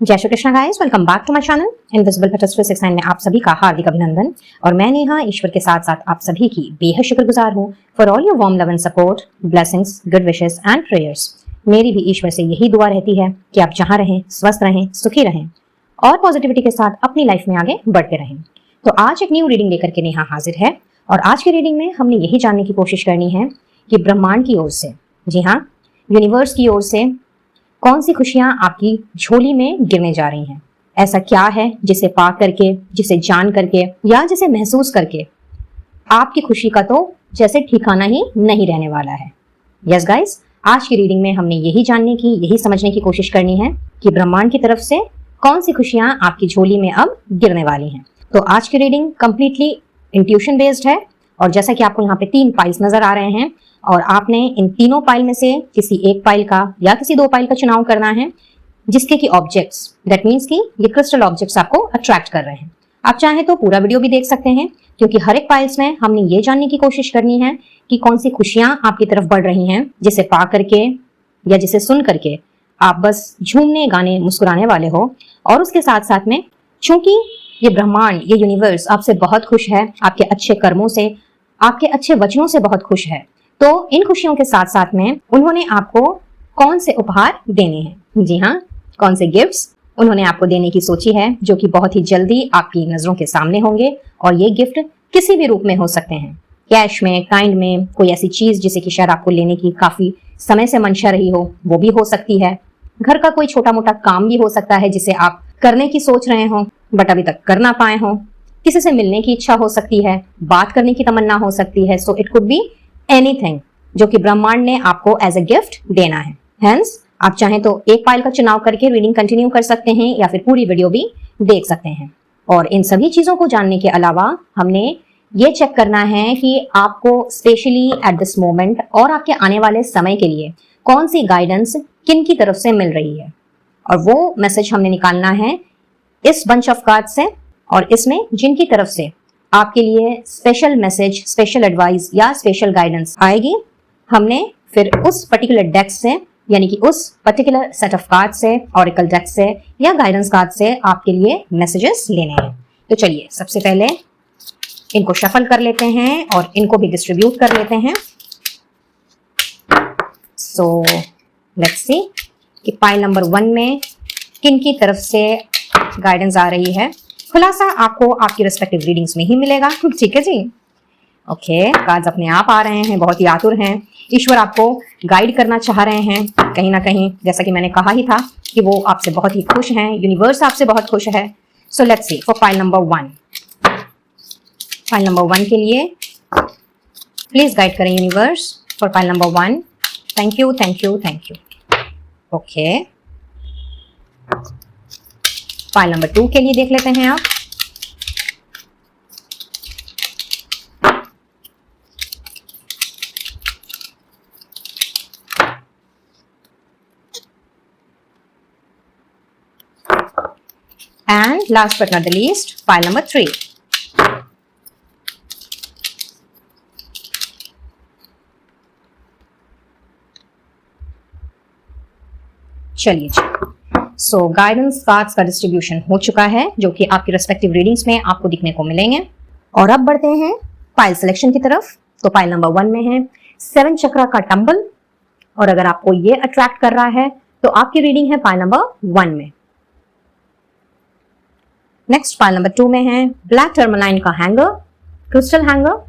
जय Shri Krishna guys, welcome back to my channel invisible factors 369 में आप सभी का हार्दिक अभिनंदन। और मैं नेहा ईश्वर के साथ साथ आप सभी की बेहद शुक्रगुजार हूँ for all your warm love and support, blessings, good wishes and prayers. मेरी भी ईश्वर से यही दुआ रहती है कि आप जहाँ रहें, स्वस्थ रहें, सुखी रहें और पॉजिटिविटी के साथ अपनी लाइफ में आगे बढ़ते रहें। तो आज एक न्यू रीडिंग लेकर के नेहा हाजिर है और आज की रीडिंग में हमने यही जानने की कोशिश करनी है कि ब्रह्मांड की ओर से, जी हाँ, यूनिवर्स की ओर से कौन सी खुशियां आपकी झोली में गिरने जा रही हैं। ऐसा क्या है जिसे पा करके, जिसे जान करके या जिसे महसूस करके आपकी खुशी का तो जैसे ठिकाना ही नहीं रहने वाला है। यस गाइस, आज की रीडिंग में हमने यही जानने की, यही समझने की कोशिश करनी है कि ब्रह्मांड की तरफ से कौन सी खुशियां आपकी झोली में अब गिरने वाली हैं। तो आज की रीडिंग कंप्लीटली इंट्यूशन बेस्ड है और जैसा कि आपको यहाँ पे 3 पाइल्स नजर आ रहे हैं और आपने इन तीनों पाइल में से किसी एक पाइल का या किसी 2 पाइल का चुनाव करना है जिसके की ऑब्जेक्ट्स, दैट मीन्स कि ये क्रिस्टल ऑब्जेक्ट्स आपको अट्रैक्ट कर रहे हैं। आप चाहें तो पूरा वीडियो भी देख सकते हैं क्योंकि हर एक पाइल्स में हमने ये जानने की कोशिश करनी है कि कौन सी खुशियां आपकी तरफ बढ़ रही हैं जिसे पा करके या जिसे सुन करके आप बस झूमने, गाने, मुस्कुराने वाले हो। और उसके साथ साथ में चूंकि ये ब्रह्मांड, ये यूनिवर्स आपसे बहुत खुश है, आपके अच्छे कर्मों से, आपके अच्छे वचनों से बहुत खुश है, तो इन खुशियों के साथ साथ में उन्होंने आपको कौन से उपहार देने हैं। जी हाँ, कौन से गिफ्ट्स उन्होंने आपको देने की सोची है जो कि बहुत ही जल्दी आपकी नजरों के सामने होंगे। और ये गिफ्ट किसी भी रूप में हो सकते हैं, कैश में, काइंड में, कोई ऐसी चीज जिसे कि शायद आपको लेने की काफी समय से मंशा रही हो वो भी हो सकती है। घर का कोई छोटा मोटा काम भी हो सकता है जिसे आप करने की सोच रहे हो बट अभी तक कर ना पाए हो। किसी से मिलने की इच्छा हो सकती है, बात करने की तमन्ना हो सकती है। So it could be anything जो कि ब्रह्मांड ने आपको एज अ गिफ्ट देना है। हेंस आप चाहें तो एक पाइल का चुनाव करके रीडिंग कंटिन्यू कर सकते हैं या फिर पूरी वीडियो भी देख सकते हैं। और इन सभी चीजों को जानने के अलावा हमने ये चेक करना है कि आपको स्पेशली एट दिस मोमेंट और आपके आने वाले समय के लिए कौन सी गाइडेंस किन की तरफ से मिल रही है। और वो मैसेज हमने निकालना है इस बंच ऑफ कार्ड से और इसमें जिनकी तरफ से आपके लिए स्पेशल मैसेज, स्पेशल एडवाइस या स्पेशल गाइडेंस आएगी, हमने फिर उस पर्टिकुलर डेक से, यानी कि उस पर्टिकुलर सेट ऑफ कार्ड से, ऑरेकल डेक से या गाइडेंस कार्ड से आपके लिए मैसेजेस लेने हैं। तो चलिए सबसे पहले इनको शफल कर लेते हैं और इनको भी डिस्ट्रीब्यूट कर लेते हैं। सो लेट्स सी कि पाइल नंबर 1 में किन की तरफ से गाइडेंस आ रही है। खुलासा आपको आपकी रिस्पेक्टिव रीडिंग्स में ही मिलेगा, ठीक है जी। ओके, कार्ड्स अपने आप आ रहे हैं, बहुत ही आतुर हैं। ईश्वर आपको गाइड करना चाह रहे हैं कहीं ना कहीं, जैसा कि मैंने कहा ही था कि वो आपसे बहुत ही खुश हैं, यूनिवर्स आपसे बहुत खुश है। So let's see for pile number 1। Pile number 1 के लिए प्लीज गाइड करें universe for pile number 1। Thank you, thank you, thank you. Okay, pile number 2 के लिए देख लेते हैं आप। And last but not the least, pile number 3. चलिए जी, सो गाइडेंस कार्ड्स का डिस्ट्रीब्यूशन हो चुका है जो कि आपकी रेस्पेक्टिव रीडिंग्स में आपको दिखने को मिलेंगे। और अब बढ़ते हैं पाइल सिलेक्शन की तरफ। तो पाइल नंबर 1 में है 7 चक्रा का टंबल और अगर आपको ये अट्रैक्ट कर रहा है तो आपकी रीडिंग है पाइल नंबर 1 में। नेक्स्ट पाइल नंबर 2 में है ब्लैक टर्मलाइन का हैंगर, क्रिस्टल हैंगर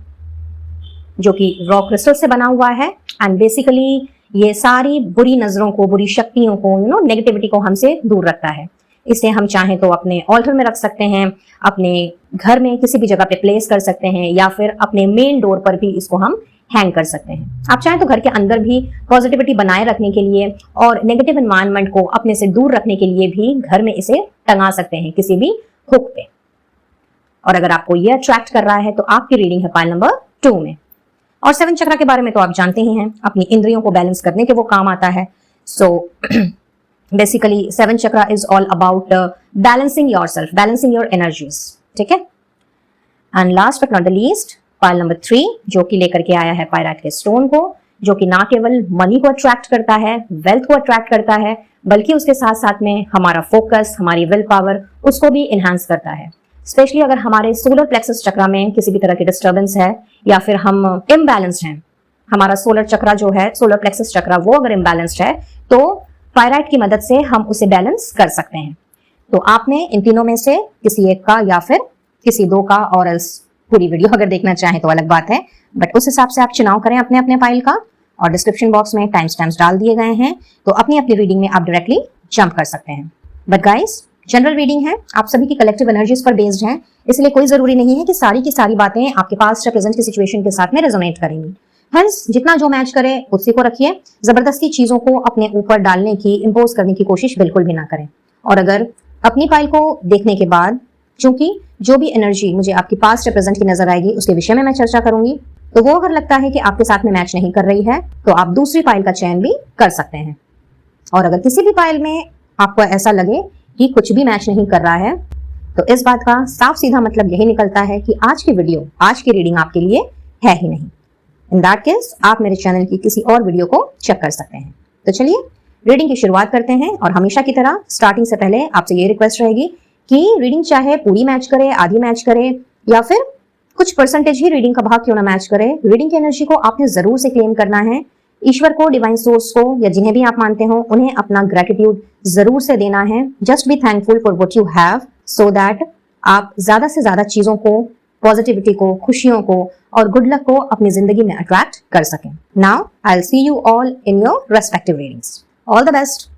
जो कि रॉ क्रिस्टल से बना हुआ है। एंड बेसिकली ये सारी बुरी नजरों को, बुरी शक्तियों को, नेगेटिविटी को हमसे दूर रखता है। इसे हम चाहें तो अपने ऑल्टर में रख सकते हैं, अपने घर में किसी भी जगह पे प्लेस कर सकते हैं या फिर अपने मेन डोर पर भी इसको हम हैंग कर सकते हैं। आप चाहें तो घर के अंदर भी पॉजिटिविटी बनाए रखने के लिए और नेगेटिव एनवायरनमेंट को अपने से दूर रखने के लिए भी घर में इसे टंगा सकते हैं किसी भी हुक पे। और अगर आपको ये अट्रैक्ट कर रहा है तो आपकी रीडिंग है पाइल नंबर 2 में। और 7 चक्रा के बारे में तो आप जानते ही हैं, अपनी इंद्रियों को बैलेंस करने के वो काम आता है। So basically 7 chakra is all about balancing yourself, balancing your energies, ठीक है। And last but not the least pile number 3 जो कि लेकर के आया है पायराइट के स्टोन को, जो कि ना केवल मनी को अट्रैक्ट करता है, वेल्थ को अट्रैक्ट करता है, बल्कि उसके साथ साथ में हमारा फोकस, हमारी विल पावर, उसको भी इनहांस करता है। स्पेशली अगर हमारे सोलर प्लेक्सस चक्र में किसी भी तरह की डिस्टर्बेंस है या फिर हम इम्बैलेंस्ड हैं, हमारा सोलर चक्र जो है, सोलर प्लेक्सस चक्र, वो अगर इम्बैलेंस्ड है तो पायराइट की मदद से हम उसे बैलेंस कर सकते हैं। तो आपने इन तीनों में से किसी एक का या फिर किसी दो का, और इस पूरी वीडियो अगर देखना चाहें तो अलग बात है, बट उस हिसाब से आप चुनाव करें अपने अपने पाइल का। और डिस्क्रिप्शन बॉक्स में टाइम स्टैम्प्स डाल दिए गए हैं, तो अपनी अपनी रीडिंग में आप डायरेक्टली जंप कर सकते हैं। बट गाइस, जनरल रीडिंग है, आप सभी की कलेक्टिव एनर्जीज पर बेस्ड है, इसलिए कोई जरूरी नहीं है कि सारी की सारी बातें आपके पास या प्रेजेंट की सिचुएशन के साथ में रेजोनेट करेंगी। हंस जितना जो मैच करे उसी को रखिए, जबरदस्ती चीजों को अपने ऊपर डालने की, इंपोज करने की कोशिश बिल्कुल भी ना करें। और अगर अपनी पाइल को देखने के बाद, क्योंकि जो भी एनर्जी मुझे आपकी पास्ट या प्रेजेंट की नजर आएगी उसके विषय में मैं चर्चा करूंगी, तो वो अगर लगता है कि आपके साथ में मैच नहीं कर रही है तो आप दूसरी पाइल का चयन भी कर सकते हैं। और अगर किसी भी पाइल में आपको ऐसा लगे कि कुछ भी मैच नहीं कर रहा है, तो इस बात का साफ सीधा मतलब यही निकलता है कि आज की वीडियो, आज की रीडिंग आपके लिए है ही नहीं। इन दैट केस आप मेरे चैनल की किसी और वीडियो को चेक कर सकते हैं। तो चलिए रीडिंग की शुरुआत करते हैं। और हमेशा की तरह स्टार्टिंग से पहले आपसे ये रिक्वेस्ट रहेगी कि रीडिंग चाहे पूरी मैच करे, आधी मैच करे, या फिर कुछ परसेंटेज ही रीडिंग का भाग क्यों ना मैच करे, रीडिंग की एनर्जी को आपने जरूर से क्लेम करना है। ईश्वर को, डिवाइन सोर्स को, या जिन्हें भी आप मानते हो, उन्हें अपना ग्रेटिट्यूड जरूर से देना है। Just be thankful for what you have, so that आप ज्यादा से ज्यादा चीजों को, पॉजिटिविटी को, खुशियों को और गुड लक को अपनी जिंदगी में अट्रैक्ट कर सकें। Now I will see you all in your respective readings. All the best.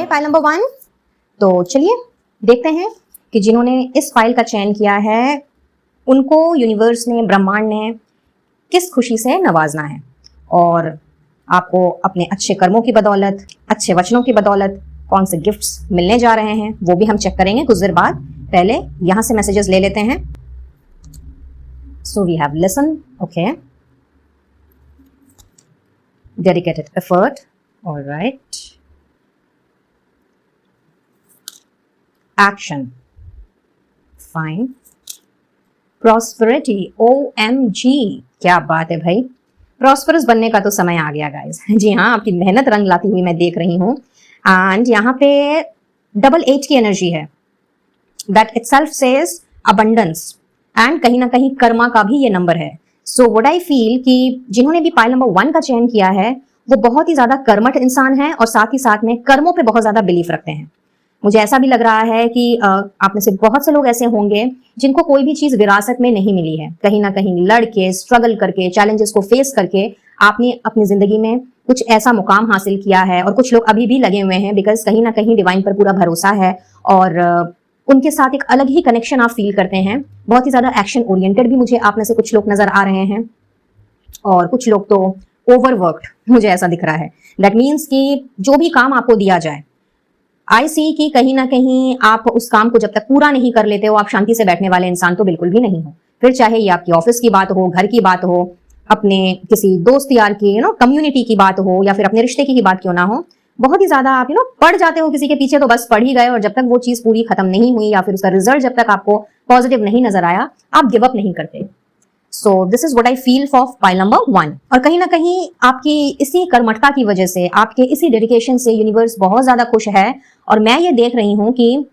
File number 1। तो चलिए देखते हैं कि जिन्होंने इस फाइल का चयन किया है उनको यूनिवर्स ने, ब्रह्मांड ने किस खुशी से नवाजना है, और आपको अपने अच्छे कर्मों की बदौलत, अच्छे वचनों की बदौलत कौन से गिफ्ट्स मिलने जा रहे हैं, वो भी हम चेक करेंगे कुछ देर बाद। पहले यहां से मैसेजेस ले लेते हैं। So we have listen, okay, dedicated effort, alright, action, fine, prosperity, OMG, क्या बात है भाई, प्रॉस्परस बनने का तो समय आ गया गाइस। जी हाँ, आपकी मेहनत रंग लाती हुई मैं देख रही हूँ। एंड यहाँ पे डबल 8 की एनर्जी है, that itself says abundance, and कहीं ना कहीं कर्मा का भी ये नंबर है। सो व्हाट आई फील कि जिन्होंने भी पाइल नंबर 1 का चयन किया है वो बहुत ही ज्यादा कर्मठ इंसान है, और साथ ही साथ में कर्मों पे बहुत ज्यादा बिलीफ रखते हैं। मुझे ऐसा भी लग रहा है कि आप में से बहुत से लोग ऐसे होंगे जिनको कोई भी चीज विरासत में नहीं मिली है। कहीं ना कहीं लड़के, स्ट्रगल करके, चैलेंजेस को फेस करके आपने अपनी जिंदगी में कुछ ऐसा मुकाम हासिल किया है, और कुछ लोग अभी भी लगे हुए हैं, बिकॉज कहीं ना कहीं डिवाइन पर पूरा भरोसा है, और उनके साथ एक अलग ही कनेक्शन आप फील करते हैं। बहुत ही ज्यादा एक्शन ओरिएंटेड भी मुझे आप में से कुछ लोग नजर आ रहे हैं, और कुछ लोग तो ओवरवर्क्ड मुझे ऐसा दिख रहा है। दैट मीन्स कि जो भी काम आपको दिया जाए, आई सी कि कहीं ना कहीं आप उस काम को जब तक पूरा नहीं कर लेते हो, आप शांति से बैठने वाले इंसान तो बिल्कुल भी नहीं हो। फिर चाहे ये आपकी ऑफिस की बात हो, घर की बात हो, अपने किसी दोस्त यार की, कम्युनिटी की बात हो, या फिर अपने रिश्ते की बात क्यों ना हो, बहुत ही ज्यादा आप पढ़ जाते हो किसी के पीछे, तो बस पढ़ ही गए, और जब तक वो चीज पूरी खत्म नहीं हुई या फिर उसका रिजल्ट जब तक आपको पॉजिटिव नहीं नजर आया, आप गिव अप नहीं करते। सो this is what I feel for pile number 1। और कहीं ना कहीं आपकी इसी कर्मठता की वजह से, आपके इसी डेडिकेशन से यूनिवर्स बहुत ज्यादा खुश है। और मैं ये देख रही हूँ कि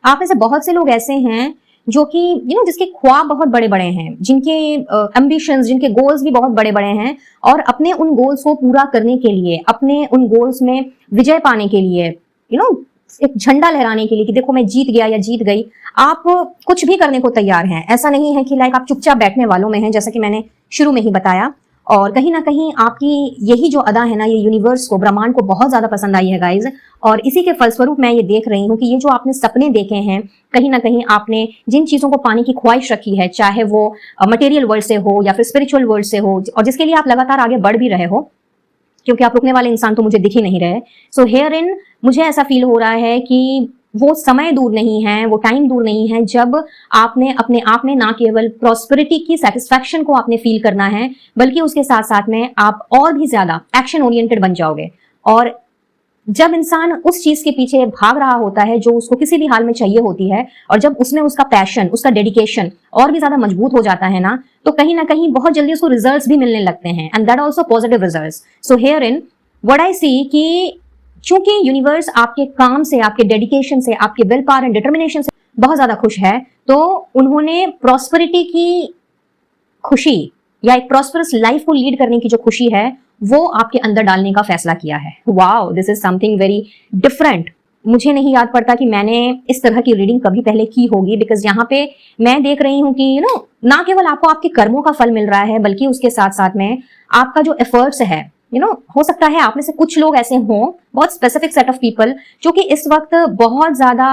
आप में से बहुत से लोग ऐसे हैं जो कि जिसके ख्वाब बहुत बड़े बड़े हैं, जिनके एम्बिशंस, जिनके गोल्स भी बहुत बड़े बड़े हैं, और अपने उन गोल्स को पूरा करने के लिए, अपने उन गोल्स में विजय पाने के लिए, एक झंडा लहराने के लिए कि देखो मैं जीत गया या जीत गई, आप कुछ भी करने को तैयार हैं। ऐसा नहीं है कि लाइक आप चुपचाप बैठने वालों में हैं, जैसा कि मैंने शुरू में ही बताया। और कहीं ना कहीं आपकी यही जो अदा है ना, ये यूनिवर्स को, ब्रह्मांड को बहुत ज्यादा पसंद आई है गाइज। और इसी के फलस्वरूप मैं ये देख रही हूँ कि ये जो आपने सपने देखे हैं, कहीं ना कहीं आपने जिन चीजों को पाने की ख्वाहिश रखी है, चाहे वो मटेरियल वर्ल्ड से हो या फिर स्पिरिचुअल वर्ल्ड से हो, और जिसके लिए आप लगातार आगे बढ़ भी रहे हो, क्योंकि आप रुकने वाले इंसान तो मुझे दिख ही नहीं रहे। सो हेयर इन मुझे ऐसा फील हो रहा है कि वो समय दूर नहीं है, वो टाइम दूर नहीं है जब आपने अपने आप में ना केवल प्रॉस्पेरिटी की सेटिस्फैक्शन को आपने फील करना है, बल्कि उसके साथ साथ में आप और भी ज्यादा एक्शन ओरिएंटेड बन जाओगे। और जब इंसान उस चीज के पीछे भाग रहा होता है जो उसको किसी भी हाल में चाहिए होती है, और जब उसमें उसका पैशन, उसका डेडिकेशन और भी ज्यादा मजबूत हो जाता है ना, तो कहीं ना कहीं बहुत जल्दी उसको रिजल्ट्स भी मिलने लगते हैं, and that also positive results. So here in what I see कि चूंकि यूनिवर्स आपके काम से, आपके डेडिकेशन से, आपके विल पावर एंड डिटर्मिनेशन से बहुत ज्यादा खुश है, तो उन्होंने प्रॉस्पेरिटी की खुशी या एक प्रॉस्परस लाइफ को लीड करने की जो खुशी है वो आपके अंदर डालने का फैसला किया है। Wow, this is something very different. मुझे नहीं याद पड़ता कि मैंने इस तरह की रीडिंग कभी पहले की होगी, बिकॉज यहाँ पे मैं देख रही हूँ कि ना केवल आपको आपके कर्मों का फल मिल रहा है, बल्कि उसके साथ साथ में आपका जो एफर्ट्स है, हो सकता है आप में से कुछ लोग ऐसे हों, बहुत स्पेसिफिक सेट ऑफ पीपल, जो कि इस वक्त बहुत ज्यादा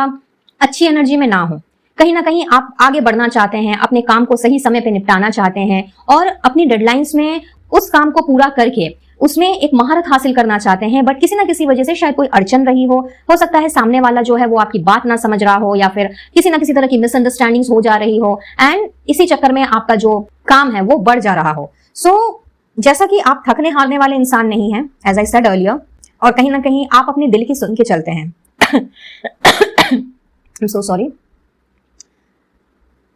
अच्छी एनर्जी में ना हो। कहीं ना कहीं आप आगे बढ़ना चाहते हैं, अपने काम को सही समय पे निपटाना चाहते हैं, और अपनी डेडलाइंस में उस काम को पूरा करके उसमें एक महारत हासिल करना चाहते हैं, बट किसी ना किसी वजह से शायद कोई अड़चन रही हो सकता है सामने वाला जो है वो आपकी बात ना समझ रहा हो, या फिर किसी ना किसी तरह की मिसअंडरस्टैंडिंग्स हो जा रही हो, एंड इसी चक्कर में आपका जो काम है वो बढ़ जा रहा हो। सो जैसा कि आप थकने हारने वाले इंसान नहीं हैं, एज आई सेड अर्लियर, और कहीं ना कहीं आप अपने दिल की सुन के चलते हैं। I am so sorry.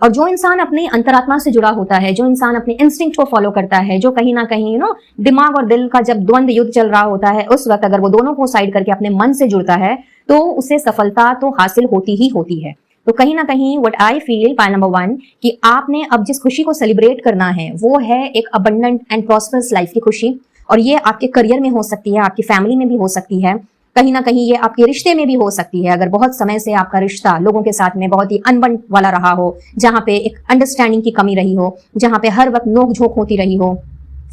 और जो इंसान अपने अंतरात्मा से जुड़ा होता है, जो इंसान अपने इंस्टिंक्ट को फॉलो करता है, जो कहीं ना कहीं दिमाग और दिल का जब द्वंद्व युद्ध चल रहा होता है, उस वक्त अगर वो दोनों को साइड करके अपने मन से जुड़ता है, तो उसे सफलता तो हासिल होती ही होती है। तो कहीं ना कहीं what I feel, point number 1, कि आपने अब जिस खुशी को सेलिब्रेट करना है वो है एक अबंडेंट एंड प्रॉस्परस लाइफ की खुशी। और ये आपके करियर में हो सकती है, आपकी फैमिली में भी हो सकती है, कहीं ना कहीं ये आपके रिश्ते में भी हो सकती है। अगर बहुत समय से आपका रिश्ता लोगों के साथ में बहुत ही अनबन वाला रहा हो, जहां पे एक अंडरस्टैंडिंग की कमी रही हो, जहां पे हर वक्त नोक झोंक होती रही हो,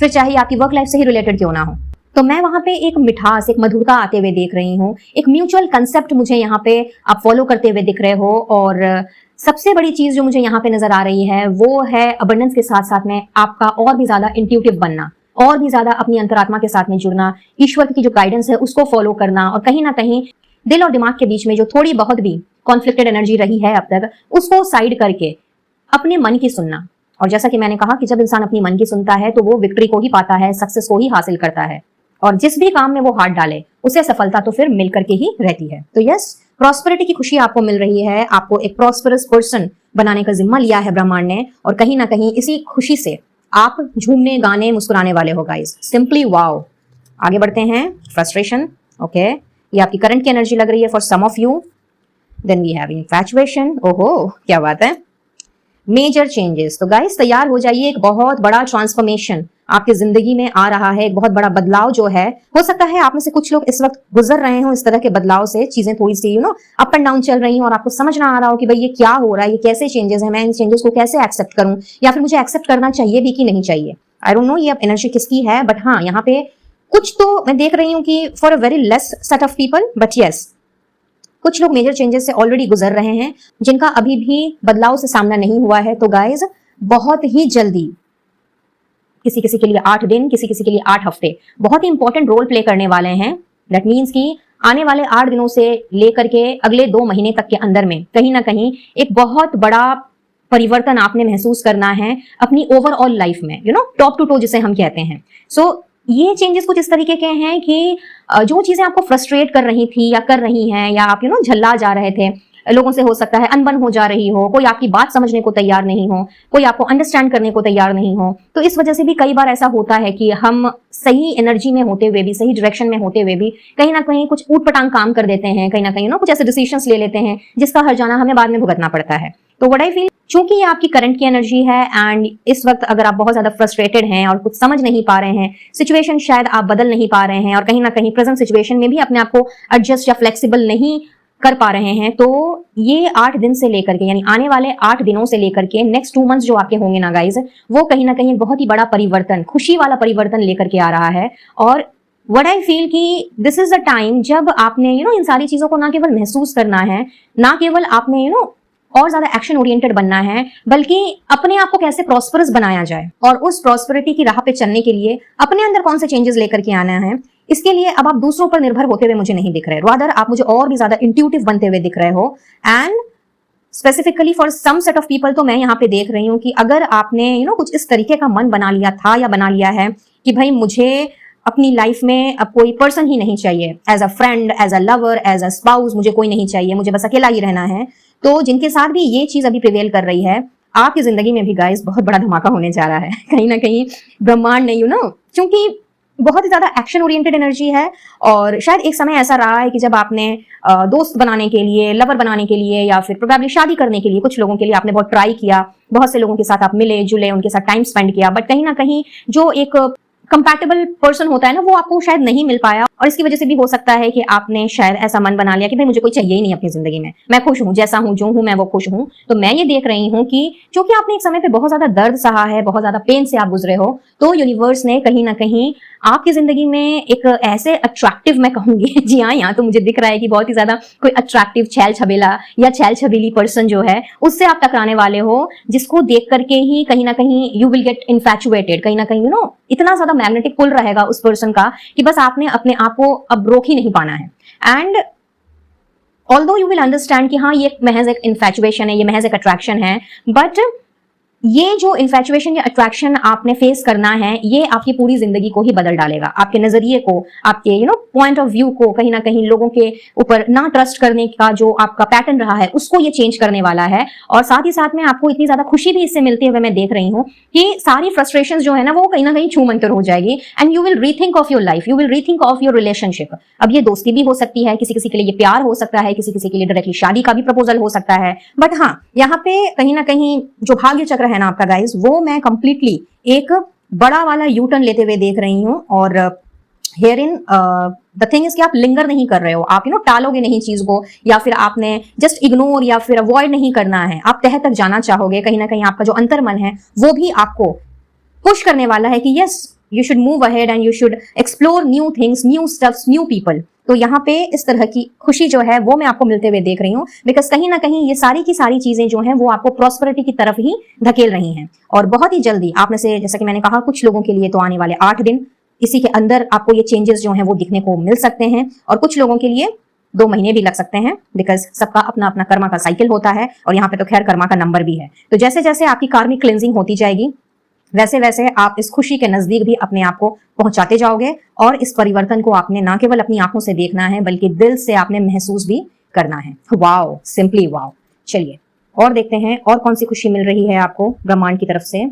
फिर चाहे आपकी वर्क लाइफ से ही रिलेटेड क्यों ना हो, तो मैं वहां पे एक मिठास, एक मधुरता आते हुए देख रही हूँ। एक म्यूचुअल कंसेप्ट मुझे यहाँ पे आप फॉलो करते हुए दिख रहे हो। और सबसे बड़ी चीज जो मुझे यहाँ पे नजर आ रही है वो है अबंडेंस के साथ साथ में आपका और भी ज्यादा इंट्यूटिव बनना, और भी ज्यादा अपनी अंतरात्मा के साथ में जुड़ना, ईश्वर की जो गाइडेंस है उसको फॉलो करना, और कहीं ना कहीं दिल और दिमाग के बीच में जो थोड़ी बहुत भी कॉन्फ्लिक्टेड एनर्जी रही है अब तक, उसको साइड करके अपने मन की सुनना। और जैसा कि मैंने कहा कि जब इंसान अपनी मन की सुनता है तो वो विक्ट्री को ही पाता है, सक्सेस को ही हासिल करता है, और जिस भी काम में वो हाथ डाले उसे सफलता तो फिर मिल करके ही रहती है। तो यस, प्रॉस्पेरिटी की खुशी आपको मिल रही है, आपको एक प्रॉस्परस पर्सन बनाने का जिम्मा लिया है ब्रह्मांड ने, और कहीं ना कहीं इसी खुशी से आप झूमने, गाने, मुस्कुराने वाले हो गाइस। Simply wow. आगे बढ़ते हैं। फ्रस्ट्रेशन, ओके, ये आपकी करंट की एनर्जी लग रही है for some of you. Then we have infatuation, ओहो क्या बात है। मेजर चेंजेस, तो गाइस तैयार हो जाइए, एक बहुत बड़ा ट्रांसफॉर्मेशन आपकी जिंदगी में आ रहा है, एक बहुत बड़ा बदलाव जो है। हो सकता है आप में से कुछ लोग इस वक्त गुजर रहे हो इस तरह के बदलाव से, चीजें थोड़ी सी अप एंड डाउन चल रही हो, और आपको समझ ना आ रहा हो कि भाई ये क्या हो रहा है, ये कैसे चेंजेस है, मैं इन चेंजेस को कैसे एक्सेप्ट करूं, या फिर मुझे एक्सेप्ट करना चाहिए भी कि नहीं चाहिए। आई डोंट नो ये अब एनर्जी किसकी है, बट हाँ यहाँ पे कुछ तो मैं देख रही हूँ कि for a very less set of people, but yes कुछ लोग मेजर चेंजेस से ऑलरेडी गुजर रहे हैं, जिनका अभी भी बदलाव से सामना नहीं हुआ है। तो गाइज बहुत ही जल्दी, किसी किसी के लिए 8 दिन, किसी किसी के लिए 8 हफ्ते बहुत ही इंपॉर्टेंट रोल प्ले करने वाले हैं। दैट मीन्स कि आने वाले 8 दिनों से लेकर के अगले 2 महीने तक के अंदर में कहीं ना कहीं एक बहुत बड़ा परिवर्तन आपने महसूस करना है अपनी ओवरऑल लाइफ में, टॉप टू टो जिसे हम कहते हैं। सो ये चेंजेस कुछ इस तरीके के हैं कि जो चीजें आपको फ्रस्ट्रेट कर रही थी या कर रही हैं, या आप झल्ला जा रहे थे लोगों से, हो सकता है अनबन हो जा रही हो, कोई आपकी बात समझने को तैयार नहीं हो, कोई आपको अंडरस्टैंड करने को तैयार नहीं हो, तो इस वजह से भी कई बार ऐसा होता है कि हम सही एनर्जी में होते हुए भी, सही डायरेक्शन में होते हुए भी कहीं ना कहीं कुछ ऊटपटांग काम कर देते हैं, कहीं ना कहीं कुछ ऐसे डिसीजंस ले लेते हैं जिसका हर्जाना हमें बाद में भुगतना पड़ता है। तो व्हाट आई फील, चूंकि ये आपकी करंट की एनर्जी है, एंड इस वक्त अगर आप बहुत ज्यादा फ्रस्ट्रेटेड हैं और कुछ समझ नहीं पा रहे हैं, सिचुएशन शायद आप बदल नहीं पा रहे हैं, और कहीं ना कहीं प्रेजेंट सिचुएशन में भी अपने आप को एडजस्ट या फ्लेक्सिबल नहीं कर पा रहे हैं, तो ये 8 दिन से लेकर के, यानी आने वाले 8 दिनों से लेकर के नेक्स्ट 2 मंथ्स जो आपके होंगे ना गाइज, वो कहीं ना कहीं बहुत ही बड़ा परिवर्तन, खुशी वाला परिवर्तन लेकर के आ रहा है। और व्हाट आई फील कि दिस इज द टाइम जब आपने इन सारी चीजों को ना केवल महसूस करना है, ना केवल आपने और ज्यादा एक्शन ओरिएंटेड बनना है, बल्कि अपने आप को कैसे प्रॉस्परस बनाया जाए, और उस प्रॉस्पेरिटी की राह पे चलने के लिए अपने अंदर कौन से चेंजेस लेकर के आना है, इसके लिए अब आप दूसरों पर निर्भर होते हुए मुझे नहीं दिख रहे, रादर आप मुझे और भी ज्यादा इंट्यूटिव बनते हुए दिख रहे हो। And specifically for some set of people तो मैं यहाँ पे देख रही हूँ कि अगर आपने कुछ इस तरीके का मन बना लिया था या बना लिया है कि भाई मुझे अपनी लाइफ में अब कोई पर्सन ही नहीं चाहिए, as a friend, as a lover, as a spouse, मुझे कोई नहीं चाहिए, मुझे बस अकेला ही रहना है, तो जिनके साथ भी ये चीज अभी प्रिवेल कर रही है, आपकी जिंदगी में भी गाइस बहुत बड़ा धमाका होने जा रहा है। कहीं ना कहीं ब्रह्मांड ने क्योंकि बहुत ही ज्यादा एक्शन ओरिएंटेड एनर्जी है, और शायद एक समय ऐसा रहा है कि जब आपने दोस्त बनाने के लिए, लवर बनाने के लिए, या फिर प्रोबेबली शादी करने के लिए कुछ लोगों के लिए आपने बहुत ट्राई किया, बहुत से लोगों के साथ आप मिले जुले, उनके साथ टाइम स्पेंड किया, बट कहीं ना कहीं जो एक कंपैटिबल पर्सन होता है ना, वो आपको शायद नहीं मिल पाया, और इसकी वजह से भी हो सकता है कि आपने शायद ऐसा मन बना लिया कि भाई मुझे कोई चाहिए ही नहीं अपनी जिंदगी में, मैं खुश हूं, जैसा हूं, जो हूं मैं वो खुश हूं। तो मैं ये देख रही हूं कि क्योंकि आपने एक समय पे बहुत ज्यादा दर्द सहा है, बहुत ज्यादा पेन से आप गुजरे हो, तो यूनिवर्स ने कहीं ना कहीं आपकी जिंदगी में एक ऐसे अट्रैक्टिव, मैं कहूंगी जी हाँ, यहाँ तो मुझे दिख रहा है कि बहुत ही ज्यादा कोई अट्रैक्टिव छैल छबेला या छैल छबीली पर्सन जो है, उससे आप टकराने वाले हो, जिसको देख करके ही कहीं ना कहीं यू विल गेट इन्फैचुएटेड, कहीं ना कहीं इतना ज्यादा मैग्नेटिक पुल रहेगा उस पर्सन का कि बस आपने अपने आप को अब रोक ही नहीं पाना है। And although you will understand कि हाँ, ये महज एक इन्फैचुएशन है, ये महज एक अट्रैक्शन है, बट ये जो इन्फैचुएशन या अट्रैक्शन आपने फेस करना है, ये आपकी पूरी जिंदगी को ही बदल डालेगा, आपके नजरिए को, आपके पॉइंट ऑफ व्यू को, कहीं ना कहीं लोगों के ऊपर ना ट्रस्ट करने का जो आपका पैटर्न रहा है उसको ये चेंज करने वाला है। और साथ ही साथ में आपको इतनी ज्यादा खुशी भी इससे मिलती हुए मैं देख रही हूँ कि सारी फ्रस्ट्रेशन जो है ना, वो कहीं ना कहीं छूमंतर हो जाएगी, and you will rethink of your life, you will rethink of your relationship. अब ये दोस्ती भी हो सकती है, किसी किसी के लिए ये प्यार हो सकता है, किसी किसी के लिए डायरेक्टली शादी का भी प्रपोजल हो सकता है, बट हाँ, यहाँ पे कहीं ना कहीं जो भाग्य चक्र है ना आपका गाइस, वो मैं कंप्लीटली एक बड़ा वाला यू टर्न लेते हुए देख रही हूं। और here in the thing is कि आप लिंगर नहीं कर रहे हो, आप टालोगे नहीं चीज को, या फिर आपने जस्ट इग्नोर या फिर अवॉइड नहीं करना है, आप तह तक जाना चाहोगे। कहीं ना कहीं आपका जो अंतर्मन है वो भी आपको पुश करने वाला है कि yes, you should move ahead and you should explore new things, new stuffs, new people. तो यहाँ पे इस तरह की खुशी जो है वो मैं आपको मिलते हुए देख रही हूँ, बिकॉज कहीं ना कहीं ये सारी की सारी चीजें जो हैं वो आपको प्रॉस्पेरिटी की तरफ ही धकेल रही हैं। और बहुत ही जल्दी आप में से, जैसा कि मैंने कहा, कुछ लोगों के लिए तो आने वाले 8 दिन, इसी के अंदर आपको ये चेंजेस जो हैं वो दिखने को मिल सकते हैं, और कुछ लोगों के लिए 2 महीने भी लग सकते हैं, बिकॉज सबका अपना अपना कर्मा का साइकिल होता है, और यहाँ पे तो खैर कर्मा का नंबर भी है। तो जैसे जैसे आपकी कार्मिक क्लिंजिंग होती जाएगी, वैसे वैसे आप इस खुशी के नजदीक भी अपने आप को पहुंचाते जाओगे, और इस परिवर्तन को आपने ना केवल अपनी आंखों से देखना है बल्कि दिल से आपने महसूस भी करना है। Wow, simply wow. चलिए और देखते हैं और कौन सी खुशी मिल रही है आपको ब्रह्मांड की तरफ से।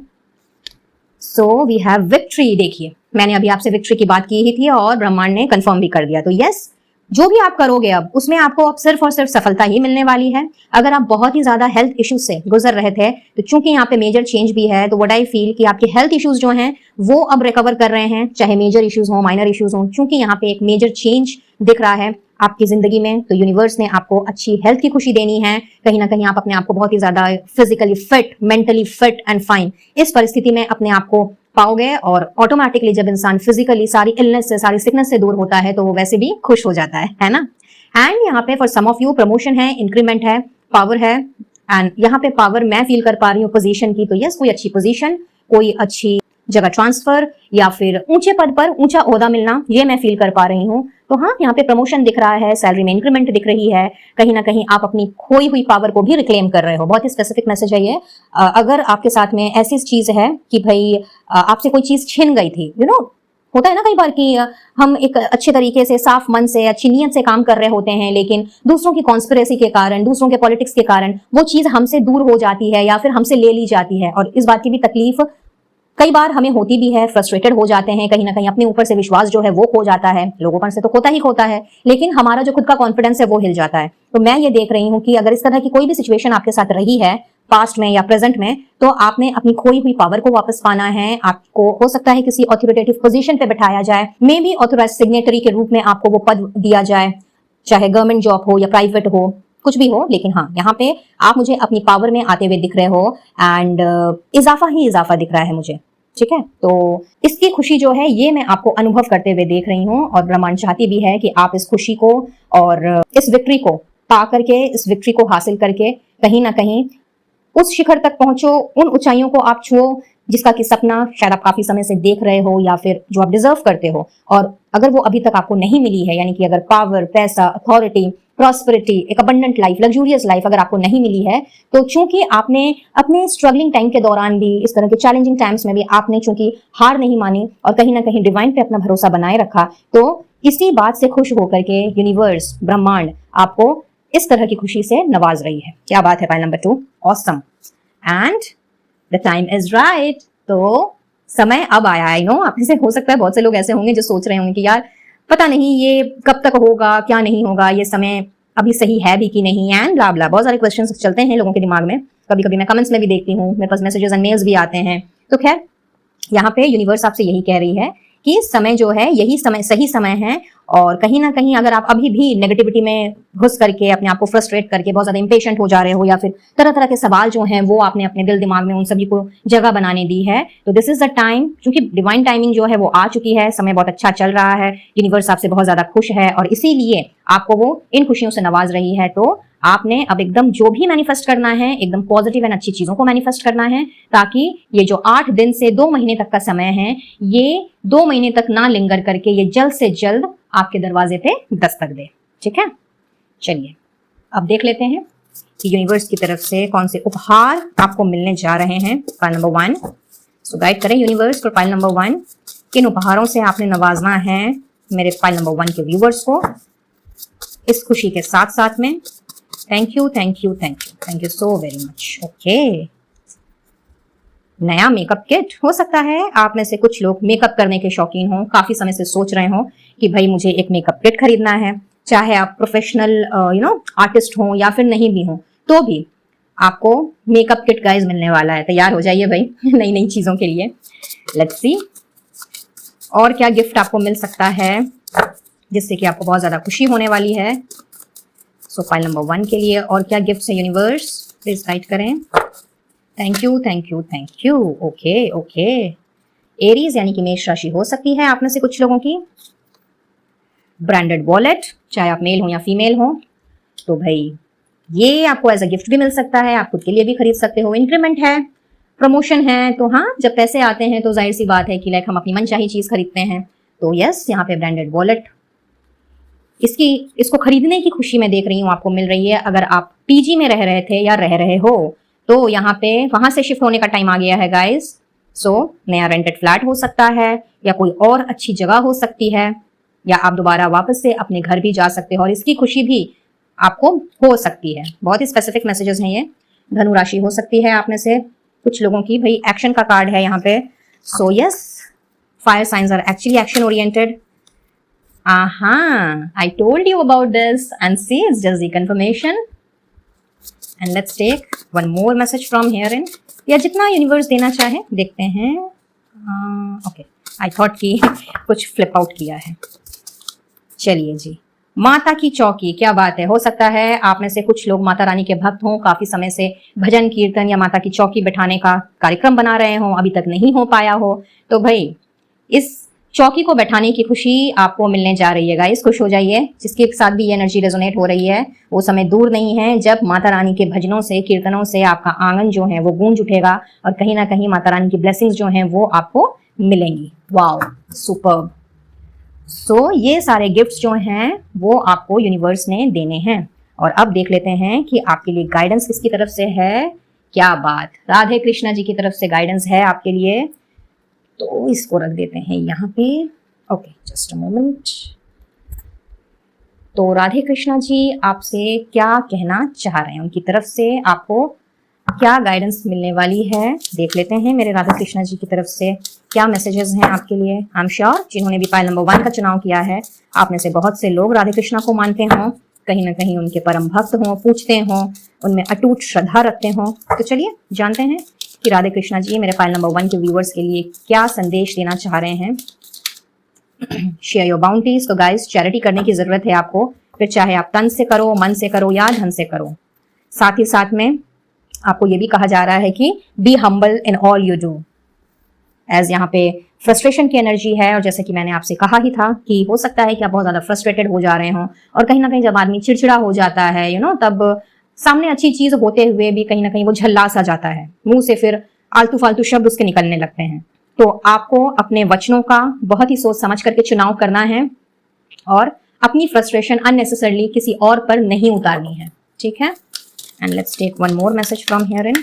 So we have victory. देखिए, मैंने अभी आपसे विक्ट्री की बात की ही थी और ब्रह्मांड ने कंफर्म भी कर दिया। तो यस, जो भी आप करोगे अब उसमें आपको अब सिर्फ और सिर्फ सफलता ही मिलने वाली है। अगर आप बहुत ही ज्यादा हेल्थ इश्यूज से गुजर रहे थे, तो चूंकि यहाँ पे मेजर चेंज भी है, तो व्हाट आई फील कि आपके हेल्थ इश्यूज जो हैं वो अब रिकवर कर रहे हैं, चाहे मेजर इश्यूज हो, माइनर इश्यूज हो। चूंकि यहाँ पे एक मेजर चेंज दिख रहा है आपकी जिंदगी में, तो यूनिवर्स ने आपको अच्छी हेल्थ की खुशी देनी है। कहीं ना कहीं आप अपने आप को बहुत ही ज्यादा physically fit, mentally fit and fine इस परिस्थिति में अपने आप को पाओगे, और ऑटोमेटिकली जब इंसान फिजिकली सारी इलनेस से, सारी सिकनेस से दूर होता है, तो वो वैसे भी खुश हो जाता है ना। एंड यहाँ पे for some of you promotion है, इंक्रीमेंट है, पावर है, एंड यहाँ पे पावर मैं फील कर पा रही हूँ पोजीशन की। तो यस, कोई अच्छी पोजीशन, कोई अच्छी जगह ट्रांसफर, या फिर ऊंचे पद पर ऊंचा ओहदा मिलना, ये मैं फील कर पा रही हूँ। तो हाँ, यहाँ पे प्रमोशन दिख रहा है, सैलरी में इंक्रीमेंट दिख रही है, कहीं ना कहीं आप अपनी खोई हुई पावर को भी रिक्लेम कर रहे हो। बहुत ही स्पेसिफिक मैसेज है ये। अगर आपके साथ में ऐसी चीज है कि भाई आपसे कोई चीज छिन गई थी, होता है ना कई बार कि हम एक अच्छे तरीके से, साफ मन से, अच्छी नीयत से काम कर रहे होते हैं, लेकिन दूसरों की कॉन्स्पिरेसी के कारण, दूसरों के पॉलिटिक्स के कारण वो चीज हमसे दूर हो जाती है या फिर हमसे ले ली जाती है। और इस बात की भी तकलीफ कई बार हमें होती भी है, फ्रस्ट्रेटेड हो जाते हैं, कहीं ना कहीं अपने ऊपर से विश्वास जो है वो खो जाता है। लोगों पर से तो खोता ही खोता है, लेकिन हमारा जो खुद का कॉन्फिडेंस है वो हिल जाता है। तो मैं ये देख रही हूँ कि अगर इस तरह की कोई भी सिचुएशन आपके साथ रही है पास्ट में या प्रेजेंट में, तो आपने अपनी खोई हुई पावर को वापस पाना है। आपको हो सकता है किसी ऑथोरिटेटिव पोजीशन पे बैठाया जाए, मे बी ऑथोराइज्ड सिग्नेटरी के रूप में आपको वो पद दिया जाए, चाहे गवर्नमेंट जॉब हो या प्राइवेट हो, कुछ भी हो। लेकिन हाँ, यहाँ पे आप मुझे अपनी पावर में आते हुए दिख रहे हो, एंड इजाफा ही इजाफा दिख रहा है मुझे, ठीक है। तो इसकी खुशी जो है ये मैं आपको अनुभव करते हुए देख रही हूँ, और ब्रह्मांड चाहती भी है कि आप इस खुशी को और इस विक्ट्री को पा करके, इस विक्ट्री को हासिल करके कहीं ना कहीं उस शिखर तक पहुंचो, उन ऊंचाइयों को आप छुओ जिसका कि सपना शायद आप काफी समय से देख रहे हो या फिर जो आप डिजर्व करते हो, और अगर वो अभी तक आपको नहीं मिली है, यानी कि अगर पावर, पैसा, अथॉरिटी, प्रॉस्पेरिटी, एक अबंडेंट लाइफ, लग्जूरियस लाइफ अगर आपको नहीं मिली है, तो चूंकि आपने अपने स्ट्रगलिंग टाइम के दौरान भी, इस तरह के चैलेंजिंग टाइम्स में भी आपने चूंकि हार नहीं मानी और कहीं ना कहीं डिवाइन पे अपना भरोसा बनाए रखा, तो इसी बात से खुश होकर के यूनिवर्स, ब्रह्मांड आपको इस तरह की खुशी से नवाज रही है। क्या बात है। Pile number 2, awesome. And the time is right. तो समय अब आया। आई नो आप से हो सकता है बहुत से लोग ऐसे होंगे जो सोच रहे होंगे कि यार पता नहीं ये कब तक होगा, क्या नहीं होगा, ये समय अभी सही है भी कि नहीं, एंड ब्ला ब्ला, बहुत सारे क्वेश्चंस चलते हैं लोगों के दिमाग में। कभी कभी मैं कमेंट्स में भी देखती हूँ, मेरे पास मैसेजेस एंड मेल्स भी आते हैं। तो खैर यहाँ पे यूनिवर्स आपसे यही कह रही है कि समय जो है यही समय, सही समय है। और कहीं ना कहीं अगर आप अभी भी नेगेटिविटी में घुस करके अपने आप को फ्रस्ट्रेट करके बहुत ज्यादा इंपेशेंट हो जा रहे हो, या फिर तरह तरह के सवाल जो हैं वो आपने अपने दिल दिमाग में उन सभी को जगह बनाने दी है, तो दिस इज द टाइम। क्योंकि डिवाइन टाइमिंग जो है वो आ चुकी है, समय बहुत अच्छा चल रहा है, यूनिवर्स आपसे बहुत ज्यादा खुश है और इसीलिए आपको वो इन खुशियों से नवाज रही है। तो आपने अब एकदम जो भी मैनिफेस्ट करना है, एकदम पॉजिटिव एंड अच्छी चीजों को मैनिफेस्ट करना है, ताकि ये जो 8 दिन से 2 महीने तक का समय है, ये 2 महीने तक ना लिंगर करके ये जल्द से जल्द आपके दरवाजे पे दस्तक दे। ठीक है, चलिए अब देख लेते हैं कि यूनिवर्स की तरफ से कौन से उपहार आपको मिलने जा रहे हैं। पाइल नंबर 1, सो गाइड करें यूनिवर्स फॉर पाइल नंबर 1, किन उपहारों से आपने नवाजना है मेरे पाइल नंबर 1 के व्यूवर्स को इस खुशी के साथ साथ में। Thank you, thank you, thank you, thank you so very much. Okay, नया मेकअप किट। हो सकता है आप में से कुछ लोग मेकअप करने के शौकीन हो, काफी समय से सोच रहे हो कि भाई मुझे एक मेकअप किट खरीदना है। चाहे आप प्रोफेशनल आर्टिस्ट हो या फिर नहीं भी हो, तो भी आपको मेकअप किट गाइस मिलने वाला है। तैयार हो जाइए भाई नई नई चीजों के लिए। लेट्स सी और क्या गिफ्ट आपको मिल सकता है जिससे कि आपको बहुत ज्यादा खुशी होने वाली है। सो फाइल नंबर 1 के लिए और क्या गिफ्ट है यूनिवर्स, प्लीज गाइड करें। Thank you, thank you, thank you. Okay okay, Aries यानी कि मेष राशि हो सकती है आप में से कुछ लोगों की। ब्रांडेड वॉलेट, चाहे आप मेल हो या फीमेल हो, तो भाई ये आपको एज अ गिफ्ट भी मिल सकता है, आप खुद के लिए भी खरीद सकते हो। इंक्रीमेंट है, प्रमोशन है, तो हाँ जब पैसे आते हैं तो जाहिर सी बात है कि लाइक हम अपनी मनचाही चीज खरीदते हैं। तो यस, यहाँ पे ब्रांडेड वॉलेट इसको खरीदने की खुशी मैं देख रही हूँ आपको मिल रही है। अगर आप पीजी में रह रहे थे या रह रहे हो तो यहाँ पे वहां से शिफ्ट होने का टाइम आ गया है गाइस। सो नया रेंटेड फ्लैट हो सकता है या कोई और अच्छी जगह हो सकती है, या आप दोबारा वापस से अपने घर भी जा सकते हो और इसकी खुशी भी आपको हो सकती है। बहुत ही स्पेसिफिक मैसेजेस हैं ये। धनु राशि हो सकती है आप में से कुछ लोगों की, भाई एक्शन का कार्ड है यहाँ पे। So yes, fire signs are actually action oriented. I told you about this and see, it's just the confirmation. And let's take one more message from here in, या जितना यूनिवर्स देना चाहे देखते हैं। ओके, आई थॉट कि कुछ flip out किया है। चलिए जी, माता की चौकी, क्या बात है। हो सकता है आप में से कुछ लोग माता रानी के भक्त हों, काफी समय से भजन कीर्तन या माता की चौकी बैठाने का कार्यक्रम बना रहे हो, अभी तक नहीं हो पाया हो, तो भाई इस चौकी को बैठाने की खुशी आपको मिलने जा रही है गाइस। खुश हो जाइए, जिसके साथ भी ये एनर्जी रेजोनेट हो रही है वो समय दूर नहीं है जब माता रानी के भजनों से, कीर्तनों से आपका आंगन जो है वो गूंज उठेगा और कहीं ना कहीं माता रानी की ब्लेसिंग्स जो हैं वो आपको मिलेंगी। Wow, superb. सो ये सारे गिफ्ट्स जो हैं वो आपको यूनिवर्स ने देने हैं और अब देख लेते हैं कि आपके लिए गाइडेंस किसकी तरफ से है। क्या बात, राधे कृष्णा जी की तरफ से गाइडेंस है आपके लिए, तो इसको रख देते हैं यहाँ पे। Okay, just a moment. तो राधे कृष्णा जी आपसे क्या कहना चाह रहे हैं, उनकी तरफ से आपको क्या गाइडेंस मिलने वाली है, देख लेते हैं मेरे राधे कृष्णा जी की तरफ से क्या मैसेजेस हैं आपके लिए। आई एम श्योर जिन्होंने भी पाइल नंबर 1 का चुनाव किया है, आप में से बहुत से लोग राधे कृष्णा को मानते हों, कहीं ना कहीं उनके परम भक्त हों, पूछते हों, उनमें अटूट श्रद्धा रखते हों। तो चलिए जानते हैं कि राधे कृष्णा जी मेरे फाइल नंबर 1 के व्यूवर्स के लिए क्या संदेश देना चाह रहे हैं। Share your bounties. तो गाइस, चैरिटी करने की जरूरत है आपको, फिर चाहे आप तन से करो, मन से करो या धन से करो। साथ ही साथ में आपको ये भी कहा जा रहा है कि be humble in all you do, as यहाँ पे फ्रस्ट्रेशन की एनर्जी है। और जैसे कि मैंने आपसे कहा ही था कि हो सकता है कि आप बहुत ज्यादा फ्रस्ट्रेटेड हो जा रहे हो और कहीं ना कहीं जब आदमी चिड़चिड़ा हो जाता है तब सामने अच्छी चीज होते हुए भी कहीं ना कहीं वो झल्ला सा जाता है, मुंह से फिर आलतू फालतू शब्द उसके निकलने लगते हैं। तो आपको अपने वचनों का बहुत ही सोच समझ करके चुनाव करना है और अपनी फ्रस्ट्रेशन अननेसेसरली किसी और पर नहीं उतारनी है, ठीक है। And let's take one more message from here in.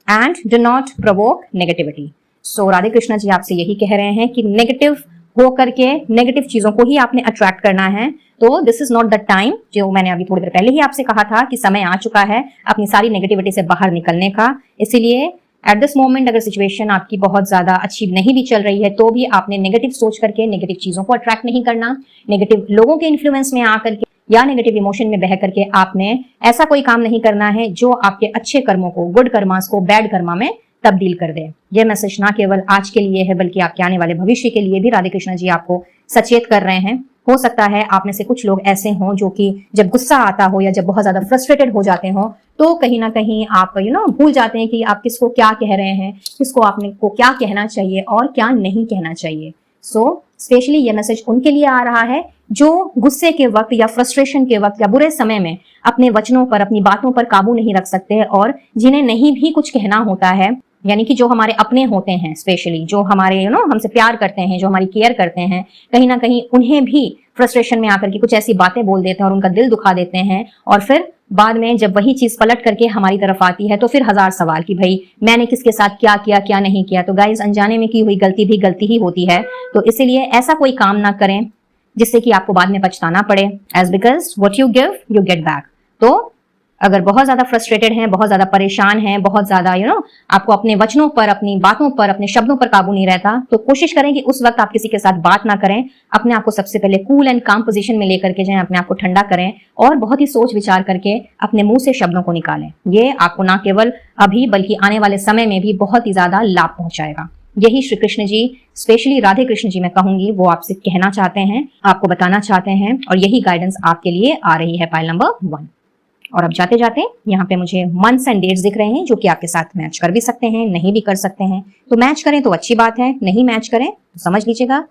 And do not provoke negativity. So Radhe Krishna ji आपसे यही कह रहे हैं कि नेगेटिव हो करके नेगेटिव चीजों को ही आपने अट्रैक्ट करना है। तो this is not the time, जो मैंने अभी थोड़ी देर पहले ही आपसे कहा था कि समय आ चुका है अपनी सारी नेगेटिविटी से बाहर निकलने का। इसीलिए एट दिस मोमेंट अगर सिचुएशन आपकी बहुत ज्यादा अच्छी नहीं भी चल रही है तो भी आपने नेगेटिव सोच करके नेगेटिव चीजों को अट्रैक्ट नहीं करना। नेगेटिव लोगों के इन्फ्लुएंस में आकर के या नेगेटिव इमोशन में बह करके आपने ऐसा कोई काम नहीं करना है जो आपके अच्छे कर्मों को, गुड कर्मास को बैड कर्मा में तब्दील कर दे। यह मैसेज ना केवल आज के लिए है बल्कि आपके आने वाले भविष्य के लिए भी राधे कृष्ण जी आपको सचेत कर रहे हैं। हो सकता है आप में से कुछ लोग ऐसे हों जो कि जब गुस्सा आता हो या जब बहुत ज्यादा फ्रस्ट्रेटेड हो जाते हो तो कहीं ना कहीं आप भूल जाते हैं कि आप किसको क्या कह रहे हैं, किसको आपने को क्या कहना चाहिए और क्या नहीं कहना चाहिए। सो स्पेशली यह मैसेज उनके लिए आ रहा है जो गुस्से के वक्त या फ्रस्ट्रेशन के वक्त या बुरे समय में अपने वचनों पर, अपनी बातों पर काबू नहीं रख सकते और जिन्हें नहीं भी कुछ कहना होता है, यानी कि जो हमारे अपने होते हैं, स्पेशली जो हमारे हमसे प्यार करते हैं, जो हमारी केयर करते हैं, कहीं ना कहीं उन्हें भी फ्रस्ट्रेशन में आकर के कुछ ऐसी बातें बोल देते हैं और उनका दिल दुखा देते हैं और फिर बाद में जब वही चीज पलट करके हमारी तरफ आती है तो फिर हजार सवाल कि भाई मैंने किसके साथ क्या किया, क्या नहीं किया। तो गाइस, अनजाने में की हुई गलती भी गलती ही होती है। तो इसीलिए ऐसा कोई काम ना करें जिससे कि आपको बाद में पछताना पड़े। As because what you give you get back. तो अगर बहुत ज्यादा फ्रस्ट्रेटेड हैं, बहुत ज्यादा परेशान हैं, बहुत ज्यादा आपको अपने वचनों पर, अपनी बातों पर, अपने शब्दों पर काबू नहीं रहता, तो कोशिश करें कि उस वक्त आप किसी के साथ बात ना करें। अपने आप को सबसे पहले कूल एंड काम पोजीशन में लेकर के जाएं, अपने आप को ठंडा करें और बहुत ही सोच विचार करके अपने मुंह से शब्दों को निकालें। ये आपको ना केवल अभी बल्कि आने वाले समय में भी बहुत ही ज्यादा लाभ पहुंचाएगा। यही श्री कृष्ण जी, स्पेशली राधे कृष्ण जी मैं कहूंगी, वो आपसे कहना चाहते हैं, आपको बताना चाहते हैं और यही गाइडेंस आपके लिए आ रही है पाइल नंबर 1। और अब जाते जाते यहाँ पे मुझे मंथ्स एंड डेट्स दिख रहे हैं जो कि आपके साथ मैच कर भी सकते हैं, नहीं भी कर सकते हैं। तो मैच करें तो अच्छी बात है, नहीं मैच करें तो समझ लीजिएगा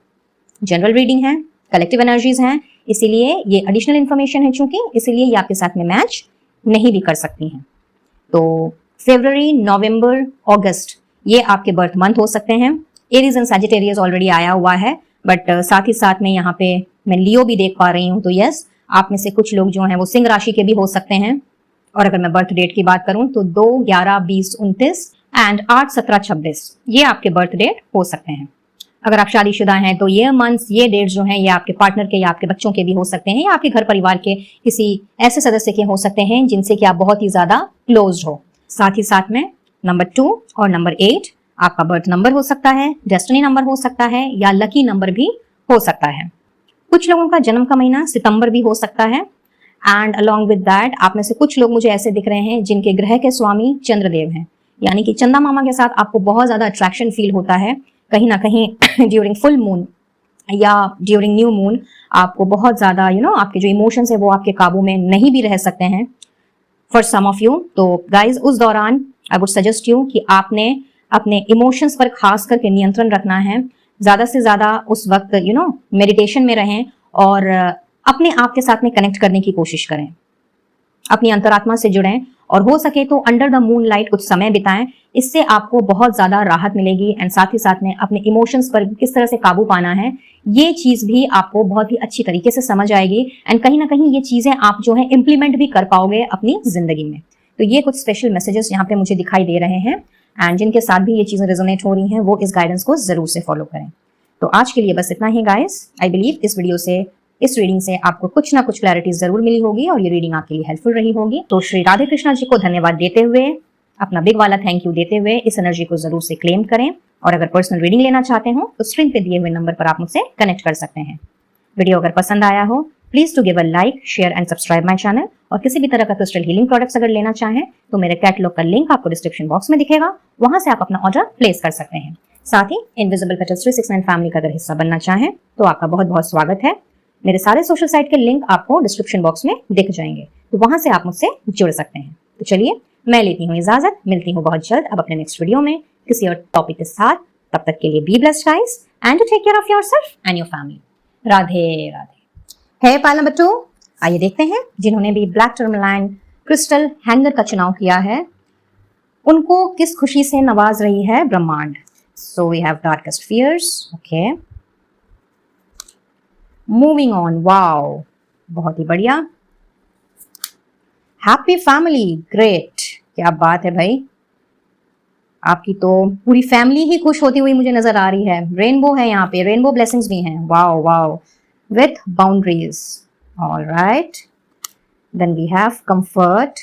जनरल रीडिंग है, कलेक्टिव एनर्जीज हैं, इसीलिए ये एडिशनल इन्फॉर्मेशन है चूंकि, इसीलिए ये आपके साथ में मैच नहीं भी कर सकती हैं। तो फरवरी, नवंबर, अगस्त ये आपके बर्थ मंथ हो सकते हैं। एरीज एंड सैजिटेरियस ऑलरेडी आया हुआ है, बट साथ ही साथ में यहाँ पे मैं लियो भी देख पा रही हूँ। तो यस, आप में से कुछ लोग जो हैं वो सिंह राशि के भी हो सकते हैं। और अगर मैं बर्थ डेट की बात करूं तो 2, 11, 20, 29 एंड 8, 17, 26 ये आपके बर्थ डेट हो सकते हैं। अगर आप शादीशुदा हैं तो ये मंथ्स, ये डेट्स जो हैं ये आपके पार्टनर के या आपके बच्चों के भी हो सकते हैं या आपके घर परिवार के किसी ऐसे सदस्य के हो सकते हैं जिनसे कि आप बहुत ही ज्यादा क्लोज हो। साथ ही साथ में नंबर 2 और नंबर 8 आपका बर्थ नंबर हो सकता है, डेस्टिनी नंबर हो सकता है या लकी नंबर भी हो सकता है। कुछ लोगों का जन्म का महीना सितंबर भी हो सकता है। एंड अलॉन्ग विद दैट आप में से कुछ लोग मुझे ऐसे दिख रहे हैं जिनके ग्रह के स्वामी चंद्रदेव हैं, यानी कि चंदा मामा के साथ आपको बहुत ज्यादा अट्रैक्शन फील होता है। कहीं ना कहीं ड्यूरिंग फुल मून या ड्यूरिंग न्यू मून आपको बहुत ज्यादा आपके जो इमोशंस है वो आपके काबू में नहीं भी रह सकते हैं फॉर सम ऑफ यू। तो गाइज, उस दौरान आई वुड सजेस्ट यू कि आपने अपने इमोशंस पर खास करके नियंत्रण रखना है। ज्यादा से ज्यादा उस वक्त मेडिटेशन में रहें और अपने आप के साथ में कनेक्ट करने की कोशिश करें, अपनी अंतरात्मा से जुड़ें और हो सके तो अंडर द मून लाइट कुछ समय बिताएं। इससे आपको बहुत ज्यादा राहत मिलेगी एंड साथ ही साथ में अपने इमोशंस पर किस तरह से काबू पाना है ये चीज भी आपको बहुत ही अच्छी तरीके से समझ आएगी एंड कहीं ना कहीं ये चीजें आप जो है इम्प्लीमेंट भी कर पाओगे अपनी जिंदगी में। तो ये कुछ स्पेशल मैसेजेस यहाँ पे मुझे दिखाई दे रहे हैं एंड जिनके साथ भी ये चीजें रेजोनेट हो रही हैं वो इस गाइडेंस को जरूर से फॉलो करें। तो आज के लिए बस इतना ही गाइस। आई बिलीव इस वीडियो से, इस रीडिंग से आपको कुछ ना कुछ क्लैरिटी जरूर मिली होगी और ये रीडिंग आपके लिए हेल्पफुल रही होगी। तो श्री राधे कृष्णा जी को धन्यवाद देते हुए, अपना बिग वाला थैंक यू देते हुए इस एनर्जी को जरूर से क्लेम करें और अगर पर्सनल रीडिंग लेना चाहते हो तो स्क्रीन पे दिए हुए नंबर पर आप मुझसे कनेक्ट कर सकते हैं। वीडियो अगर पसंद आया हो please to give a like, share and subscribe my channel और किसी भी तरह का क्रिस्टल हीलिंग प्रोडक्ट्स अगर लेना चाहें तो मेरे कैटलॉग का लिंक आपको डिस्क्रिप्शन बॉक्स में दिखेगा, वहां से आप अपना ऑर्डर प्लेस कर सकते हैं। साथ ही इनविजिबल पेटल्स 369 फैमिली का अगर हिस्सा बनना चाहें तो आपका बहुत बहुत स्वागत है। मेरे सारे सोशल साइट के लिंक आपको डिस्क्रिप्शन बॉक्स में दिख जाएंगे, तो वहां से आप मुझसे जुड़ सकते हैं। तो चलिए मैं लेती हूँ इजाजत, मिलती हूँ बहुत जल्द अब अपने नेक्स्ट वीडियो में किसी और टॉपिक के साथ। तब तक के लिए be blessed guys and to take care of yourself and your family. Radhe Radhe. है पाइल नंबर 2, आइए देखते हैं जिन्होंने भी ब्लैक टर्मलाइन क्रिस्टल हैंगर का चुनाव किया है, उनको किस खुशी से नवाज रही है ब्रह्मांड। So we have darkest fears, okay. Moving on, wow, बहुत ही बढ़िया। हैप्पी फैमिली, ग्रेट, क्या बात है भाई, आपकी तो पूरी फैमिली ही खुश होती हुई मुझे नजर आ रही है। रेनबो है यहाँ पे, रेनबो ब्लेसिंग्स भी हैं, wow wow, with boundaries, all right. Then we have comfort,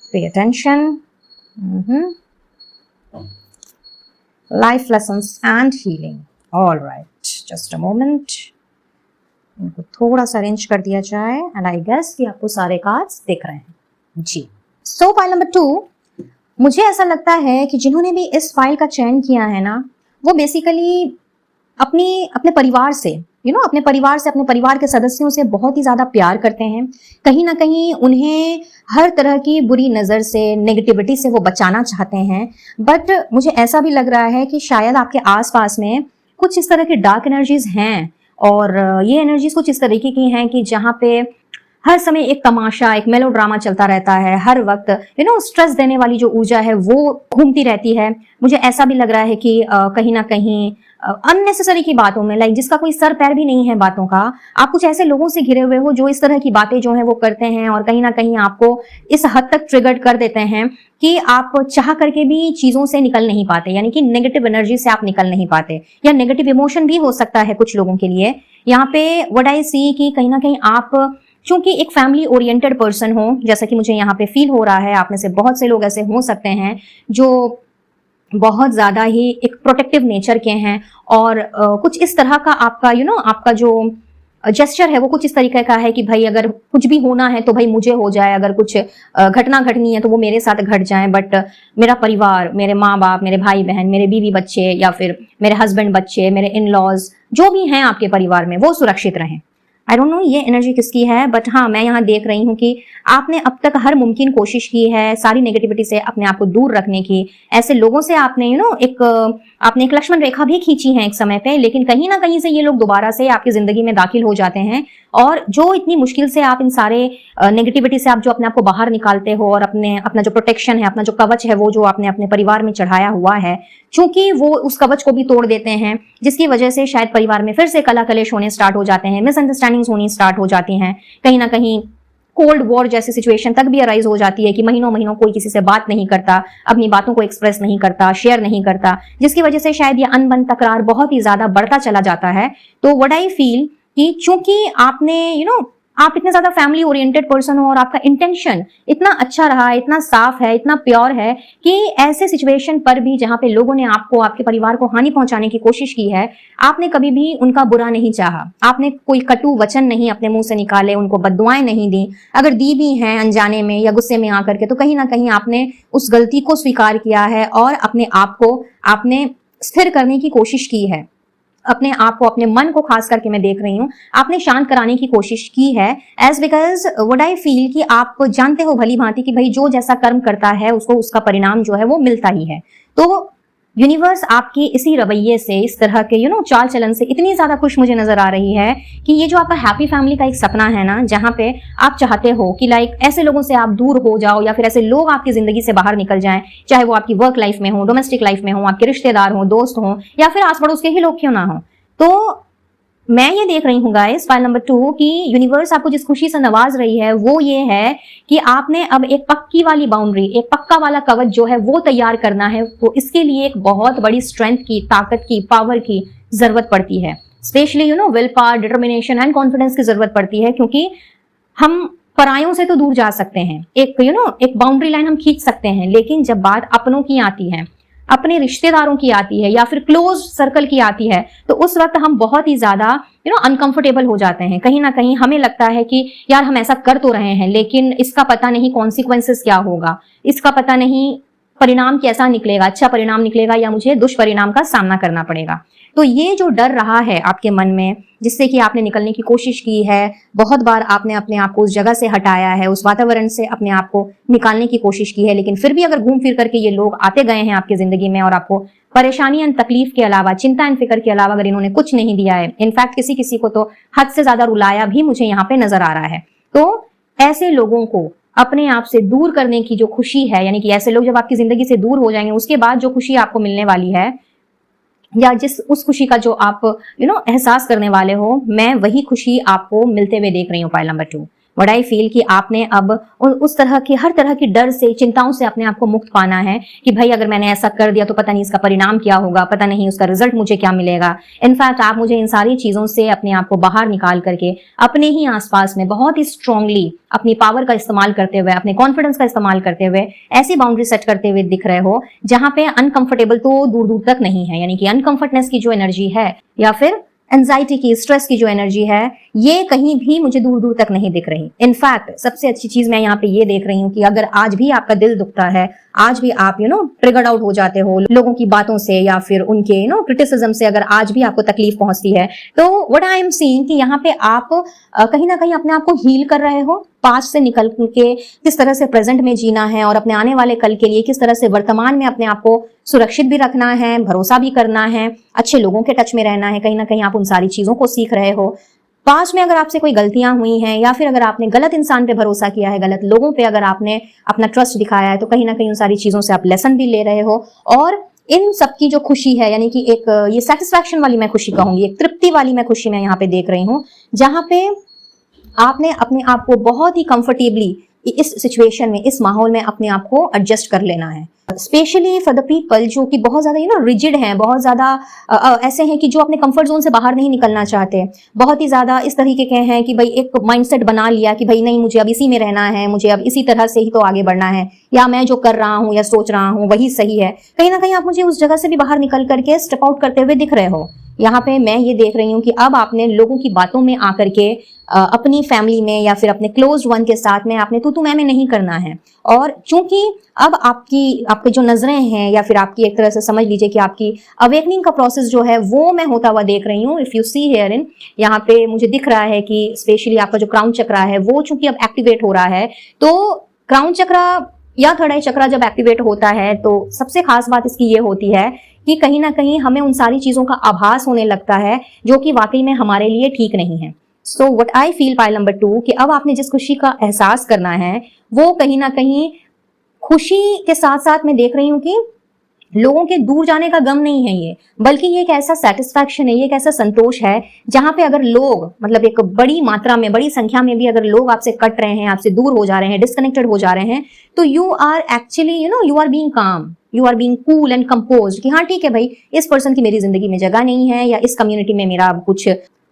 pay attention, life lessons and healing, all right. Just a moment, इनको थोड़ा सा अरेंज कर दिया जाए एंड आई गेस कि आपको सारे कार्ड्स दिख रहे हैं जी। सो फाइल नंबर 2, मुझे ऐसा लगता है कि जिन्होंने भी इस फाइल का चयन किया है ना, वो बेसिकली अपने परिवार से अपने परिवार से, अपने परिवार के सदस्यों से बहुत ही ज्यादा प्यार करते हैं। कहीं ना कहीं उन्हें हर तरह की बुरी नजर से, नेगेटिविटी से वो बचाना चाहते हैं। बट मुझे ऐसा भी लग रहा है कि शायद आपके आसपास में कुछ इस तरह की डार्क एनर्जीज हैं, और ये एनर्जीज कुछ इस तरीके की हैं कि जहाँ पे हर समय एक तमाशा, एक मेलोड्रामा चलता रहता है। हर वक्त स्ट्रेस देने वाली जो ऊर्जा है वो घूमती रहती है। मुझे ऐसा भी लग रहा है कि कहीं ना कहीं अननेसेसरी की बातों में, लाइक जिसका कोई सर पैर भी नहीं है बातों का, आप कुछ ऐसे लोगों से घिरे हुए हो जो इस तरह की बातें जो है वो करते हैं, और कहीं ना कहीं आपको इस हद तक ट्रिगर कर देते हैं कि आप चाह करके भी चीजों से निकल नहीं पाते, यानी कि नेगेटिव एनर्जी से आप निकल नहीं पाते, या नेगेटिव इमोशन भी हो सकता है कुछ लोगों के लिए। यहाँ पे व्हाट आई सी कि कहीं ना कहीं आप चूंकि एक फैमिली ओरिएंटेड पर्सन हो, जैसा कि मुझे यहाँ पे फील हो रहा है, आप में से बहुत से लोग ऐसे हो सकते हैं जो बहुत ज्यादा ही एक प्रोटेक्टिव नेचर के हैं, और कुछ इस तरह का आपका आपका जो जेस्चर है वो कुछ इस तरीके का है कि भाई अगर कुछ भी होना है तो भाई मुझे हो जाए, अगर कुछ घटना घटनी है तो वो मेरे साथ घट जाए, बट मेरा परिवार, मेरे माँ बाप, मेरे भाई बहन, मेरे बीवी बच्चे, या फिर मेरे हस्बैंड बच्चे, मेरे इन लॉज, जो भी हैं आपके परिवार में, वो सुरक्षित रहें। आई डोंट नो ये एनर्जी किसकी है, बट हाँ, मैं यहाँ देख रही हूँ कि आपने अब तक हर मुमकिन कोशिश की है सारी नेगेटिविटी से अपने आप को दूर रखने की। ऐसे लोगों से आपने आपने एक लक्ष्मण रेखा भी खींची है एक समय पे, लेकिन कहीं ना कहीं से ये लोग दोबारा से आपकी जिंदगी में दाखिल हो जाते हैं, और जो इतनी मुश्किल से आप इन सारे नेगेटिविटी से आप जो अपने आप को बाहर निकालते हो, और अपना जो प्रोटेक्शन है, अपना जो कवच है, वो जो आपने अपने परिवार में चढ़ाया हुआ है, चूंकि वो उस कवच को भी तोड़ देते हैं, जिसकी वजह से शायद परिवार में फिर से कला कलेश होने स्टार्ट हो जाते हैं, मिसअंडरस्टैंडिंग्स होनी स्टार्ट हो जाती हैं, कहीं ना कहीं कोल्ड वॉर जैसी सिचुएशन तक भी अराइज हो जाती है कि महीनों महीनों कोई किसी से बात नहीं करता, अपनी बातों को एक्सप्रेस नहीं करता, शेयर नहीं करता, जिसकी वजह से शायद ये अनबन तकरार बहुत ही ज्यादा बढ़ता चला जाता है। तो व्हाट आई फील कि चूंकि आपने आप इतने ज्यादा फैमिली ओरिएंटेड पर्सन हो, और आपका इंटेंशन इतना अच्छा रहा, इतना साफ है, इतना प्योर है, कि ऐसे सिचुएशन पर भी जहां पे लोगों ने आपको, आपके परिवार को हानि पहुंचाने की कोशिश की है, आपने कभी भी उनका बुरा नहीं चाहा, आपने कोई कटु वचन नहीं अपने मुंह से निकाले, उनको बद्दुआएं नहीं दी, अगर दी भी हैं अनजाने में या गुस्से में आकर के, तो कहीं ना कहीं आपने उस गलती को स्वीकार किया है, और अपने आप को आपने स्थिर करने की कोशिश की है, अपने आप को, अपने मन को खास करके मैं देख रही हूँ, आपने शांत कराने की कोशिश की है। As because what I feel कि आप जानते हो भली भांति कि भाई जो जैसा कर्म करता है उसको उसका परिणाम जो है वो मिलता ही है। तो यूनिवर्स आपके इसी रवैये से, इस तरह के चाल चलन से इतनी ज्यादा खुश मुझे नजर आ रही है कि ये जो आपका हैप्पी फैमिली का एक सपना है ना, जहां पे आप चाहते हो कि लाइक ऐसे लोगों से आप दूर हो जाओ, या फिर ऐसे लोग आपकी जिंदगी से बाहर निकल जाएं, चाहे वो आपकी वर्क लाइफ में हो, डोमेस्टिक लाइफ में हो, आपके रिश्तेदार हो, दोस्त हो, या फिर आस पड़ोस के ही लोग क्यों ना हो। तो मैं ये देख रही हूँ गाइस, फाइल नंबर 2, कि यूनिवर्स आपको जिस खुशी से नवाज रही है वो ये है कि आपने अब एक पक्की वाली बाउंड्री, एक पक्का वाला कवच जो है वो तैयार करना है। तो इसके लिए एक बहुत बड़ी स्ट्रेंथ की, ताकत की, पावर की जरूरत पड़ती है, specially will power, determination and confidence की जरूरत पड़ती है, क्योंकि हम परायों से तो दूर जा सकते हैं, एक बाउंड्री लाइन हम खींच सकते हैं, लेकिन जब बात अपनों की आती है, अपने रिश्तेदारों की आती है, या फिर क्लोज सर्कल की आती है, तो उस वक्त हम बहुत ही ज्यादा अनकंफर्टेबल हो जाते हैं। कहीं ना कहीं हमें लगता है कि यार हम ऐसा कर तो रहे हैं, लेकिन इसका पता नहीं कॉन्सिक्वेंसेस क्या होगा, इसका पता नहीं परिणाम कैसा निकलेगा, अच्छा परिणाम निकलेगा या मुझे दुष्परिणाम का सामना करना पड़ेगा। तो ये जो डर रहा है आपके मन में, जिससे कि आपने निकलने की कोशिश की है, बहुत बार आपने अपने आप को उस जगह से हटाया है, उस वातावरण से अपने आप को निकालने की कोशिश की है, लेकिन फिर भी अगर घूम फिर करके ये लोग आते गए हैं आपकी जिंदगी में, और आपको परेशानी एंड तकलीफ के अलावा, चिंता एंड फिक्र के अलावा अगर इन्होंने कुछ नहीं दिया है, इनफैक्ट किसी किसी को तो हद से ज्यादा रुलाया भी मुझे यहाँ पे नजर आ रहा है, तो ऐसे लोगों को अपने आप से दूर करने की जो खुशी है, यानी कि ऐसे लोग जब आपकी जिंदगी से दूर हो जाएंगे उसके बाद जो खुशी आपको मिलने वाली है, या जिस उस खुशी का जो आप एहसास करने वाले हो, मैं वही खुशी आपको मिलते हुए देख रही हूँ। Point number 2, what I feel कि आपने अब उस तरह की हर तरह की डर से, चिंताओं से अपने आप को मुक्त पाना है कि भाई अगर मैंने ऐसा कर दिया तो पता नहीं इसका परिणाम क्या होगा, पता नहीं उसका रिजल्ट मुझे क्या मिलेगा। इनफैक्ट आप मुझे इन सारी चीजों से अपने आप को बाहर निकाल करके अपने ही आसपास में बहुत ही स्ट्रांगली अपनी पावर का इस्तेमाल करते हुए, अपने कॉन्फिडेंस का इस्तेमाल करते हुए ऐसी बाउंड्री सेट करते हुए दिख रहे हो जहां पे अनकंफर्टेबल तो दूर दूर तक नहीं है, यानी कि अनकंफर्टनेस की जो एनर्जी है या फिर एंजाइटी की, स्ट्रेस की जो एनर्जी है, ये कहीं भी मुझे दूर दूर तक नहीं दिख रही। इनफैक्ट सबसे अच्छी चीज मैं यहाँ पे ये देख रही हूँ कि अगर आज भी आपका दिल दुखता है, आज भी आप ट्रिगर्ड आउट हो जाते हो लोगों की बातों से या फिर उनके क्रिटिसिज्म से, अगर आज भी आपको तकलीफ पहुंचती है, तो व्हाट आई एम सीइंग कि यहाँ पे आप कहीं ना कहीं अपने आप को हील कर रहे हो। पास्ट से निकल के किस तरह से प्रेजेंट में जीना है और अपने आने वाले कल के लिए किस तरह से वर्तमान में अपने आप को सुरक्षित भी रखना है, भरोसा भी करना है, अच्छे लोगों के टच में रहना है, कहीं ना कहीं आप उन सारी चीजों को सीख रहे हो। पास्ट में अगर आपसे कोई गलतियां हुई हैं या फिर अगर आपने गलत इंसान पे भरोसा किया है, गलत लोगों पे अगर आपने अपना ट्रस्ट दिखाया है, तो कहीं ना कहीं उन सारी चीजों से आप लेसन भी ले रहे हो। और इन सबकी जो खुशी है, यानी कि एक ये सेटिस्फैक्शन वाली मैं खुशी कहूंगी, एक तृप्ति वाली मैं खुशी मैं यहाँ पे देख रही हूँ, जहां पे आपने अपने आप को बहुत ही कंफर्टेबली इस सिचुएशन में, इस माहौल में अपने आप को एडजस्ट कर लेना है। स्पेशली फॉर द पीपल जो कि बहुत ज्यादा रिजिड हैं, बहुत ज्यादा ऐसे हैं कि जो अपने कंफर्ट जोन से बाहर नहीं निकलना चाहते, बहुत ही ज्यादा इस तरीके के हैं कि भाई एक माइंडसेट बना लिया कि भाई नहीं, मुझे अब इसी में रहना है, मुझे अब इसी तरह से ही तो आगे बढ़ना है, या मैं जो कर रहा हूँ या सोच रहा हूँ वही सही है। कहीं ना कहीं आप मुझे उस जगह से भी बाहर निकल करके स्टेप आउट करते हुए दिख रहे हो। यहाँ पे मैं ये देख रही हूँ कि अब आपने लोगों की बातों में आकर के अपनी फैमिली में या फिर अपने क्लोज वन के साथ में आपने तू मैं नहीं करना है। और चूंकि अब आपकी जो नजरें हैं या फिर आपकी एक तरह से समझ लीजिए कि आपकी अवेकनिंग का प्रोसेस जो है वो मैं होता हुआ देख रही हूँ। If you see here in, यहाँ पे मुझे दिख रहा है कि स्पेशली आपका जो क्राउन चक्रा है वो चूंकि अब एक्टिवेट हो रहा है, तो क्राउन चक्रा या थर्ड आई चक्रा जब एक्टिवेट होता है तो सबसे खास बात इसकी ये होती है कि कहीं ना कहीं हमें उन सारी चीजों का आभास होने लगता है जो कि वाकई में हमारे लिए ठीक नहीं है। So what I feel pile number 2 कि अब आपने जिस खुशी का एहसास करना है वो कहीं ना कहीं खुशी के साथ साथ मैं देख रही हूँ कि लोगों के दूर जाने का गम नहीं है ये, बल्कि ये एक ऐसा सेटिस्फैक्शन है, ये एक ऐसा संतोष है जहां पे अगर लोग, मतलब एक बड़ी मात्रा में, बड़ी संख्या में भी अगर लोग आपसे कट रहे हैं, आपसे दूर हो जा रहे हैं, डिस्कनेक्टेड हो जा रहे हैं, तो you are actually you are being calm, you are being cool and composed कि हाँ ठीक है भाई, इस पर्सन की मेरी जिंदगी में जगह नहीं है, या इस कम्युनिटी में मेरा कुछ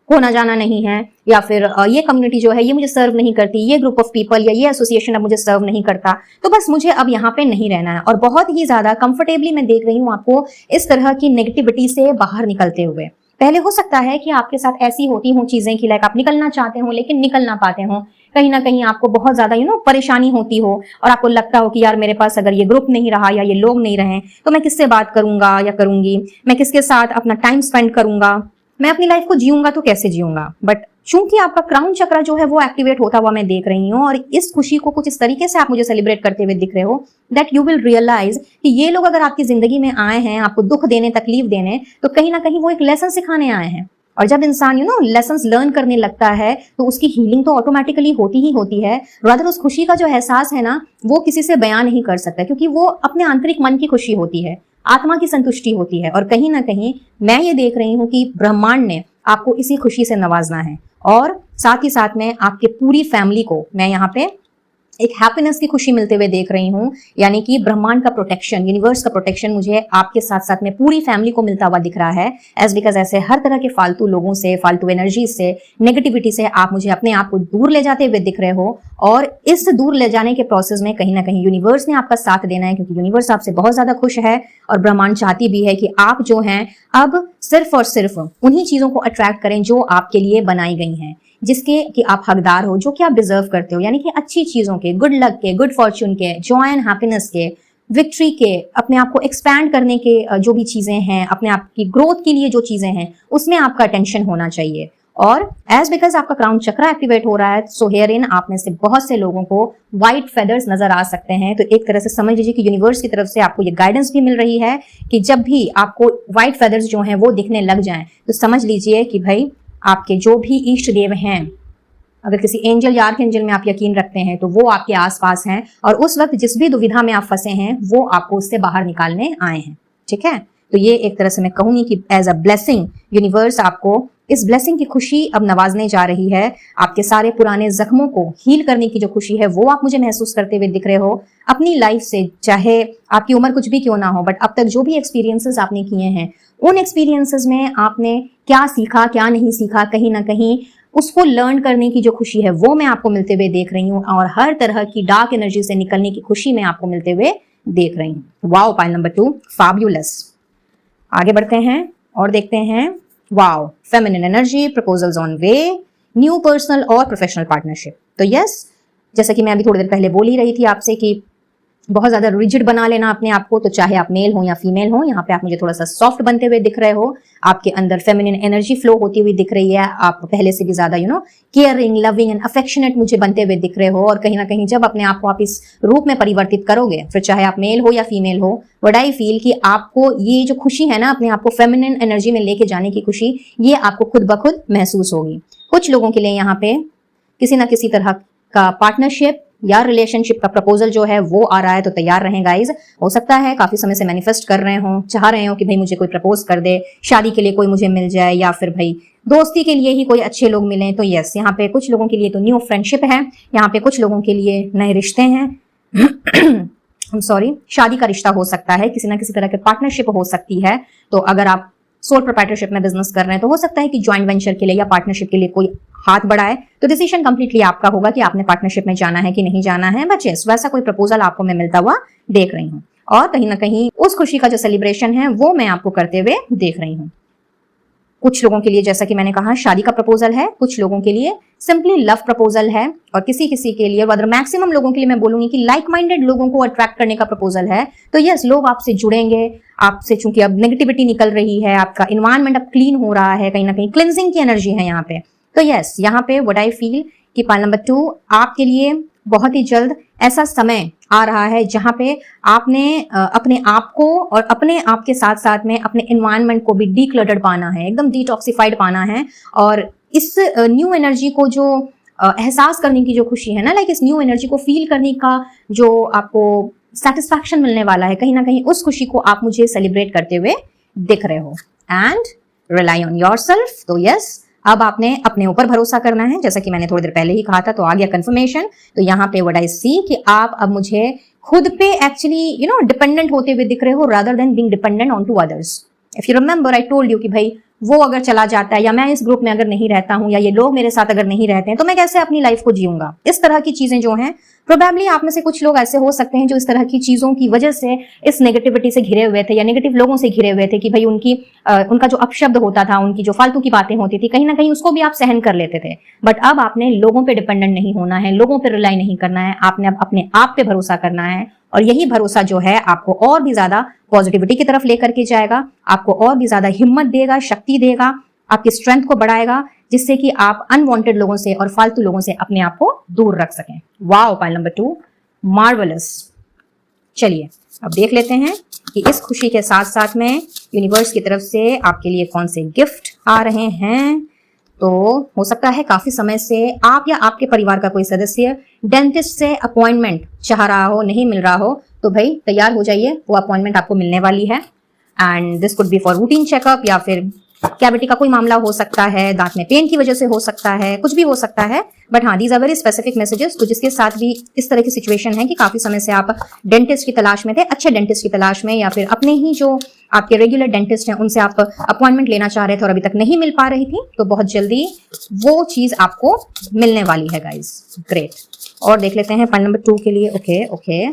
होना जाना नहीं है, या फिर ये कम्युनिटी जो है ये मुझे सर्व नहीं करती, ये ग्रुप ऑफ पीपल या ये एसोसिएशन अब मुझे सर्व नहीं करता, तो बस मुझे अब यहाँ पे नहीं रहना है। और बहुत ही ज्यादा कंफर्टेबली मैं देख रही हूँ आपको इस तरह की नेगेटिविटी से बाहर निकलते हुए। पहले हो सकता है कि आपके साथ ऐसी होती हों चीजें कि लाइक आप निकलना चाहते हो लेकिन निकल ना पाते हो, कहीं ना कहीं आपको बहुत ज्यादा परेशानी होती हो और आपको लगता हो कि यार मेरे पास अगर ये ग्रुप नहीं रहा या ये लोग नहीं रहे तो मैं किससे बात करूंगा या करूंगी, मैं किसके साथ अपना टाइम स्पेंड करूंगा, मैं अपनी लाइफ को जीऊंगा तो कैसे जीऊंगा। बट चूंकि आपका क्राउन चक्रा जो है वो एक्टिवेट होता हुआ मैं देख रही हूँ और इस खुशी को कुछ इस तरीके से आप मुझे सेलिब्रेट करते हुए दिख रहे हो दैट यू विल रियलाइज कि ये लोग अगर आपकी जिंदगी में आए हैं आपको दुख देने, तकलीफ देने, तो कहीं ना कहीं वो एक लेसन सिखाने आए हैं। और जब इंसान लेसन्स लर्न करने लगता है तो उसकी हीलिंग तो ऑटोमेटिकली होती ही होती है। रादर उस खुशी का जो एहसास है ना वो किसी से बयान नहीं कर सकता, क्योंकि वो अपने आंतरिक मन की खुशी होती है, आत्मा की संतुष्टि होती है। और कहीं ना कहीं मैं ये देख रही हूँ कि ब्रह्मांड ने आपको इसी खुशी से नवाजना है और साथ ही साथ में आपके पूरी फैमिली को मैं यहाँ पे एक हैप्पीनेस की खुशी मिलते हुए देख रही हूँ। यानी कि ब्रह्मांड का प्रोटेक्शन, यूनिवर्स का प्रोटेक्शन मुझे आपके साथ साथ में पूरी फैमिली को मिलता हुआ दिख रहा है। एज बिकॉज ऐसे हर तरह के फालतू लोगों से, फालतू एनर्जी से, नेगेटिविटी से आप मुझे अपने आप को दूर ले जाते हुए दिख रहे हो। और इस दूर ले जाने के प्रोसेस में कहीं ना कहीं यूनिवर्स ने आपका साथ देना है, क्योंकि यूनिवर्स आपसे बहुत ज्यादा खुश है और ब्रह्मांड चाहती भी है कि आप जो हैं अब सिर्फ और सिर्फ उन्हीं चीजों को अट्रैक्ट करें जो आपके लिए बनाई गई हैं, जिसके कि आप हकदार हो, जो कि आप डिजर्व करते हो। यानी कि अच्छी चीजों के, गुड लक के, गुड फॉर्च्यून के, जॉय एंड हैप्पीनेस के, विक्ट्री के, अपने आप को एक्सपैंड करने के जो भी चीजें हैं, अपने आप की ग्रोथ के लिए जो चीजें हैं, उसमें आपका अटेंशन होना चाहिए। और एज बिकॉज आपका क्राउन चक्रा एक्टिवेट हो रहा है, सो हियर इन आप में से बहुत से लोगों को व्हाइट फेदर्स नजर आ सकते हैं। तो एक तरह से समझ लीजिए कि यूनिवर्स की तरफ से आपको ये गाइडेंस भी मिल रही है कि जब भी आपको व्हाइट फेदर्स जो हैं वो दिखने लग जाएं तो समझ लीजिए कि भाई आपके जो भी इष्ट देव हैं अगर किसी एंजल या आर्कएंजल में आप यकीन रखते हैं तो वो आपके आसपास हैं और उस वक्त जिस भी दुविधा में आप फंसे हैं वो आपको उससे बाहर निकालने आए हैं। ठीक है, तो ये एक तरह से मैं कहूंगी कि एज अ ब्लेसिंग यूनिवर्स आपको इस ब्लेसिंग की खुशी अब नवाजने जा रही है। आपके सारे पुराने जख्मों को हील करने की जो खुशी है वो आप मुझे महसूस करते हुए दिख रहे हो अपनी लाइफ से, चाहे आपकी उम्र कुछ भी क्यों ना हो, बट अब तक जो भी एक्सपीरियंसेस आपने किए हैं उन एक्सपीरियंसेस में आपने क्या सीखा क्या नहीं सीखा, कहीं ना कहीं उसको लर्न करने की जो खुशी है वो मैं आपको मिलते हुए देख रही हूँ और हर तरह की डार्क एनर्जी से निकलने की खुशी मैं आपको मिलते हुए देख रही हूँ। Wow, pile number 2, fabulous. आगे बढ़ते हैं और देखते हैं। Wow, feminine energy, proposals on way, new personal और प्रोफेशनल पार्टनरशिप। तो यस, जैसा कि मैं अभी थोड़ी देर पहले बोल ही रही थी आपसे कि बहुत ज्यादा रिजिड बना लेना अपने आप को, तो चाहे आप मेल हो या फीमेल हो, यहाँ पे आप मुझे थोड़ा सा सॉफ्ट बनते हुए दिख रहे हो। आपके अंदर फेमिनिन एनर्जी फ्लो होती हुई दिख रही है। आप पहले से भी ज्यादा केयरिंग, लविंग एंड अफेक्शनेट मुझे बनते हुए दिख रहे हो। और कहीं ना कहीं जब अपने आप को आप इस रूप में परिवर्तित करोगे, फिर चाहे आप मेल हो या फीमेल हो, व्हाट आई फील कि आपको ये जो खुशी है ना अपने आप को फेमिनिन एनर्जी में लेके जाने की खुशी, ये आपको खुद ब खुद महसूस होगी। कुछ लोगों के लिए यहाँ पे किसी ना किसी तरह का पार्टनरशिप या रिलेशनशिप का प्रपोजल जो है वो आ रहा है, तो तैयार रहें गाइज। हो सकता है काफी समय से मैनिफेस्ट कर रहे हो, चाह रहे हो कि भाई मुझे कोई प्रपोज कर दे, शादी के लिए कोई मुझे मिल जाए, या फिर भाई दोस्ती के लिए ही कोई अच्छे लोग मिले। तो यस, यहाँ पे कुछ लोगों के लिए तो न्यू फ्रेंडशिप है, यहाँ पे कुछ लोगों के लिए नए रिश्ते हैं सॉरी, शादी का रिश्ता हो सकता है, किसी ना किसी तरह के पार्टनरशिप हो सकती है। तो अगर आप सोल प्रोप्राइटरशिप में बिजनेस कर रहे हैं तो हो सकता है कि ज्वाइंट वेंचर के लिए या पार्टनरशिप के लिए कोई हाथ बढ़ाए, तो डिसीजन कंप्लीटली आपका होगा कि आपने पार्टनरशिप में जाना है कि नहीं जाना है। बट यस, वैसा कोई प्रपोजल आपको मैं मिलता हुआ देख रही हूँ और कहीं ना कहीं उस खुशी का जो सेलिब्रेशन है वो मैं आपको करते हुए देख रही हूँ। कुछ लोगों के लिए जैसा कि मैंने कहा शादी का प्रपोजल है, कुछ लोगों के लिए सिंपली लव प्रपोजल है, और किसी किसी के लिए, अदर मैक्सिमम लोगों के लिए मैं बोलूंगी कि लाइक माइंडेड लोगों को अट्रैक्ट करने का प्रपोजल है। तो यस, लोग आपसे जुड़ेंगे, आपसे चूंकि अब नेगेटिविटी निकल रही है, आपका इन्वायरमेंट अब क्लीन हो रहा है, कहीं ना कहीं क्लिनजिंग की एनर्जी है यहाँ पे। तो यस, यहाँ पे व्हाट आई फील कि पाइल नंबर 2 आपके लिए बहुत ही जल्द ऐसा समय आ रहा है जहां पे आपने अपने आप को और अपने आप के साथ साथ में अपने एनवायरनमेंट को भी डीक्लटर्ड पाना है, एकदम डिटॉक्सिफाइड पाना है। और इस न्यू एनर्जी को जो एहसास करने की जो खुशी है ना, लाइक इस न्यू एनर्जी को फील करने का जो आपको सेटिस्फैक्शन मिलने वाला है, कहीं ना कहीं उस खुशी को आप मुझे सेलिब्रेट करते हुए दिख रहे हो। And rely on yourself. तो यस, अब आपने अपने ऊपर भरोसा करना है, जैसा कि मैंने थोड़ी देर पहले ही कहा था, तो आ गया कंफर्मेशन। तो यहाँ पे व्हाट आई सी कि आप अब मुझे खुद पे एक्चुअली डिपेंडेंट होते हुए दिख रहे हो rather than being dependent on to others. If you remember I told you कि भाई वो अगर चला जाता है, या मैं इस ग्रुप में अगर नहीं रहता हूं, या ये लोग मेरे साथ अगर नहीं रहते हैं, तो मैं कैसे अपनी लाइफ को जीऊंगा। इस तरह की चीजें जो हैं, प्रोबेबली आप में से कुछ लोग ऐसे हो सकते हैं जो इस तरह की चीजों की वजह से इस नेगेटिविटी से घिरे हुए थे, या नेगेटिव लोगों से घिरे हुए थे कि भाई उनका जो अपशब्द होता था, उनकी जो फालतू की बातें होती थी, कहीं ना कहीं उसको भी आप सहन कर लेते थे। बट अब आपने लोगों पे डिपेंडेंट नहीं होना है, लोगों पे रिलाई नहीं करना है, आपने अब अपने आप पे भरोसा करना है। और यही भरोसा जो है आपको और भी ज्यादा पॉजिटिविटी की तरफ लेकर के जाएगा, आपको और भी ज्यादा हिम्मत देगा, शक्ति देगा, आपकी स्ट्रेंथ को बढ़ाएगा, जिससे कि आप अनवांटेड लोगों से और फालतू लोगों से अपने आप को दूर रख सकें। Wow, pile number 2, marvellous. चलिए अब देख लेते हैं कि इस खुशी के साथ साथ में यूनिवर्स की तरफ से आपके लिए कौन से गिफ्ट आ रहे हैं। तो हो सकता है काफी समय से आप या आपके परिवार का कोई सदस्य डेंटिस्ट से अपॉइंटमेंट चाह रहा हो, नहीं मिल रहा हो, तो भाई तैयार हो जाइए, वो अपॉइंटमेंट आपको मिलने वाली है। And this could be for routine checkup, या फिर कैविटी का कोई मामला हो सकता है, दांत में पेन की वजह से हो सकता है, कुछ भी हो सकता है। बट हाँ, these are very specific messages. तो जिसके साथ भी इस तरह की सिचुएशन है कि काफी समय से आप डेंटिस्ट की तलाश में थे, अच्छे डेंटिस्ट की तलाश में, या फिर अपने ही जो आपके रेगुलर डेंटिस्ट हैं उनसे आप अपॉइंटमेंट लेना चाह रहे थे और अभी तक नहीं मिल पा रही थी, तो बहुत जल्दी वो चीज आपको मिलने वाली है गाइज। ग्रेट। और देख लेते हैं पॉइंट नंबर 2 के लिए। Okay,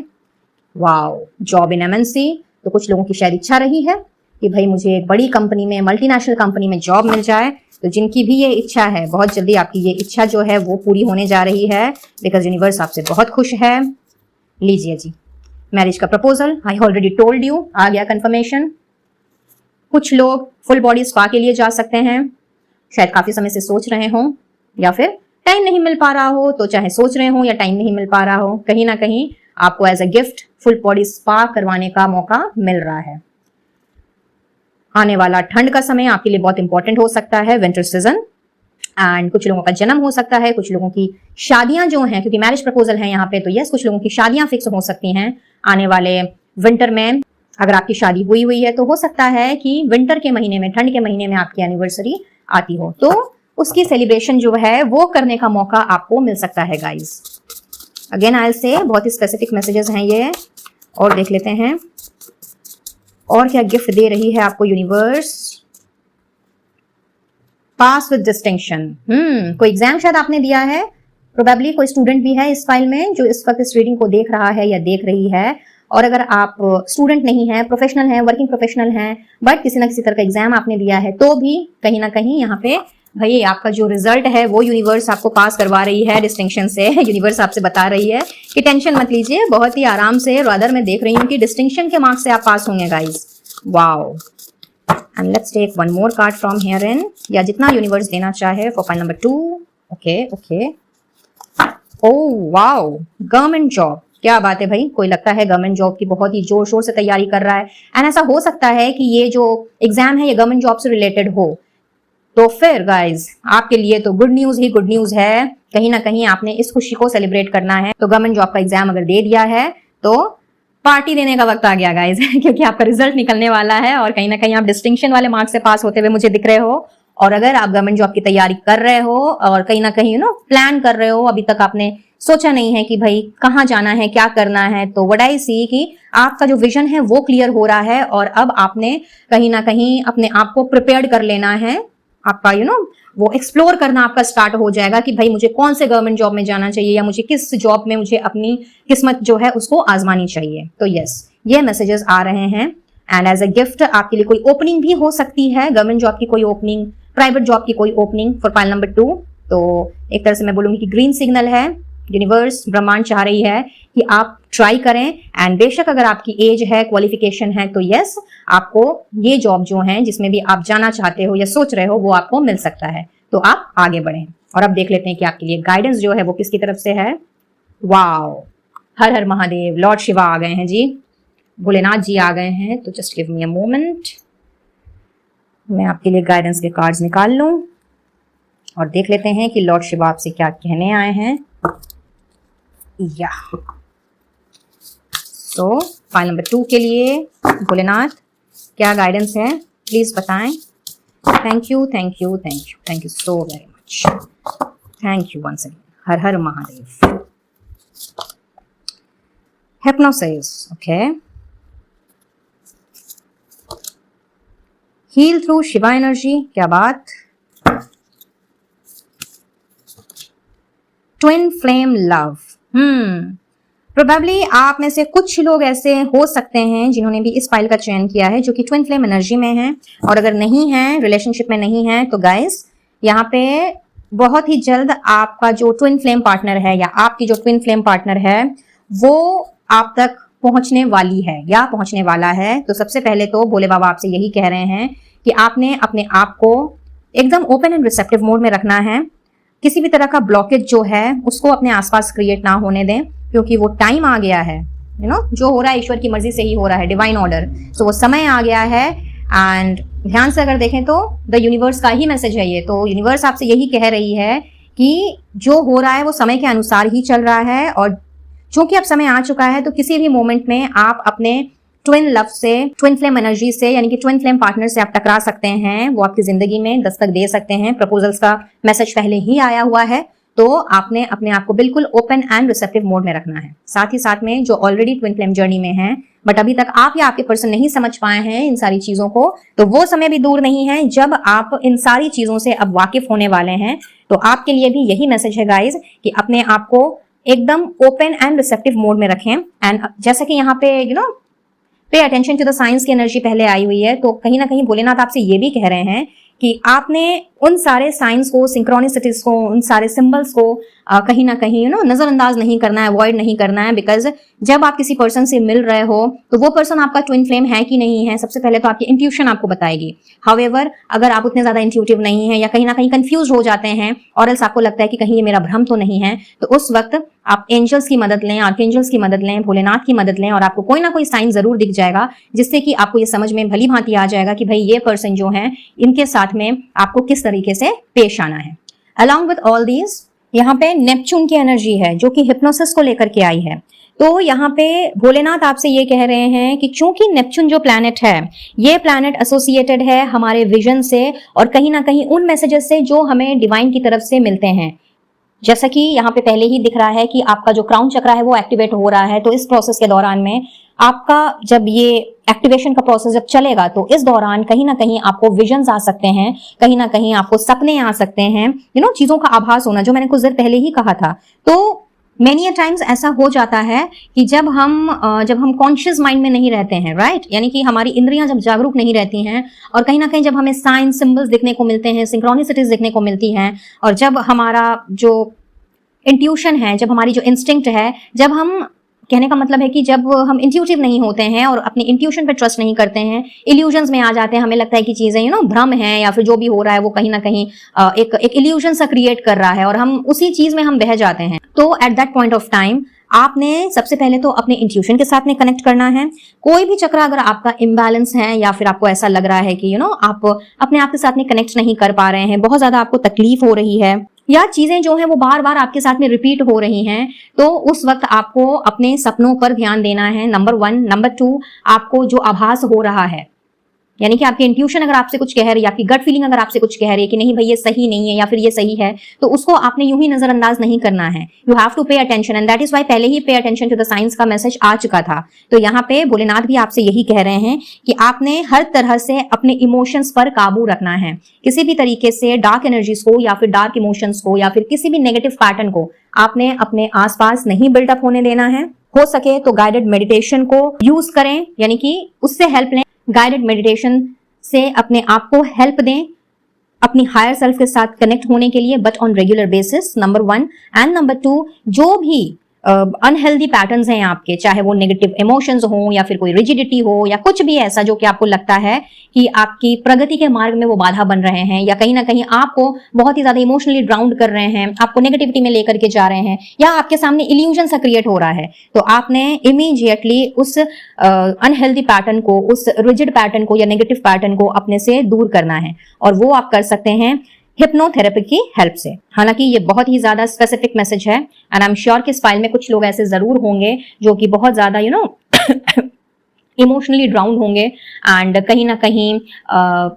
wow, job in MNC. तो कुछ लोगों की शायद इच्छा रही है कि भाई मुझे एक बड़ी कंपनी में, मल्टीनेशनल कंपनी में जॉब मिल जाए। तो जिनकी भी ये इच्छा है, बहुत जल्दी आपकी ये इच्छा जो है वो पूरी होने जा रही है, बिकॉज यूनिवर्स आपसे बहुत खुश है। लीजिए जी, मैरिज का proposal, I already told you, आ गया कंफर्मेशन। कुछ लोग फुल बॉडी स्पा के लिए जा सकते हैं, शायद काफी समय से सोच रहे हो, या फिर टाइम नहीं मिल पा रहा हो। तो चाहे सोच रहे हो या टाइम नहीं मिल पा रहा हो, कहीं ना कहीं आपको as a gift full body spa करवाने का मौका मिल रहा है। आने वाला ठंड का समय आपके लिए बहुत इंपॉर्टेंट हो सकता है, विंटर सीजन। एंड कुछ लोगों का जन्म हो सकता है, कुछ लोगों की शादियां जो हैं, क्योंकि मैरिज प्रपोजल है यहाँ पे, तो यस कुछ लोगों की शादियां फिक्स हो सकती हैं आने वाले विंटर में। अगर आपकी शादी हुई है तो हो सकता है कि विंटर के महीने में, ठंड के महीने में आपकी एनिवर्सरी आती हो, तो उसकी सेलिब्रेशन जो है वो करने का मौका आपको मिल सकता है गाइज। अगेन आई से बहुत ही स्पेसिफिक मैसेजेस हैं ये, और देख लेते हैं और क्या गिफ्ट दे रही है आपको यूनिवर्स। पास विद डिस्टिंक्शन, कोई एग्जाम शायद आपने दिया है, प्रोबेबली कोई स्टूडेंट भी है इस फाइल में जो इस वक्त इस रीडिंग को देख रहा है या देख रही है। और अगर आप स्टूडेंट नहीं है, प्रोफेशनल है, वर्किंग प्रोफेशनल है, बट किसी ना किसी तरह का एग्जाम आपने दिया है, तो भी कहीं ना कहीं यहाँ पे भाई आपका जो रिजल्ट है वो यूनिवर्स आपको पास करवा रही है डिस्टिंक्शन से। यूनिवर्स आपसे बता रही है कि टेंशन मत लीजिए, बहुत ही आराम से, रादर मैं देख रही हूँ कि डिस्टिंक्शन के मार्क्स से आप पास होंगे guys. Wow, and let's take one more card from here in, या जितना यूनिवर्स देना चाहे for pile number 2। Okay okay, oh wow, government job, क्या बात है भाई। कोई लगता है गवर्नमेंट जॉब की बहुत ही जोर शोर से तैयारी कर रहा है, एंड ऐसा हो सकता है कि ये जो एग्जाम है ये गवर्नमेंट जॉब से रिलेटेड हो, तो फिर गाइज आपके लिए तो गुड न्यूज ही गुड न्यूज है। कहीं ना कहीं आपने इस खुशी को सेलिब्रेट करना है। तो गवर्नमेंट जॉब का एग्जाम अगर दे दिया है तो पार्टी देने का वक्त आ गया गाइज क्योंकि आपका रिजल्ट निकलने वाला है और कहीं ना कहीं आप डिस्टिंक्शन वाले मार्क्स से पास होते हुए मुझे दिख रहे हो। और अगर आप गवर्नमेंट जॉब की तैयारी कर रहे हो और कहीं ना कहीं प्लान कर रहे हो, अभी तक आपने सोचा नहीं है कि भाई कहाँ जाना है, क्या करना है, तो व्हाट आई सी कि आपका जो विजन है वो क्लियर हो रहा है और अब आपने कहीं ना कहीं अपने आप को प्रिपेयर्ड कर लेना है। आपका वो एक्सप्लोर करना आपका स्टार्ट हो जाएगा कि भाई मुझे कौन से गवर्नमेंट जॉब में जाना चाहिए या मुझे किस जॉब में मुझे अपनी किस्मत जो है उसको आजमानी चाहिए। तो यस, ये मैसेजेस आ रहे हैं एंड एज अ गिफ्ट आपके लिए कोई ओपनिंग भी हो सकती है, गवर्नमेंट जॉब की कोई ओपनिंग, प्राइवेट जॉब की कोई ओपनिंग फॉर फाइल नंबर 2। तो एक तरह से मैं बोलूंगी कि ग्रीन सिग्नल है, यूनिवर्स ब्रह्मांड चाह रही है कि आप ट्राई करें एंड बेशक अगर आपकी एज है, क्वालिफिकेशन है, तो यस आपको ये जॉब जो है जिसमें भी आप जाना चाहते हो या सोच रहे हो वो आपको मिल सकता है। तो आप आगे बढ़ें। और अब देख लेते हैं कि आपके लिए गाइडेंस जो है वो किसकी तरफ से है। वाओ, हर हर महादेव, लॉर्ड शिवा आ गए हैं जी, भोलेनाथ जी आ गए हैं। तो just give me a moment, मैं आपके लिए गाइडेंस के कार्ड्स निकाल लूं और देख लेते हैं कि लॉर्ड शिवा आपसे क्या कहने आए हैं। या सो फाइल नंबर 2 के लिए भोलेनाथ क्या गाइडेंस है प्लीज बताएं। Thank you thank you thank you thank you so very much, thank you once again, Har Har Mahadev. hypnosis, okay, heal through Shiva energy, क्या बात। ट्विन फ्लेम लव, प्रोबेबली आप में से कुछ लोग ऐसे हो सकते हैं जिन्होंने भी इस फाइल का चयन किया है जो कि ट्विन फ्लेम एनर्जी में है, और अगर नहीं है, रिलेशनशिप में नहीं है, तो गाइस यहाँ पे बहुत ही जल्द आपका जो ट्विन फ्लेम पार्टनर है या आपकी जो ट्विन फ्लेम पार्टनर है वो आप तक पहुंचने वाली है या पहुंचने वाला है। तो सबसे पहले तो भोले बाबा आपसे यही कह रहे हैं कि आपने अपने आप को एकदम ओपन एंड रिसेप्टिव मोड में रखना है। किसी भी तरह का ब्लॉकेज जो है उसको अपने आसपास क्रिएट ना होने दें, क्योंकि वो टाइम आ गया है, जो हो रहा है ईश्वर की मर्जी से ही हो रहा है, डिवाइन ऑर्डर। सो वो समय आ गया है एंड ध्यान से अगर देखें तो द यूनिवर्स का ही मैसेज है ये। तो यूनिवर्स आपसे यही कह रही है कि जो हो रहा है वो समय के अनुसार ही चल रहा है, और चूंकि अब समय आ चुका है तो किसी भी मोमेंट में आप अपने ट्विन लव से, ट्विन फ्लेम एनर्जी से, यानी कि ट्विन फ्लेम पार्टनर से आप टकरा सकते हैं। वो आपकी जिंदगी में दस्तक दे सकते हैं। प्रपोजल्स का मैसेज पहले ही आया हुआ है, तो आपने अपने आप को बिल्कुल ओपन एंड रिसेप्टिव मोड में रखना है। साथ ही साथ में जो ऑलरेडी ट्विन फ्लेम जर्नी में है बट अभी तक आप या आपके पर्सन नहीं समझ पाए हैं इन सारी चीजों को, तो वो समय भी दूर नहीं है जब आप इन सारी चीजों से अब वाकिफ होने वाले हैं। तो आपके लिए भी यही मैसेज है गाइज कि अपने आप को एकदम ओपन एंड रिसेप्टिव मोड में रखें। एंड जैसे कि यहाँ पे pay attention to the signs की एनर्जी पहले आई हुई है, तो कहीं ना कहीं भोलेनाथ आपसे ये भी कह रहे हैं कि आपने उन सारे साइंस को, सिंक्रोनिसिटीज को, उन सारे सिंबल्स को कहीं ना कहीं नजरअंदाज नहीं करना है, अवॉइड नहीं करना है। बिकॉज जब आप किसी पर्सन से मिल रहे हो तो वो पर्सन आपका ट्विन फ्लेम है कि नहीं है, सबसे पहले तो आपकी इंट्यूशन आपको बताएगी। हाउएवर अगर आप उतने ज्यादा इंट्यूटिव नहीं है या कहीं ना कहीं कंफ्यूज हो जाते हैं और एल्स आपको लगता है कि कहीं ये मेरा भ्रम तो नहीं है, तो उस वक्त आप एंजल्स की मदद लें, आर्कएंजल्स की मदद लें, भोलेनाथ की मदद लें, और आपको कोई ना कोई साइन जरूर दिख जाएगा जिससे कि आपको ये समझ में भली भांति आ जाएगा कि भाई ये पर्सन जो है इनके साथ में आपको किस तरीके से पेश आना है। अलॉन्ग विथ ऑल दीज यहाँ पे नेपच्यून की एनर्जी है जो कि हिप्नोसिस को लेकर के आई है। तो यहाँ पे भोलेनाथ आपसे ये कह रहे हैं कि चूंकि नेपच्यून जो प्लैनेट है, ये प्लैनेट एसोसिएटेड है हमारे विजन से और कहीं ना कहीं उन मैसेजेस से जो हमें डिवाइन की तरफ से मिलते हैं। जैसा कि यहाँ पे पहले ही दिख रहा है कि आपका जो क्राउन चक्रा है वो एक्टिवेट हो रहा है, तो इस प्रोसेस के दौरान में आपका जब ये एक्टिवेशन का प्रोसेस जब चलेगा तो इस दौरान कहीं ना कहीं आपको विजन्स आ सकते हैं, कहीं ना कहीं आपको सपने आ सकते हैं, चीजों का आभास होना, जो मैंने कुछ देर पहले ही कहा था। तो मेनी अ टाइम्स ऐसा हो जाता है कि जब हम कॉन्शियस माइंड में नहीं रहते हैं, राइट, यानी कि हमारी इंद्रियां जब जागरूक नहीं रहती हैं और कहीं ना कहीं जब हमें साइंस सिंबल्स दिखने को मिलते हैं, सिंक्रोनिसिटीज दिखने को मिलती हैं, और जब हमारा जो इंट्यूशन है, जब हमारी जो इंस्टिंक्ट है, जब हम, कहने का मतलब है कि जब हम इंट्यूटिव नहीं होते हैं और अपनी इंट्यूशन पे ट्रस्ट नहीं करते हैं, इल्यूजन्स में आ जाते हैं, हमें लगता है कि चीजें भ्रम है या फिर जो भी हो रहा है वो कहीं ना कहीं एक इल्यूजन सा क्रिएट कर रहा है और हम उसी चीज में हम बह जाते हैं। तो at that point of time आपने सबसे पहले तो अपने इंट्यूशन के साथ में कनेक्ट करना है। कोई भी चक्र अगर आपका इम्बैलेंस है या फिर आपको ऐसा लग रहा है कि आप अपने आप के साथ में कनेक्ट नहीं कर पा रहे हैं, बहुत ज्यादा आपको तकलीफ हो रही है या चीजें जो है वो बार बार आपके साथ में रिपीट हो रही हैं, तो उस वक्त आपको अपने सपनों पर ध्यान देना है, नंबर 1। नंबर 2, आपको जो आभास हो रहा है, यानी कि आपकी इंट्यूशन अगर आपसे कुछ कह रही है, आपकी गट फीलिंग अगर आपसे कुछ कह रही है कि नहीं भाई ये सही नहीं है या फिर ये सही है, तो उसको आपने यूं ही नजरअंदाज नहीं करना है। You have to pay attention, and that is why पहले ही pay attention to the science का मैसेज आ चुका था। तो यहाँ पे भोलेनाथ भी आपसे यही कह रहे हैं कि आपने हर तरह से अपने इमोशंस पर काबू रखना है। किसी भी तरीके से डार्क एनर्जीज को या फिर डार्क इमोशंस को या फिर किसी भी नेगेटिव पैटर्न को आपने अपने आसपास नहीं बिल्डअप होने देना है। हो सके तो गाइडेड मेडिटेशन को यूज करें, यानी कि उससे हेल्प लें, गाइडेड मेडिटेशन से अपने आप को हेल्प दें अपनी हायर सेल्फ के साथ कनेक्ट होने के लिए, but on regular basis, number 1। And number 2, जो भी अनहेल्दी पैटर्न्स हैं आपके, चाहे वो नेगेटिव इमोशंस हो या फिर कोई रिजिडिटी हो या कुछ भी ऐसा जो कि आपको लगता है कि आपकी प्रगति के मार्ग में वो बाधा बन रहे हैं या कहीं ना कहीं आपको बहुत ही ज्यादा इमोशनली ड्राउन कर रहे हैं, आपको नेगेटिविटी में लेकर के जा रहे हैं या आपके सामने इल्यूजन सा क्रिएट हो रहा है, तो आपने इमीडिएटली उस अनहेल्दी पैटर्न को, उस रिजिड पैटर्न को या नेगेटिव पैटर्न को अपने से दूर करना है। और वो आप कर सकते हैं हिप्नोथेरेपी की हेल्प से। हालांकि ये बहुत ही ज्यादा स्पेसिफिक मैसेज है एंड आई एम श्योर कि इस फाइल में कुछ लोग ऐसे जरूर होंगे जो कि बहुत ज्यादा इमोशनली ड्राउन होंगे एंड कहीं ना कहीं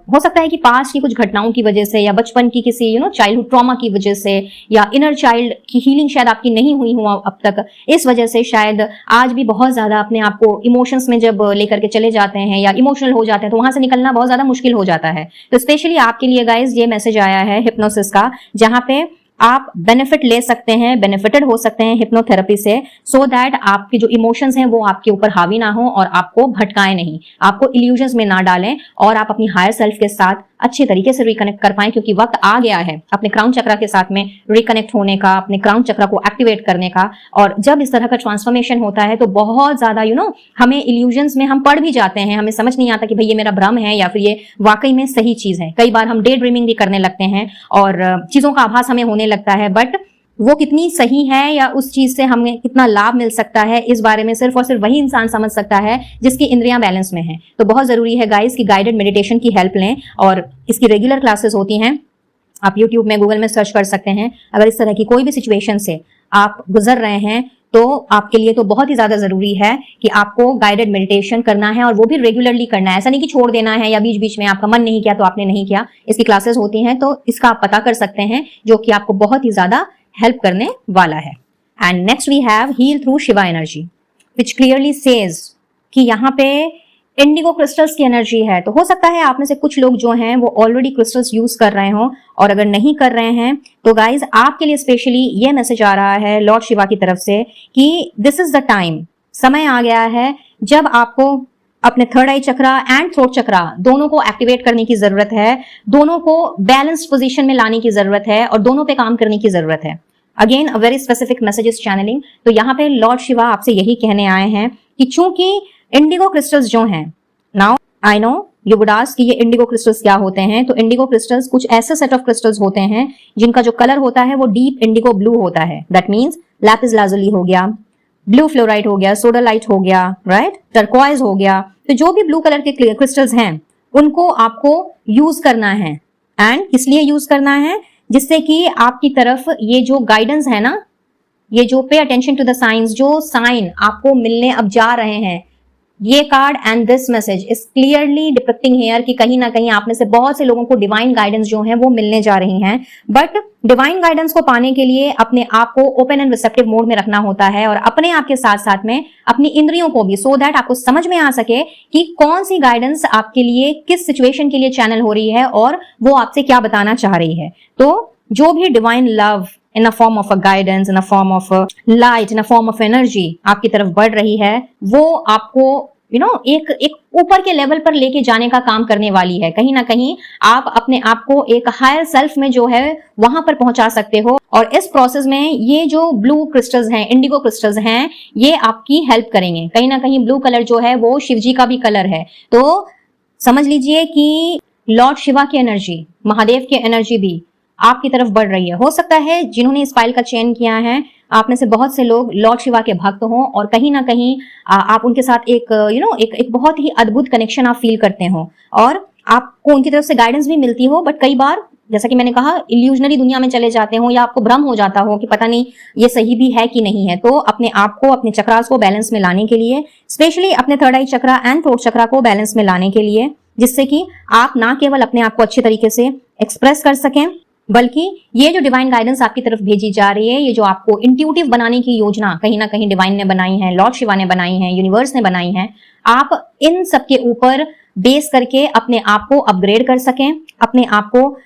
हो सकता है कि पास्ट की कुछ घटनाओं की वजह से या बचपन की किसी चाइल्डहुड ट्रॉमा की वजह से या इनर चाइल्ड की हीलिंग शायद आपकी नहीं हुई हो अब तक, इस वजह से शायद आज भी बहुत ज्यादा अपने आप को इमोशंस में जब लेकर के चले जाते हैं या इमोशनल हो जाते हैं तो वहां से निकलना बहुत ज्यादा मुश्किल हो जाता है। तो स्पेशली आपके लिए गाइज ये मैसेज आया है हिप्नोसिस का, जहां पे आप बेनिफिट ले सकते हैं, बेनिफिटेड हो सकते हैं हिप्नोथेरेपी से, सो दैट आपके जो इमोशंस हैं वो आपके ऊपर हावी ना हो और आपको भटकाए नहीं, आपको इल्यूजन्स में ना डालें और आप अपनी हायर सेल्फ के साथ अच्छे तरीके से रिकनेक्ट कर पाएं, क्योंकि वक्त आ गया है अपने क्राउन चक्रा के साथ में रिकनेक्ट होने का, अपने क्राउन चक्रा को एक्टिवेट करने का। और जब इस तरह का ट्रांसफॉर्मेशन होता है तो बहुत ज्यादा हमें इल्यूजन्स में हम पड़ भी जाते हैं, हमें समझ नहीं आता कि भाई ये मेरा भ्रम है या फिर ये वाकई में सही चीज है। कई बार हम डे ड्रीमिंग भी करने लगते हैं और चीजों का आभास हमें होने लगता है, बट वो कितनी सही है या उस चीज से हमें कितना लाभ मिल सकता है इस बारे में सिर्फ और सिर्फ वही इंसान समझ सकता है जिसकी इंद्रियां बैलेंस में हैं। तो बहुत जरूरी है गाइस कि गाइडेड मेडिटेशन की हेल्प लें और इसकी रेगुलर क्लासेस होती हैं, आप यूट्यूब में गूगल में सर्च कर सकते हैं। अगर इस तरह की कोई भी सिचुएशन से आप गुजर रहे हैं तो आपके लिए तो बहुत ही ज्यादा जरूरी है कि आपको गाइडेड मेडिटेशन करना है और वो भी रेगुलरली करना है। ऐसा नहीं कि छोड़ देना है या बीच बीच में आपका मन नहीं किया तो आपने नहीं किया। इसकी क्लासेस होती हैं तो इसका आप पता कर सकते हैं, जो कि आपको बहुत ही ज्यादा हेल्प करने वाला है। And next we have heal through Shiva energy which clearly says कि यहाँ पे इंडिगो क्रिस्टल्स की एनर्जी है। तो हो सकता है आप में से कुछ लोग जो हैं वो ऑलरेडी क्रिस्टल्स यूज कर रहे हो, और अगर नहीं कर रहे हैं तो गाइज आपके लिए स्पेशली ये मैसेज आ रहा है लॉर्ड शिवा की तरफ से कि दिस इज द टाइम, समय आ गया है जब आपको अपने third eye chakra and throat chakra दोनों को एक्टिवेट करने की जरूरत है, दोनों को बैलेंस्ड पोजीशन में लाने की जरूरत है और दोनों पे काम करने की जरूरत है। Again a very specific message is channelling. तो यहाँ पे लॉर्ड शिवा आपसे यही कहने आए हैं कि चूंकि इंडिगो क्रिस्टल्स जो हैं, now I know you would ask कि ये इंडिगो क्रिस्टल्स क्या होते हैं। तो इंडिगो क्रिस्टल्स कुछ ऐसे सेट ऑफ क्रिस्टल्स होते हैं जिनका जो कलर होता है वो डीप इंडिगो ब्लू होता है। दैट मीन्स लैपिस लाजुली हो गया, ब्लू फ्लोराइट हो गया, सोडालाइट हो गया, राइट, टर्कोइज हो गया। तो जो भी ब्लू कलर के क्रिस्टल्स हैं उनको आपको यूज करना है। एंड किस लिए यूज करना है? जिससे कि आपकी तरफ ये जो गाइडेंस है ना, ये जो pay attention to the signs, जो साइन आपको मिलने अब जा रहे हैं, ये card and this message is clearly depicting here कि कहीं ना कहीं आप में से बहुत से लोगों को डिवाइन गाइडेंस जो है वो मिलने जा रही हैं। बट डिवाइन गाइडेंस को पाने के लिए अपने आप को ओपन एंड रिसेप्टिव मोड में रखना होता है, और अपने आप के साथ साथ में अपनी इंद्रियों को भी, सो दैट आपको समझ में आ सके कि कौन सी गाइडेंस आपके लिए किस सिचुएशन के लिए चैनल हो रही है और वो आपसे क्या बताना चाह रही है। तो जो भी divine love in a form of a guidance, in a form of a light, in a form of energy आपकी तरफ बढ़ रही है, वो आपको एक ऊपर के लेवल पर लेके जाने का काम करने वाली है। कहीं ना कहीं आप अपने आप को एक हायर सेल्फ में जो है वहां पर पहुंचा सकते हो, और इस प्रोसेस में ये जो ब्लू क्रिस्टल्स हैं, इंडिगो क्रिस्टल्स हैं, ये आपकी हेल्प करेंगे। कहीं ना कहीं ब्लू कलर जो है वो शिव जी का भी कलर है, तो समझ लीजिए कि लॉर्ड शिवा की एनर्जी, महादेव की एनर्जी भी आपकी तरफ बढ़ रही है। हो सकता है जिन्होंने इस फाइल का चयन किया है आप में से बहुत से लोग लॉर्ड शिवा के भक्त हों, और कहीं ना कहीं आप उनके साथ एक एक बहुत ही अद्भुत कनेक्शन आप फील करते हो, और आपको उनकी तरफ से गाइडेंस भी मिलती हो। बट कई बार जैसा कि मैंने कहा, इल्यूजनरी दुनिया में चले जाते हो, या आपको भ्रम हो जाता हो कि पता नहीं ये सही भी है कि नहीं है। तो अपने आप को, अपने चक्रास को बैलेंस में लाने के लिए, स्पेशली अपने third eye chakra and throat chakra को बैलेंस में लाने के लिए, जिससे कि आप ना केवल अपने आप को अच्छे तरीके से एक्सप्रेस कर सकें, बल्कि ये जो डिवाइन गाइडेंस आपकी तरफ भेजी जा रही है, ये जो आपको इंट्यूटिव बनाने की योजना कहीं ना कहीं डिवाइन ने बनाई है, लॉर्ड शिवा ने बनाई है, यूनिवर्स ने बनाई है, आप इन सब के ऊपर बेस करके अपने आप को अपग्रेड कर सकें, अपने आप को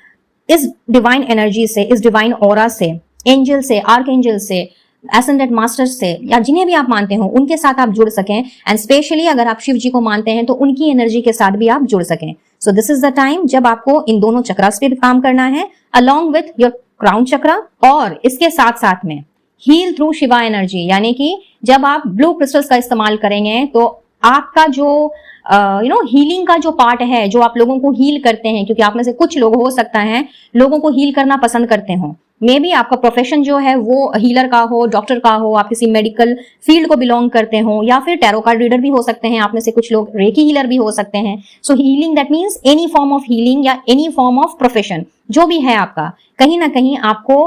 इस डिवाइन एनर्जी से, इस डिवाइन ऑरा से, एंजल से, आर्क एंजल से, एसेंडेंट मास्टर्स से, या जिन्हें भी आप मानते हो उनके साथ आप जुड़ सकें। एंड स्पेशली अगर आप शिव जी को मानते हैं तो उनकी एनर्जी के साथ भी आप जुड़ सकें। सो दिस इज द टाइम जब आपको इन दोनों चक्रास पे भी काम करना है, अलॉन्ग विथ योर क्राउन चक्रा, और इसके साथ साथ में हील थ्रू शिवा एनर्जी, यानी कि जब आप ब्लू क्रिस्टल्स का इस्तेमाल करेंगे तो आपका जो हीलिंग का जो पार्ट है, जो आप लोगों को हील करते हैं, क्योंकि आप में से कुछ लोग हो सकता है लोगों को हील करना पसंद करते हो, मे बी आपका प्रोफेशन जो है वो हीलर का हो, डॉक्टर का हो, आप किसी मेडिकल फील्ड को बिलोंग करते हो, या फिर टैरो कार्ड रीडर भी हो सकते हैं, आप में से कुछ लोग रेकी हीलर भी हो सकते हैं। सो healing that means any form of healing या एनी फॉर्म ऑफ प्रोफेशन जो भी है आपका, कहीं ना कहीं आपको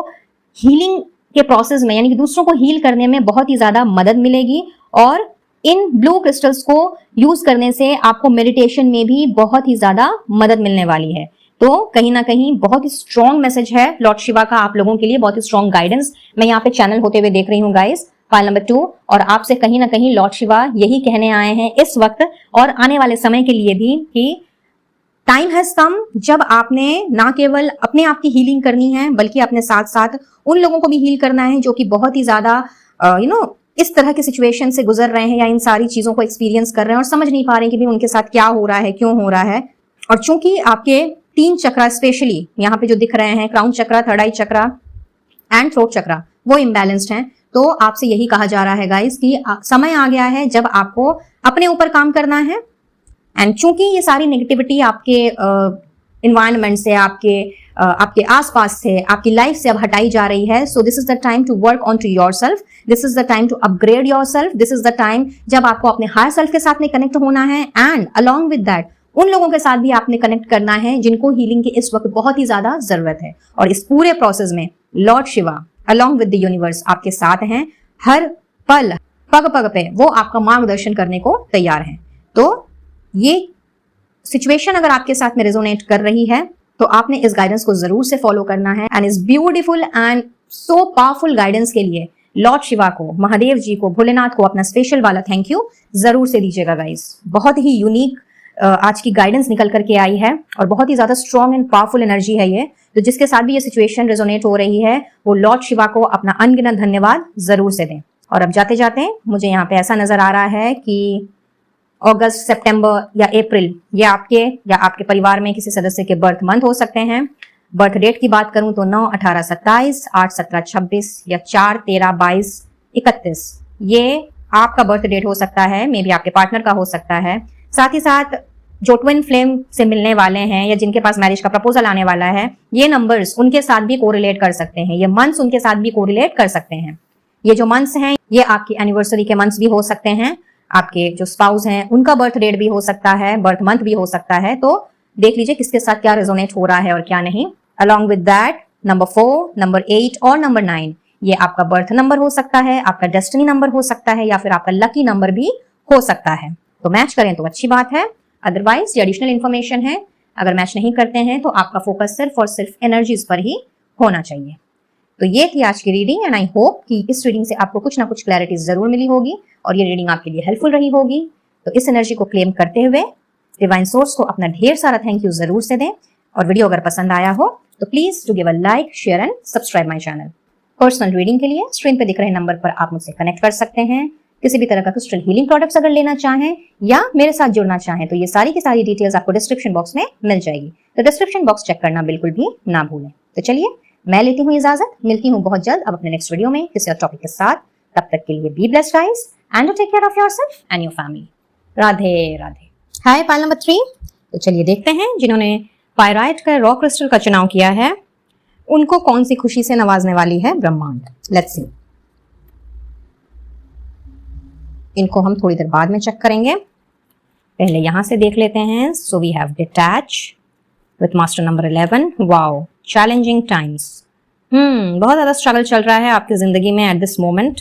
हीलिंग के प्रोसेस में, यानी कि दूसरों को हील करने में बहुत ही ज्यादा मदद मिलेगी, और इन ब्लू क्रिस्टल्स को यूज करने से आपको मेडिटेशन में भी बहुत ही ज्यादा मदद मिलने वाली है। तो कहीं ना कहीं बहुत ही स्ट्रॉन्ग मैसेज है लॉर्ड शिवा का आप लोगों के लिए, बहुत ही स्ट्रॉन्ग गाइडेंस मैं यहाँ पे चैनल होते हुए देख रही हूँ गाइस, फाइल नंबर 2। और आपसे कहीं ना कहीं लॉर्ड शिवा यही कहने आए हैं इस वक्त और आने वाले समय के लिए भी कि टाइम हैज कम जब आपने ना केवल अपने आप की हीलिंग करनी है, बल्कि अपने साथ साथ उन लोगों को भी हील करना है जो कि बहुत ही ज्यादा इस तरह के सिचुएशन से गुजर रहे हैं, या इन सारी चीजों को एक्सपीरियंस कर रहे हैं और समझ नहीं पा रहे हैं कि भी उनके साथ क्या हो रहा है, क्यों हो रहा है। और चूंकि आपके 3 चक्रा स्पेशली यहाँ पे जो दिख रहे हैं, crown chakra, third eye chakra and throat chakra, वो इम्बैलेंस्ड हैं, तो आपसे यही कहा जा रहा है गाइस कि समय आ गया है जब आपको अपने ऊपर काम करना है। एंड चूंकि ये सारी नेगेटिविटी आपके इन्वायरमेंट से, आपके आसपास से, आपकी लाइफ से अब हटाई जा रही है, so this is the time to work on to your self, this is the time to upgrade your self, this is the time जब आपको अपने हायर सेल्फ के साथ में कनेक्ट होना है, एंड अलॉन्ग विद दैट उन लोगों के साथ भी आपने कनेक्ट करना है जिनको हीलिंग की इस वक्त बहुत ही ज्यादा जरूरत है। और इस पूरे प्रोसेस में Lord Shiva along with the universe आपके साथ हैं, हर पल पग पग पे वो आपका मार्गदर्शन करने को तैयार हैं। तो ये सिचुएशन अगर आपके साथ में रेजोनेट कर रही है तो आपने इस गाइडेंस को जरूर से फॉलो करना है, एंड इस beautiful and so powerful guidance के लिए लॉर्ड शिवा को, महादेव जी को, भोलेनाथ को अपना स्पेशल वाला थैंक यू जरूर से दीजिएगा गाइस। बहुत ही यूनिक आज की गाइडेंस निकल करके आई है और बहुत ही ज्यादा स्ट्रॉन्ग एंड पावरफुल एनर्जी है ये, तो जिसके साथ भी ये सिचुएशन रेजोनेट हो रही है वो लॉर्ड शिवा को अपना अनगिनत धन्यवाद जरूर से दें। और अब जाते जाते मुझे यहाँ पे ऐसा नजर आ रहा है कि अगस्त, सितंबर या अप्रैल ये आपके या आपके परिवार में किसी सदस्य के बर्थ मंथ हो सकते हैं। बर्थ डेट की बात करूं तो 9, 18, 27, 8, 17, 26 या 4, 13, 22, 31 ये आपका बर्थ डेट हो सकता है, मे बी आपके पार्टनर का हो सकता है। साथ ही साथ जो ट्विन फ्लेम से मिलने वाले हैं या जिनके पास मैरिज का प्रपोजल आने वाला है, ये नंबर्स उनके साथ भी कोरिलेट कर सकते हैं, ये मंथ्स उनके साथ भी कोरिलेट कर सकते हैं। ये जो मंथ्स हैं ये आपकी एनिवर्सरी के मंथ्स भी हो सकते हैं, आपके जो स्पाउस हैं उनका बर्थ डेट भी हो सकता है, बर्थ मंथ भी हो सकता है। तो देख लीजिए किसके साथ क्या रेजोनेट हो रहा है और क्या नहीं। Along with that number 4, number 8 और नंबर 9 ये आपका बर्थ नंबर हो सकता है, आपका डेस्टिनी नंबर हो सकता है या फिर आपका लकी नंबर भी हो सकता है। तो मैच करें तो अच्छी बात है, अदरवाइज ये एडिशनल इन्फॉर्मेशन है, अगर मैच नहीं करते हैं तो आपका फोकस सिर्फ और सिर्फ एनर्जीज पर ही होना चाहिए। तो ये थी आज की रीडिंग एंड आई होप कि इस रीडिंग से आपको कुछ ना कुछ क्लैरिटी जरूर मिली होगी और ये रीडिंग आपके लिए हेल्पफुल रही होगी। तो इस एनर्जी को क्लेम करते हुए डिवाइन सोर्स को अपना ढेर सारा थैंक यू जरूर से दें और वीडियो अगर पसंद आया हो तो please to give a like, share and subscribe my channel. Personal reading के लिए स्क्रीन पे दिख रहे नंबर पर आप मुझसे कनेक्ट कर सकते हैं। किसी भी तरह का क्रिस्टल हीलिंग प्रोडक्ट्स अगर लेना चाहें या मेरे साथ जुड़ना चाहें तो ये सारी की सारी डिटेल्स आपको डिस्क्रिप्शन बॉक्स में मिल जाएगी। तो डिस्क्रिप्शन बॉक्स चेक करना बिल्कुल भी ना भूलें। तो चलिए मैं लेती हूँ इजाजत, मिलती हूँ बहुत जल्द अब अपने नेक्स्ट वीडियो में किसी और टॉपिक के साथ। तब तक के लिए be blessed guys and take care of yourself and your family. Radhe Radhe. Hi pile number 3। तो चलिए देखते हैं जिन्होंने पायराइट का रॉ क्रिस्टल का चुनाव किया है उनको कौन सी खुशी से नवाजने वाली है ब्रह्मांड। Let's see. इनको हम थोड़ी देर बाद में चेक करेंगे, पहले यहां से देख लेते हैं। So we have detach with master number 11। Wow, challenging times. बहुत ज्यादा स्ट्रगल चल रहा है आपकी जिंदगी में एट दिस मोमेंट।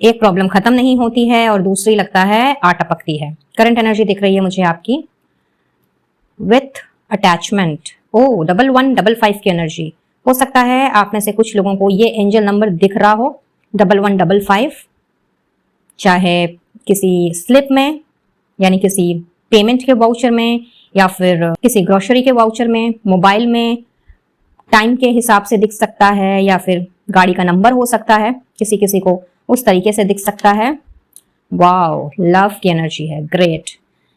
एक प्रॉब्लम खत्म नहीं होती है और दूसरी लगता है आ टपकती है। करंट एनर्जी दिख रही है मुझे आपकी विथ अटैचमेंट। ओ 1155 की एनर्जी। हो सकता है आप में से कुछ लोगों को ये एंजल नंबर दिख रहा हो 1155, चाहे किसी स्लिप में यानी किसी पेमेंट के वाउचर में या फिर किसी ग्रोसरी के वाउचर में, मोबाइल में टाइम के हिसाब से दिख सकता है या फिर गाड़ी का नंबर हो सकता है, किसी किसी को उस तरीके से दिख सकता है। वाओ, लव की एनर्जी है। Great.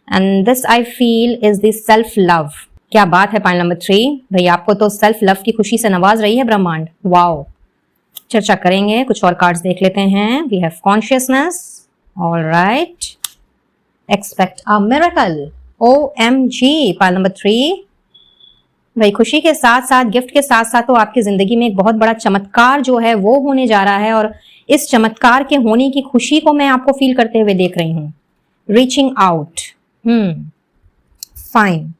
And this I feel is the self love. क्या बात है पाइल नंबर 3। भाई आपको तो सेल्फ लव की खुशी से नवाज रही है ब्रह्मांड। वाओ, चर्चा करेंगे, कुछ और कार्ड्स देख लेते हैं। We have consciousness. Alright, expect a miracle. OMG pile number 3। भाई खुशी के साथ साथ, गिफ्ट के साथ साथ तो आपकी जिंदगी में एक बहुत बड़ा चमत्कार जो है वो होने जा रहा है और इस चमत्कार के होने की खुशी को मैं आपको फील करते हुए देख रही हूँ। Reaching out. Fine,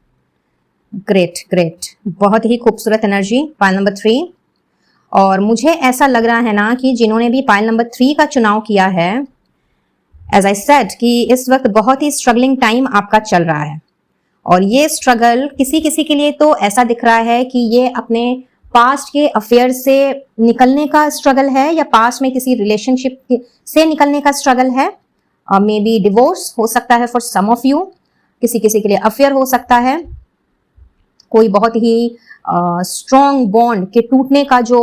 great great. बहुत ही खूबसूरत एनर्जी पाइल नंबर 3। और मुझे ऐसा लग रहा है ना कि जिन्होंने भी पाइल नंबर 3 का चुनाव किया है, एज आई सेड कि इस वक्त बहुत ही स्ट्रगलिंग टाइम आपका चल रहा है और ये स्ट्रगल किसी किसी के लिए तो ऐसा दिख रहा है कि ये अपने पास्ट के अफेयर से निकलने का स्ट्रगल है या पास्ट में किसी रिलेशनशिप से निकलने का स्ट्रगल है। मे बी डिवोर्स हो सकता है फॉर सम ऑफ यू, किसी किसी के लिए अफेयर हो सकता है, कोई बहुत ही स्ट्रॉन्ग बॉन्ड के टूटने का जो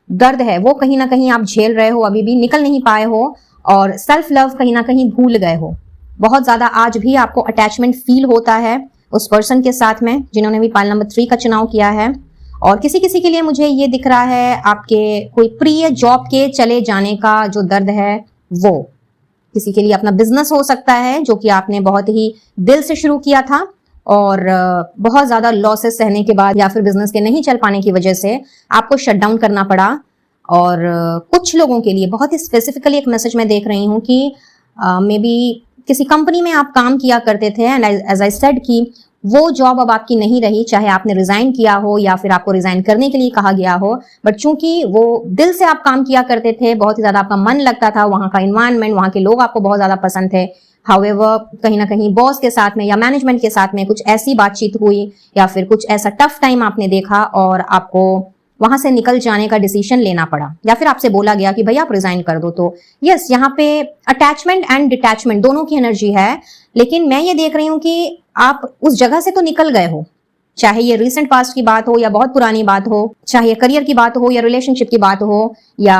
दर्द है वो कहीं ना कहीं आप झेल रहे हो, अभी भी निकल नहीं पाए हो और सेल्फ लव कहीं ना कहीं भूल गए हो। बहुत ज्यादा आज भी आपको अटैचमेंट फील होता है उस पर्सन के साथ में जिन्होंने भी पाइल नंबर 3 का चुनाव किया है। और किसी किसी के लिए मुझे ये दिख रहा है आपके कोई प्रिय जॉब के चले जाने का जो दर्द है वो। किसी के लिए अपना बिजनेस हो सकता है जो कि आपने बहुत ही दिल से शुरू किया था और बहुत ज्यादा लॉसेस सहने के बाद या फिर बिजनेस के नहीं चल पाने की वजह से आपको शट डाउन करना पड़ा। और कुछ लोगों के लिए बहुत ही स्पेसिफिकली एक मैसेज मैं देख रही हूँ कि मे बी किसी कंपनी में आप काम किया करते थे एंड एज आई सेड कि वो जॉब अब आपकी नहीं रही, चाहे आपने रिजाइन किया हो या फिर आपको रिजाइन करने के लिए कहा गया हो, बट चूंकि वो दिल से आप काम किया करते थे, बहुत ही ज्यादा आपका मन लगता था, वहां का इन्वायरमेंट, वहां के लोग आपको बहुत ज्यादा पसंद थे। हाउएवर कहीं ना कहीं बॉस के साथ में या मैनेजमेंट के साथ में कुछ ऐसी बातचीत हुई या फिर कुछ ऐसा टफ टाइम आपने देखा और आपको वहां से निकल जाने का डिसीजन लेना पड़ा या फिर आपसे बोला गया कि भाई आप रिजाइन कर दो। तो यस, यहाँ पे अटैचमेंट एंड डिटैचमेंट दोनों की एनर्जी है, लेकिन मैं ये देख रही हूँ कि आप उस जगह से तो निकल गए हो, चाहे ये रिसेंट पास्ट की बात हो या बहुत पुरानी बात हो, चाहे ये करियर की बात हो या रिलेशनशिप की बात हो या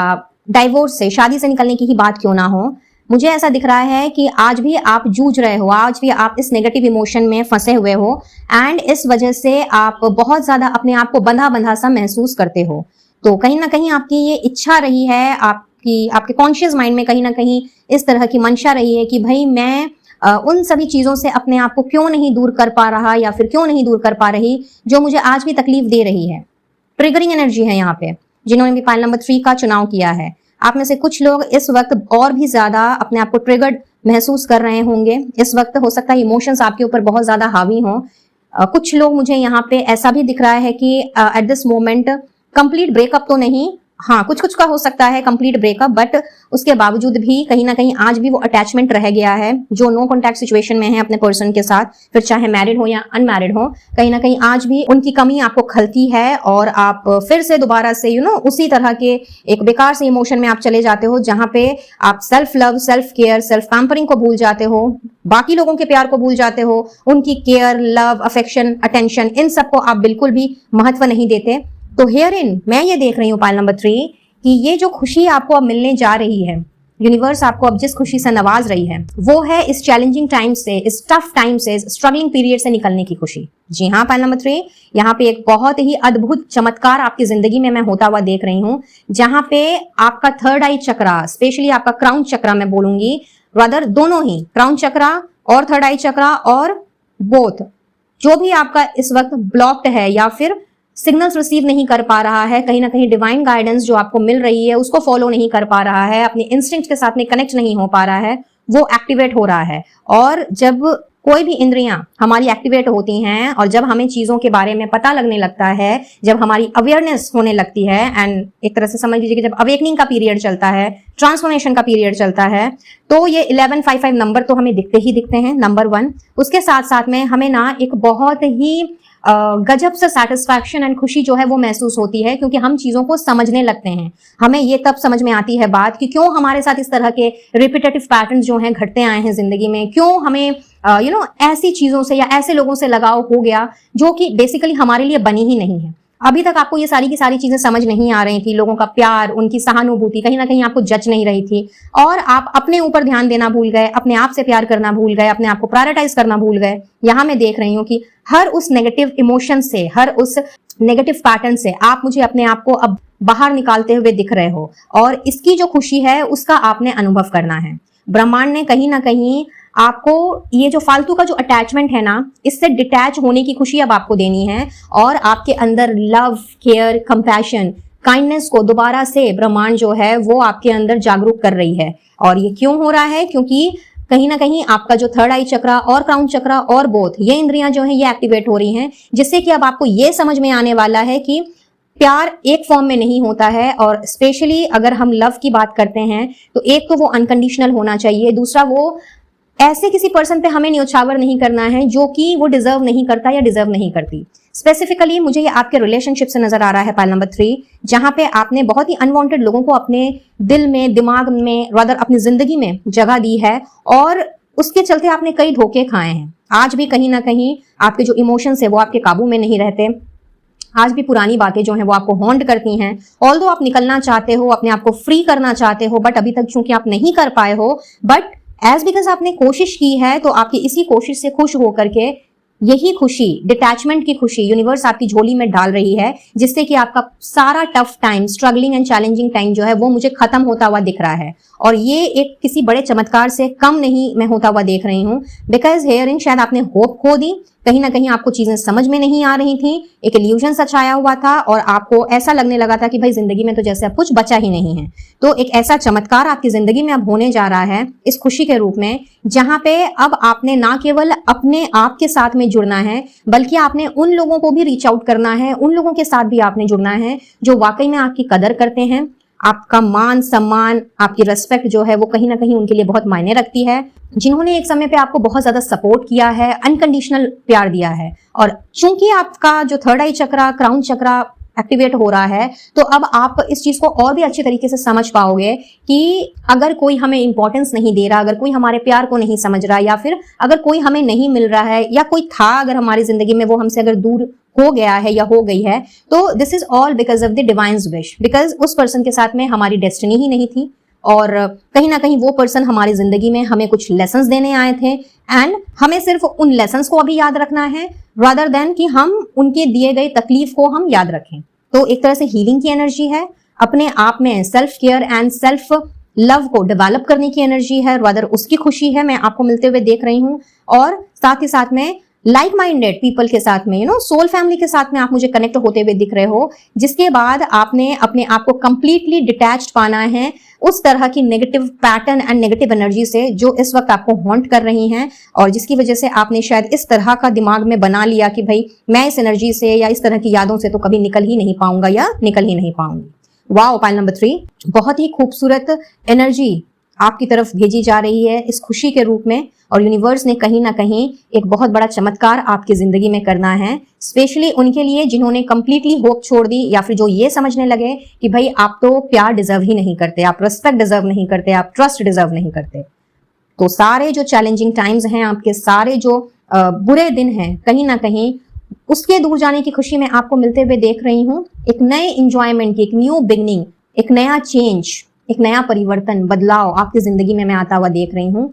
डाइवोर्स से, शादी से निकलने की ही बात क्यों ना हो। मुझे ऐसा दिख रहा है कि आज भी आप जूझ रहे हो, आज भी आप इस नेगेटिव इमोशन में फंसे हुए हो एंड इस वजह से आप बहुत ज्यादा अपने आप को बंधा बंधा सा महसूस करते हो। तो कहीं ना कहीं आपकी ये इच्छा रही है, आपके कॉन्शियस माइंड में कहीं ना कहीं इस तरह की मंशा रही है कि भाई मैं उन सभी चीजों से अपने आप को क्यों नहीं दूर कर पा रहा या फिर क्यों नहीं दूर कर पा रही जो मुझे आज भी तकलीफ दे रही है। ट्रिगरिंग एनर्जी है यहाँ पे जिन्होंने भी पाइल नंबर 3 का चुनाव किया है। आप में से कुछ लोग इस वक्त और भी ज्यादा अपने आप को ट्रिगर्ड महसूस कर रहे होंगे। इस वक्त हो सकता है इमोशंस आपके ऊपर बहुत ज्यादा हावी हों। कुछ लोग, मुझे यहाँ पे ऐसा भी दिख रहा है कि eight this moment complete breakup तो नहीं, हाँ कुछ कुछ का हो सकता है कंप्लीट ब्रेकअप, बट उसके बावजूद भी कहीं ना कहीं आज भी वो अटैचमेंट रह गया है। जो नो कॉन्टैक्ट सिचुएशन में है अपने पर्सन के साथ, फिर चाहे मैरिड हो या अनमैरिड हो, कहीं ना कहीं आज भी उनकी कमी आपको खलती है और आप फिर से दोबारा से उसी तरह के एक बेकार से इमोशन में आप चले जाते हो, जहां पे आप self love, self care, self pampering को भूल जाते हो, बाकी लोगों के प्यार को भूल जाते हो, उनकी केयर, लव, अफेक्शन, अटेंशन, इन सबको आप बिल्कुल भी महत्व नहीं देते। तो हेयर इन मैं ये देख रही हूँ पाइल नंबर 3 कि ये जो खुशी आपको अब मिलने जा रही है, यूनिवर्स आपको अब जिस खुशी से नवाज रही है, वो है इस चैलेंजिंग टाइम से, इस टफ टाइम से, इस स्ट्रगलिंग पीरियड से निकलने की खुशी। जी हाँ पाइल नंबर 3, यहाँ पे एक बहुत ही अद्भुत चमत्कार आपकी जिंदगी में मैं होता हुआ देख रही हूँ, जहां पे आपका थर्ड आई चक्रा, स्पेशली आपका क्राउन चक्रा मैं बोलूंगी, रादर दोनों ही क्राउन चक्रा और थर्ड आई चक्रा और बोथ, जो भी आपका इस वक्त ब्लॉक्ड है या फिर सिग्नल्स रिसीव नहीं कर पा रहा है, कहीं ना कहीं डिवाइन गाइडेंस जो आपको मिल रही है उसको फॉलो नहीं कर पा रहा है, अपने इंस्टिंक्ट के साथ में कनेक्ट नहीं हो पा रहा है, वो एक्टिवेट हो रहा है। और जब कोई भी इंद्रियां हमारी एक्टिवेट होती हैं और जब हमें चीजों के बारे में पता लगने लगता है, जब हमारी अवेयरनेस होने लगती है, एंड एक तरह से समझ लीजिए कि जब अवेकनिंग का पीरियड चलता है, ट्रांसफॉर्मेशन का पीरियड चलता है, तो ये 1155 नंबर तो हमें दिखते ही दिखते हैं, नंबर 1। उसके साथ साथ में हमें ना एक बहुत ही गजब से सेटिस्फैक्शन एंड खुशी जो है वो महसूस होती है, क्योंकि हम चीजों को समझने लगते हैं। हमें ये तब समझ में आती है बात कि क्यों हमारे साथ इस तरह के रिपीटेटिव पैटर्न्स जो हैं घटते आए हैं जिंदगी में, क्यों हमें ऐसी चीजों से या ऐसे लोगों से लगाव हो गया जो कि बेसिकली हमारे लिए बनी ही नहीं है। अभी तक आपको ये सारी की सारी चीजें समझ नहीं आ रही थी, लोगों का प्यार, उनकी सहानुभूति कहीं ना कहीं आपको जज नहीं रही थी, और आप अपने ऊपर ध्यान देना भूल गए, अपने आप से प्यार करना भूल गए, अपने आप को प्रायोरिटाइज करना भूल गए। यहाँ मैं देख रही हूँ कि हर उस नेगेटिव इमोशन से, हर उस नेगेटिव पैटर्न से आप मुझे अपने आप को अब बाहर निकालते हुए दिख रहे हो, और इसकी जो खुशी है उसका आपने अनुभव करना है। ब्रह्मांड ने कहीं ना कहीं आपको ये जो फालतू का जो अटैचमेंट है ना, इससे डिटैच होने की खुशी अब आपको देनी है, और आपके अंदर लव, केयर, कंपैशन, काइंडनेस को दोबारा से ब्रह्मांड जो है वो आपके अंदर जागरूक कर रही है। और ये क्यों हो रहा है? क्योंकि कहीं ना कहीं आपका जो थर्ड आई चक्रा और क्राउन चक्रा और बोथ, ये इंद्रियां जो है ये एक्टिवेट हो रही हैं, जिससे कि अब आपको ये समझ में आने वाला है कि प्यार एक फॉर्म में नहीं होता है, और स्पेशली अगर हम लव की बात करते हैं तो एक तो वो अनकंडीशनल होना चाहिए, दूसरा वो ऐसे किसी पर्सन पे हमें न्योछावर नहीं करना है जो कि वो डिजर्व नहीं करता या डिजर्व नहीं करती। स्पेसिफिकली मुझे ये आपके रिलेशनशिप से नजर आ रहा है पाइल नंबर 3, जहां पे आपने बहुत ही अनवांटेड लोगों को अपने दिल में, दिमाग में, रादर अपनी जिंदगी में जगह दी है, और उसके चलते आपने कई धोखे खाए हैं। आज भी कहीं ना कहीं आपके जो इमोशंस है वो आपके काबू में नहीं रहते, आज भी पुरानी बातें जो हैं वो आपको हॉन्ट करती हैं। ऑल्दो आप निकलना चाहते हो, अपने आप को फ्री करना चाहते हो, बट अभी तक चूंकि आप नहीं कर पाए हो, बट एज बिकॉज आपने कोशिश की है, तो आपकी इसी कोशिश से खुश होकर के यही खुशी, डिटैचमेंट की खुशी यूनिवर्स आपकी झोली में डाल रही है, जिससे कि आपका सारा tough time, struggling and challenging time जो है वो मुझे खत्म होता हुआ दिख रहा है। और ये एक किसी बड़े चमत्कार से कम नहीं मैं होता हुआ देख रही हूँ, बिकॉज हेयरिंग शायद आपने होप खो दी, कहीं ना कहीं आपको चीजें समझ में नहीं आ रही थी, एक इल्यूजन सा छाया हुआ था, और आपको ऐसा लगने लगा था कि भाई जिंदगी में तो जैसे अब कुछ बचा ही नहीं है। तो एक ऐसा चमत्कार आपकी जिंदगी में अब होने जा रहा है इस खुशी के रूप में, जहां पे अब आपने ना केवल अपने आप के साथ में जुड़ना है, बल्कि आपने उन लोगों को भी रीच आउट करना है, उन लोगों के साथ भी आपने जुड़ना है जो वाकई में आपकी कदर करते हैं, आपका मान सम्मान, आपकी रेस्पेक्ट जो है वो कहीं ना कहीं उनके लिए बहुत मायने रखती है, जिन्होंने एक समय पे आपको बहुत ज्यादा सपोर्ट किया है, अनकंडीशनल प्यार दिया है। और चूंकि आपका जो थर्ड आई चक्रा, क्राउन चक्रा एक्टिवेट हो रहा है, तो अब आप इस चीज को और भी अच्छी तरीके से समझ पाओगे कि अगर कोई हमें इंपॉर्टेंस नहीं दे रहा, अगर कोई हमारे प्यार को नहीं समझ रहा, या फिर अगर कोई हमें नहीं मिल रहा है, या कोई था अगर हमारी जिंदगी में, वो हमसे अगर दूर हो गया है या हो गई है, तो this is all because of the divine's wish, because उस पर्सन के साथ में हमारी डेस्टिनी ही नहीं थी, और कहीं ना कहीं वो पर्सन हमारी जिंदगी में हमें कुछ लेसन्स देने आए थे, एंड हमें सिर्फ उन लेसन्स को अभी याद रखना है, रादर देन कि हम उनके दिए गए तकलीफ को हम याद रखें। तो एक तरह से हीलिंग की एनर्जी है, अपने आप में self care and self love को डेवलप करने की एनर्जी है, रादर उसकी खुशी है मैं आपको मिलते हुए देख रही हूँ। और साथ ही साथ में लाइक माइंडेड पीपल के साथ में, सोल फैमिली के साथ में आप मुझे कनेक्ट होते हुए दिख रहे हो, जिसके बाद आपने अपने आप को कंप्लीटली डिटैच्ड पाना है उस तरह की negative pattern and negative energy से जो इस वक्त आपको हॉन्ट कर रही हैं, और जिसकी वजह से आपने शायद इस तरह का दिमाग में बना लिया कि भाई मैं इस एनर्जी से या इस तरह की यादों से तो कभी निकल ही नहीं पाऊंगा या निकल ही नहीं पाऊंगी। वाओ, पाइल नंबर 3, बहुत ही खूबसूरत एनर्जी आपकी तरफ भेजी जा रही है इस खुशी के रूप में, और यूनिवर्स ने कहीं ना कहीं एक बहुत बड़ा चमत्कार आपकी जिंदगी में करना है, स्पेशली उनके लिए जिन्होंने कंप्लीटली होप छोड़ दी, या फिर जो ये समझने लगे कि भाई आप तो प्यार डिजर्व ही नहीं करते, आप रिस्पेक्ट डिजर्व नहीं करते, आप ट्रस्ट डिजर्व नहीं करते। तो सारे जो चैलेंजिंग टाइम्स हैं आपके, सारे जो बुरे दिन हैं, कहीं ना कहीं उसके दूर जाने की खुशी में आपको मिलते हुए देख रही हूँ। एक नए इंजॉयमेंट की, एक न्यू बिगनिंग, एक नया चेंज, एक नया परिवर्तन, बदलाव आपकी जिंदगी में मैं आता हुआ देख रही हूँ,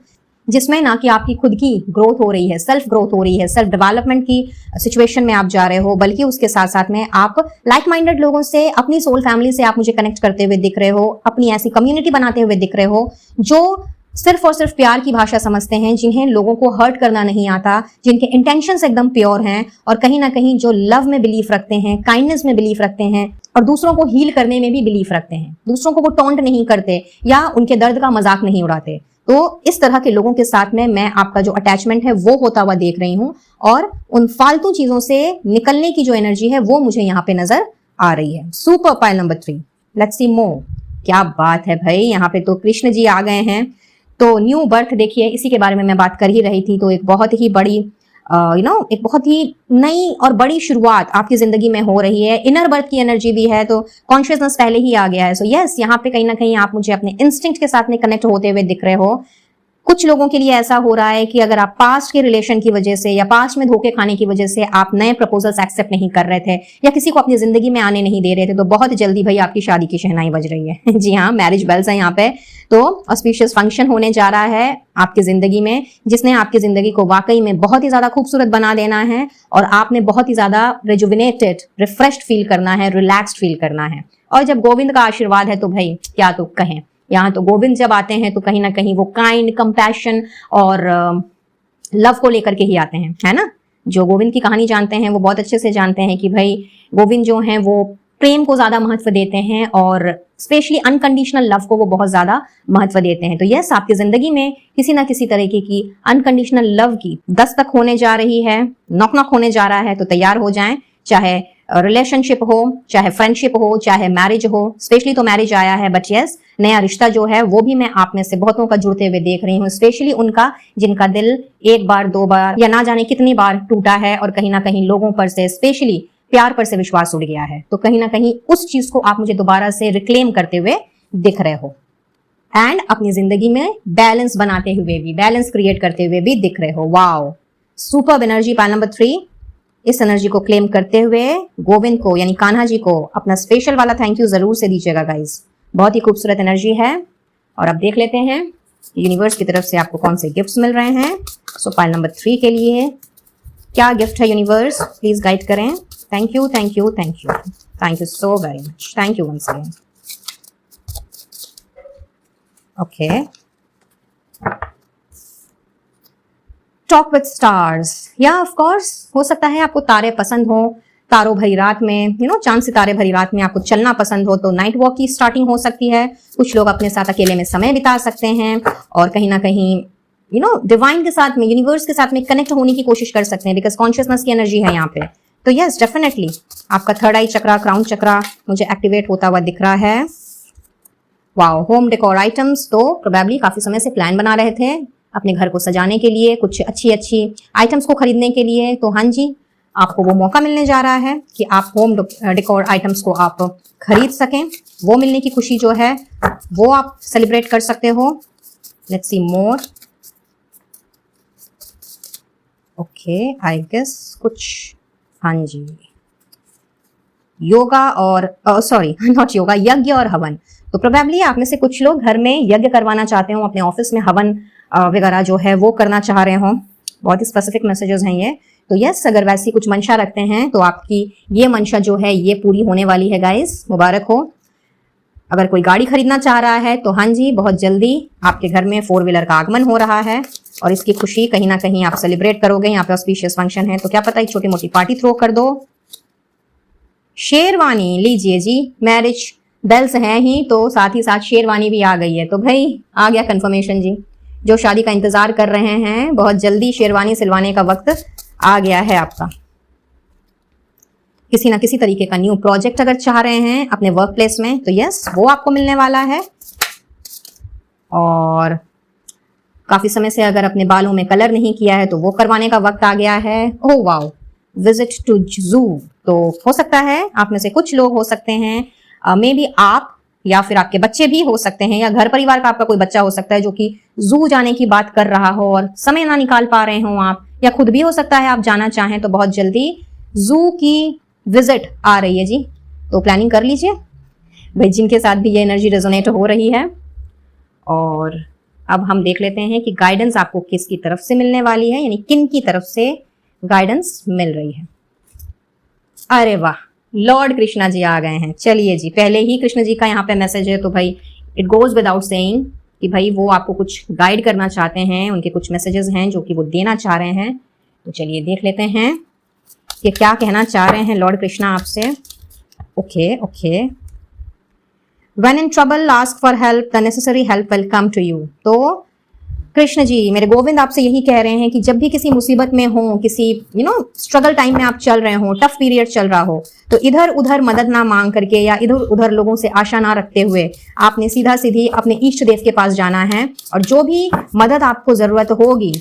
जिसमें ना कि आपकी खुद की ग्रोथ हो रही है, सेल्फ ग्रोथ हो रही है, सेल्फ डेवलपमेंट की सिचुएशन में आप जा रहे हो, बल्कि उसके साथ साथ में आप लाइक माइंडेड लोगों से, अपनी सोल फैमिली से आप मुझे कनेक्ट करते हुए दिख रहे हो, अपनी ऐसी कम्युनिटी बनाते हुए दिख रहे हो जो सिर्फ और सिर्फ प्यार की भाषा समझते हैं, जिन्हें लोगों को हर्ट करना नहीं आता, जिनके इंटेंशंस एकदम प्योर हैं, और कहीं ना कहीं जो लव में बिलीफ रखते हैं, काइंडनेस में बिलीफ रखते हैं, और दूसरों को हील करने में भी बिलीफ रखते हैं, दूसरों को वो टॉन्ट नहीं करते या उनके दर्द का मजाक नहीं उड़ाते। तो इस तरह के लोगों के साथ में मैं आपका जो अटैचमेंट है वो होता हुआ देख रही हूँ, और उन फालतू चीजों से निकलने की जो एनर्जी है वो मुझे यहाँ पे नजर आ रही है। Super, pile number 3, let's see more. क्या बात है भाई, यहाँ पे तो कृष्ण जी आ गए हैं। तो न्यू बर्थ देखिए, इसी के बारे में मैं बात कर ही रही थी। तो एक बहुत ही बड़ी एक बहुत ही नई और बड़ी शुरुआत आपकी जिंदगी में हो रही है। इनर बर्थ की एनर्जी भी है, तो कॉन्शियसनेस पहले ही आ गया है। सो यस, यहाँ पे कहीं ना कहीं आप मुझे अपने इंस्टिंक्ट के साथ में कनेक्ट होते हुए दिख रहे हो। कुछ लोगों के लिए ऐसा हो रहा है कि अगर आप पास्ट के रिलेशन की वजह से या पास्ट में धोखे खाने की वजह से आप नए प्रपोजल्स एक्सेप्ट नहीं कर रहे थे या किसी को अपनी जिंदगी में आने नहीं दे रहे थे, तो बहुत जल्दी भाई आपकी शादी की शहनाई बज रही है। जी हाँ, मैरिज बेल्स है यहाँ पे। तो ऑस्पिशियस फंक्शन होने जा रहा है आपकी जिंदगी में, जिसने आपकी जिंदगी को वाकई में बहुत ही ज्यादा खूबसूरत बना देना है, और आपने बहुत ही ज्यादा रिजुविनेटेड, रिफ्रेश्ड फील करना है, रिलैक्स्ड फील करना है। और जब गोविंद का आशीर्वाद है तो भाई क्या तो कहें, यहाँ तो गोविंद जब आते हैं तो कहीं ना कहीं वो काइंड, कंपैशन और लव को लेकर के ही आते हैं, है ना। जो गोविंद की कहानी जानते हैं वो बहुत अच्छे से जानते हैं कि भाई गोविंद जो हैं वो प्रेम को ज्यादा महत्व देते हैं, और स्पेशली अनकंडीशनल लव को वो बहुत ज्यादा महत्व देते हैं। तो यस, आपकी जिंदगी में किसी ना किसी तरीके की अनकंडीशनल लव की दस्तक होने जा रही है, नॉक नॉक होने जा रहा है। तो तैयार हो जाएं, चाहे रिलेशनशिप हो, चाहे फ्रेंडशिप हो, चाहे मैरिज हो। स्पेशली तो मैरिज आया है, बट यस, नया रिश्ता जो है वो भी मैं आप में से बहुतों का जुड़ते हुए देख रही हूँ, स्पेशली उनका जिनका दिल एक बार, दो बार या ना जाने कितनी बार टूटा है, और कहीं ना कहीं लोगों पर से, स्पेशली प्यार पर से विश्वास उड़ गया है। तो कहीं ना कहीं उस चीज को आप मुझे दोबारा से रिक्लेम करते हुए दिख रहे हो, एंड अपनी जिंदगी में बैलेंस बनाते हुए भी, बैलेंस क्रिएट करते हुए भी दिख रहे हो। Wow, super energy, pile number 3। इस एनर्जी को क्लेम करते हुए गोविंद को, यानी कान्हा जी को, अपना स्पेशल वाला थैंक यू जरूर से दीजिएगा गाइस। बहुत ही खूबसूरत एनर्जी है। और अब देख लेते हैं यूनिवर्स की तरफ से आपको कौन से गिफ्ट्स मिल रहे हैं। सो पाइल नंबर 3 के लिए क्या गिफ्ट है यूनिवर्स, प्लीज गाइड करें। Thank you, thank you, thank you, thank you so very much, thank you once again. Okay, talk with stars. या ऑफ कोर्स, हो सकता है आपको तारे पसंद हो, तारों भरी रात में, चांद सितारे भरी रात में आपको चलना पसंद हो, तो नाइट वॉक की स्टार्टिंग हो सकती है। कुछ लोग अपने साथ अकेले में समय बिता सकते हैं, और कहीं ना कहीं डिवाइन के साथ में, यूनिवर्स के साथ में कनेक्ट होने की कोशिश कर सकते हैं, बिकॉज कॉन्शियसनेस की एनर्जी है यहाँ पे। तो यस, डेफिनेटली आपका थर्ड आई चक्रा, क्राउन चक्रा मुझे एक्टिवेट होता हुआ दिख रहा है। Wow, home decor items. तो प्रोबेबली काफी समय से प्लान बना रहे थे अपने घर को सजाने के लिए, कुछ अच्छी अच्छी आइटम्स को खरीदने के लिए। तो हाँ जी, आपको वो मौका मिलने जा रहा है कि आप होम डेकोर आइटम्स को आप खरीद सकें। वो मिलने की खुशी जो है वो आप सेलिब्रेट कर सकते हो। Let's see more. Okay, I guess कुछ, हाँ जी, योगा और सॉरी नॉट योगा, यज्ञ और हवन। तो प्रोबेबली आप में से कुछ लोग घर में यज्ञ करवाना चाहते हो, अपने ऑफिस में हवन वगैरह जो है वो करना चाह रहे हो। बहुत ही स्पेसिफिक मैसेजेस हैं ये। तो यस, अगर वैसी कुछ मंशा रखते हैं तो आपकी ये मंशा जो है ये पूरी होने वाली है गाइस, मुबारक हो। अगर कोई गाड़ी खरीदना चाह रहा है तो हाँ जी, बहुत जल्दी आपके घर में 4 व्हीलर का आगमन हो रहा है और इसकी खुशी कहीं ना कहीं आप सेलिब्रेट करोगे। यहाँ पे ऑस्पिशियस फंक्शन है तो क्या पता एक छोटी मोटी पार्टी थ्रो कर दो। शेरवानी लीजिए जी, मैरिज बेल्स हैं ही तो साथ ही साथ शेरवानी भी आ गई है, तो भाई आ गया कंफर्मेशन जी। जो शादी का इंतजार कर रहे हैं बहुत जल्दी शेरवानी सिलवाने का वक्त आ गया है आपका। किसी ना किसी तरीके का न्यू प्रोजेक्ट अगर चाह रहे हैं अपने वर्क प्लेस में तो यस, वो आपको मिलने वाला है। और काफी समय से अगर अपने बालों में कलर नहीं किया है तो वो करवाने का वक्त आ गया है। ओह वाओ, विजिट टू जू, तो हो सकता है आप में से कुछ लोग हो सकते हैं, मे बी आप या फिर आपके बच्चे भी हो सकते हैं, या घर परिवार का आपका कोई बच्चा हो सकता है जो कि जू जाने की बात कर रहा हो और समय ना निकाल पा रहे हो आप, या खुद भी हो सकता है आप जाना चाहें तो बहुत जल्दी जू की विजिट आ रही है जी। तो प्लानिंग कर लीजिए भाई, जिनके साथ भी ये एनर्जी रेजोनेट हो रही है। और अब हम देख लेते हैं कि गाइडेंस आपको किसकी तरफ से मिलने वाली है, यानी किन की तरफ से गाइडेंस मिल रही है। अरे वाह, लॉर्ड कृष्णा जी आ गए हैं। चलिए जी, पहले ही कृष्ण जी का यहाँ पे मैसेज है तो भाई इट गोज विदाउट सेइंग कि भाई वो आपको कुछ गाइड करना चाहते हैं, उनके कुछ मैसेजेस हैं जो कि वो देना चाह रहे हैं। तो चलिए देख लेते हैं कि क्या कहना चाह रहे हैं लॉर्ड कृष्णा आपसे। Okay okay, when in trouble ask for help, the necessary help will come to you. तो कृष्ण जी, मेरे गोविंद आपसे यही कह रहे हैं कि जब भी किसी मुसीबत में हो, किसी स्ट्रगल टाइम में आप चल रहे हो, टफ पीरियड चल रहा हो, तो इधर उधर मदद ना मांग करके या इधर उधर लोगों से आशा ना रखते हुए आपने सीधा सीधी अपने इष्ट देव के पास जाना है। और जो भी मदद आपको जरूरत होगी,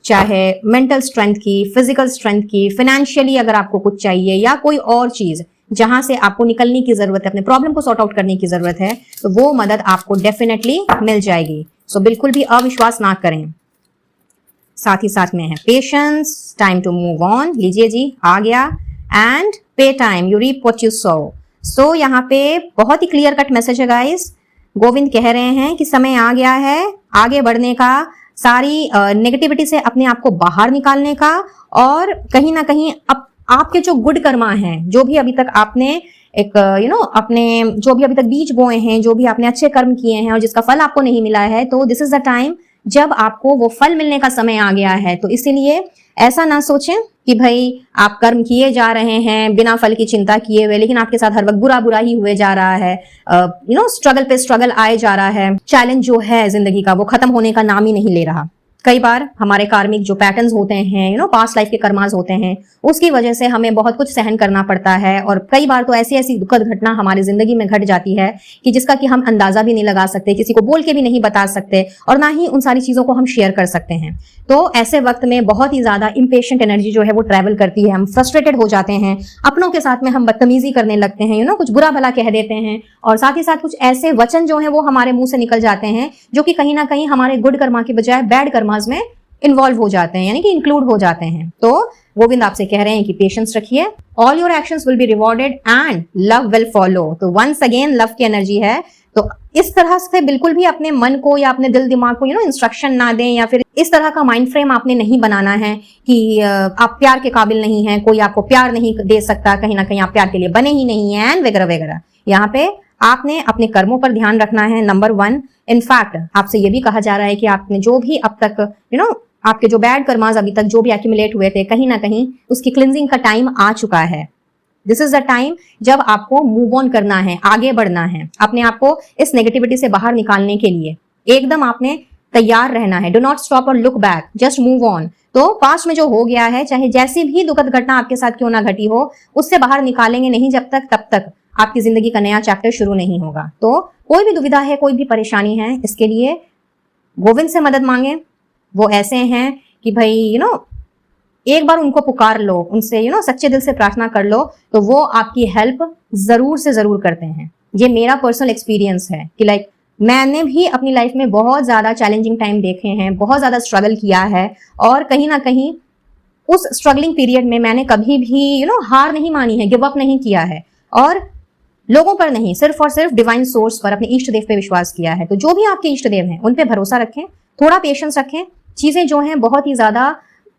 चाहे मेंटल स्ट्रेंथ की, फिजिकल स्ट्रेंथ की, फाइनेंशियली अगर आपको कुछ चाहिए या कोई और चीज जहां से आपको निकलने की जरूरत है, अपने प्रॉब्लम को सॉर्ट आउट करने की जरूरत है, तो वो मदद आपको डेफिनेटली मिल जाएगी। सो बिल्कुल भी अविश्वास ना करें। साथ ही साथ में है patience, time to move on, लीजिए जी आ गया, and pay time, you reap what you sow. So यहाँ पे बहुत ही क्लियर कट मैसेज है गाइस। गोविंद कह रहे हैं कि समय आ गया है आगे बढ़ने का, सारी नेगेटिविटी से अपने आप को बाहर निकालने का, और कहीं ना कहीं आपके जो गुड कर्मा हैं, जो भी अभी तक आपने एक अपने जो भी अभी तक बीज बोए हैं, जो भी आपने अच्छे कर्म किए हैं और जिसका फल आपको नहीं मिला है, तो दिस इज द टाइम जब आपको वो फल मिलने का समय आ गया है। तो इसीलिए ऐसा ना सोचें कि भाई आप कर्म किए जा रहे हैं बिना फल की चिंता किए हुए, लेकिन आपके साथ हर वक्त बुरा बुरा ही हुए जा रहा है। स्ट्रगल पे स्ट्रगल आए जा रहा है, चैलेंज जो है जिंदगी का वो खत्म होने का नाम ही नहीं ले रहा। कई बार हमारे कार्मिक जो पैटर्न्स होते हैं, पास्ट लाइफ के कर्मास होते हैं, उसकी वजह से हमें बहुत कुछ सहन करना पड़ता है। और कई बार तो ऐसी ऐसी दुखद घटना हमारी जिंदगी में घट जाती है कि जिसका कि हम अंदाजा भी नहीं लगा सकते, किसी को बोल के भी नहीं बता सकते, और ना ही उन सारी चीजों को हम शेयर कर सकते हैं। तो ऐसे वक्त में बहुत ही ज्यादा इम्पेशेंट एनर्जी जो है वो ट्रैवल करती है, हम फ्रस्ट्रेटेड हो जाते हैं, अपनों के साथ में हम बदतमीजी करने लगते हैं, कुछ बुरा भला कह देते हैं, और साथ ही साथ कुछ ऐसे वचन जो है वो हमारे मुंह से निकल जाते हैं जो कि कहीं ना कहीं हमारे गुड कर्मा की बजाय बैड कर्मास में इन्वॉल्व हो जाते हैं, यानी कि इंक्लूड हो जाते हैं। तो गोविंद आपसे कह रहे हैं कि पेशेंस रखिए, all your actions will be rewarded and love will follow. तो वंस अगेन लव की एनर्जी है, तो इस तरह से बिल्कुल भी अपने मन को या अपने दिल दिमाग को इंस्ट्रक्शन ना दें, या फिर इस तरह का माइंड फ्रेम आपने नहीं बनाना है कि आप प्यार के काबिल नहीं हैं, कोई आपको प्यार नहीं दे सकता, कहीं ना कहीं आप प्यार के लिए बने ही नहीं हैं, एंड वगैरह वगैरह। यहाँ पे आपने अपने कर्मों पर ध्यान रखना है, नंबर 1। इनफैक्ट आपसे ये भी कहा जा रहा है कि आपने जो भी अब तक आपके जो बैड कर्मास अभी तक जो भी एक्यूमुलेट हुए थे, कहीं ना कहीं उसकी क्लिनजिंग का टाइम आ चुका है। दिस इज द टाइम जब आपको मूव ऑन करना है, आगे बढ़ना है, अपने आप को इस नेगेटिविटी से बाहर निकालने के लिए एकदम आपने तैयार रहना है। डू नॉट स्टॉप और look back, just move on. तो पास्ट में जो हो गया है, चाहे जैसी भी दुखद घटना आपके साथ क्यों ना घटी हो, उससे बाहर निकालेंगे नहीं जब तक तब तक आपकी जिंदगी का नया चैप्टर शुरू नहीं होगा। तो कोई भी दुविधा है, कोई भी परेशानी है, इसके लिए गोविंद से मदद मांगे। वो ऐसे हैं कि भाई एक बार उनको पुकार लो, उनसे सच्चे दिल से प्रार्थना कर लो, तो वो आपकी हेल्प जरूर से जरूर करते हैं। ये मेरा पर्सनल एक्सपीरियंस है कि मैंने भी अपनी लाइफ में बहुत ज्यादा चैलेंजिंग टाइम देखे हैं, बहुत ज्यादा स्ट्रगल किया है, और कहीं ना कहीं उस स्ट्रगलिंग पीरियड में मैंने कभी भी हार नहीं मानी है, गिव अप नहीं किया है, और लोगों पर नहीं, सिर्फ और सिर्फ डिवाइन सोर्स पर, अपने इष्ट देव पे विश्वास किया है। तो जो भी आपके इष्ट देव हैं उन पे भरोसा रखें, थोड़ा पेशेंस रखें। चीजें जो हैं बहुत ही ज्यादा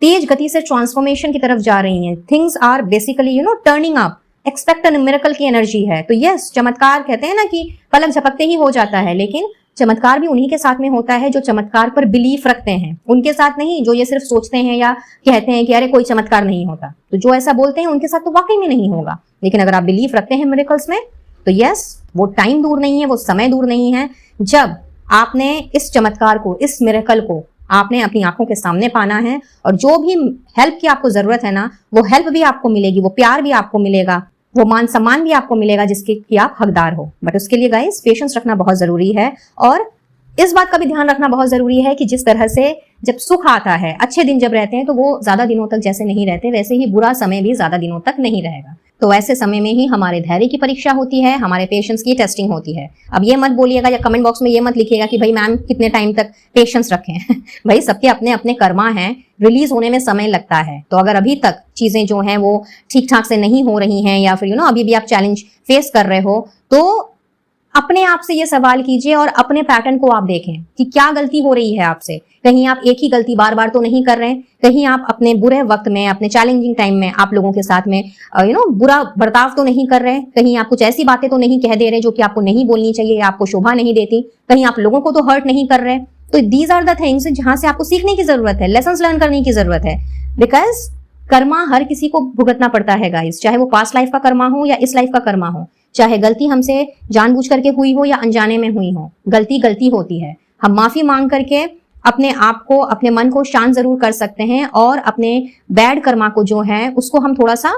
तेज गति से ट्रांसफॉर्मेशन की तरफ जा रही हैं। Things are basically turning up, expect a miracle की एनर्जी है। तो यस, चमत्कार कहते हैं ना कि पलक झपकते ही हो जाता है, लेकिन चमत्कार भी उन्हीं के साथ में होता है जो चमत्कार पर बिलीफ रखते हैं, उनके साथ नहीं जो ये सिर्फ सोचते हैं या कहते हैं कि अरे कोई चमत्कार नहीं होता। तो जो ऐसा बोलते हैं उनके साथ तो वाकई में नहीं होगा, लेकिन अगर आप बिलीफ रखते हैं मिरेकल्स में तो यस, वो टाइम दूर नहीं है, वो समय दूर नहीं है जब आपने इस चमत्कार को, इस मिरेकल को आपने अपनी आंखों के सामने पाना है, और जो भी हेल्प की आपको जरूरत है ना, वो हेल्प भी आपको मिलेगी, वो प्यार भी आपको मिलेगा, वो मान सम्मान भी आपको मिलेगा जिसके कि आप हकदार हो। बट उसके लिए गाइस पेशेंस रखना बहुत जरूरी है, और इस बात का भी ध्यान रखना बहुत जरूरी है कि जिस तरह से जब सुख आता है, अच्छे दिन जब रहते हैं, तो वो ज्यादा दिनों तक जैसे नहीं रहते, वैसे ही बुरा समय भी ज्यादा दिनों तक नहीं रहेगा। तो ऐसे समय में ही हमारे धैर्य की परीक्षा होती है, हमारे पेशेंस की टेस्टिंग होती है। अब ये मत बोलिएगा या कमेंट बॉक्स में ये मत लिखिएगा कि भाई मैम कितने टाइम तक पेशेंस रखें भाई सबके अपने अपने कर्मा हैं, रिलीज होने में समय लगता है। तो अगर अभी तक चीजें जो हैं वो ठीक ठाक से नहीं हो रही हैं, या फिर अभी भी आप चैलेंज फेस कर रहे हो, तो अपने आप से ये सवाल कीजिए और अपने पैटर्न को आप देखें कि क्या गलती हो रही है आपसे। कहीं आप एक ही गलती बार बार तो नहीं कर रहे हैं, कहीं आप अपने बुरे वक्त में, अपने चैलेंजिंग टाइम में आप लोगों के साथ में बुरा बर्ताव तो नहीं कर रहे हैं, कहीं आप कुछ ऐसी बातें तो नहीं कह दे रहे जो कि आपको नहीं बोलनी चाहिए या आपको शोभा नहीं देती, कहीं आप लोगों को तो हर्ट नहीं कर रहे। तो दीज आर द थिंग्स जहां से आपको सीखने की जरूरत है, लेसन्स लर्न करने की जरूरत है। बिकॉज कर्मा हर किसी को भुगतना पड़ता है गाइस, चाहे वो पास्ट लाइफ का कर्मा हो या इस लाइफ का कर्मा हो, चाहे गलती हमसे जानबूझ करके हुई हो या अनजाने में हुई हो, गलती गलती होती है। हम माफी मांग करके अपने आप को, अपने मन को शांत जरूर कर सकते हैं, और अपने बैड कर्मा को जो है उसको हम थोड़ा सा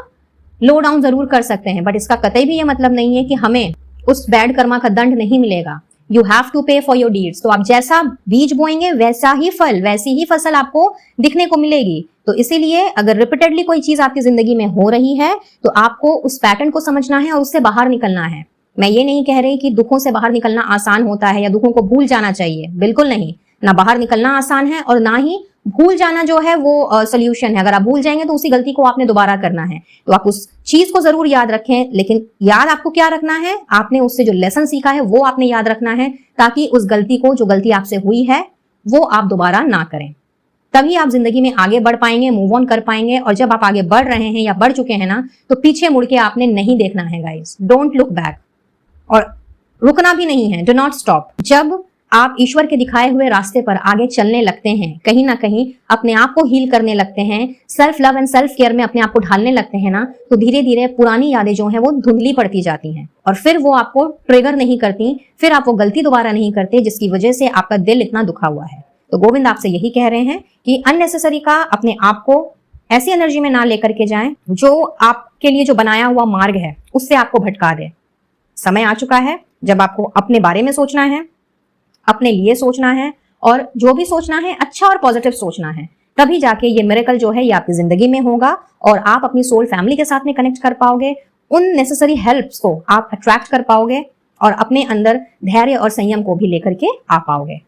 लो डाउन जरूर कर सकते हैं। बट इसका कतई भी ये मतलब नहीं है कि हमें उस बैड कर्मा का दंड नहीं मिलेगा। यू हैव टू पे फॉर योर डीड्स। तो आप जैसा बीज बोएंगे वैसा ही फल, वैसी ही फसल आपको दिखने को मिलेगी। तो इसीलिए अगर रिपीटेडली कोई चीज आपकी जिंदगी में हो रही है तो आपको उस पैटर्न को समझना है और उससे बाहर निकलना है। मैं ये नहीं कह रही कि दुखों से बाहर निकलना आसान होता है या दुखों को भूल जाना चाहिए, बिल्कुल नहीं। ना बाहर निकलना आसान है और ना ही भूल जाना जो है वो सोल्यूशन है। अगर आप भूल जाएंगे तो उसी गलती को आपने दोबारा करना है। तो आप उस चीज को जरूर याद रखें, लेकिन याद आपको क्या रखना है, आपने उससे जो लेसन सीखा है वो आपने याद रखना है, ताकि उस गलती को, जो गलती आपसे हुई है, वो आप दोबारा ना करें। तभी आप जिंदगी में आगे बढ़ पाएंगे, मूव ऑन कर पाएंगे। और जब आप आगे बढ़ रहे हैं या बढ़ चुके हैं ना, तो पीछे मुड़ के आपने नहीं देखना है गाइस। डोंट लुक बैक, और रुकना भी नहीं है, डू नॉट स्टॉप। जब आप ईश्वर के दिखाए हुए रास्ते पर आगे चलने लगते हैं, कहीं ना कहीं अपने आप को हील करने लगते हैं, self love and self care में अपने आप को ढालने लगते हैं ना, तो धीरे धीरे पुरानी यादें जो हैं वो धुंधली पड़ती जाती हैं, और फिर वो आपको ट्रिगर नहीं करती, फिर आप वो गलती दोबारा नहीं करते जिसकी वजह से आपका दिल इतना दुखा हुआ है। तो गोविंद आपसे यही कह रहे हैं कि अननेसेसरी का अपने आप को ऐसी एनर्जी में ना लेकर के जाएं जो आपके लिए जो बनाया हुआ मार्ग है उससे आपको भटका दे। समय आ चुका है जब आपको अपने बारे में सोचना है, अपने लिए सोचना है, और जो भी सोचना है अच्छा और पॉजिटिव सोचना है। तभी जाके ये मिरेकल जो है ये आपकी जिंदगी में होगा, और आप अपनी सोल फैमिली के साथ में कनेक्ट कर पाओगे, उन नेसेसरी हेल्प्स को आप अट्रैक्ट कर पाओगे, और अपने अंदर धैर्य और संयम को भी लेकर के आ पाओगे।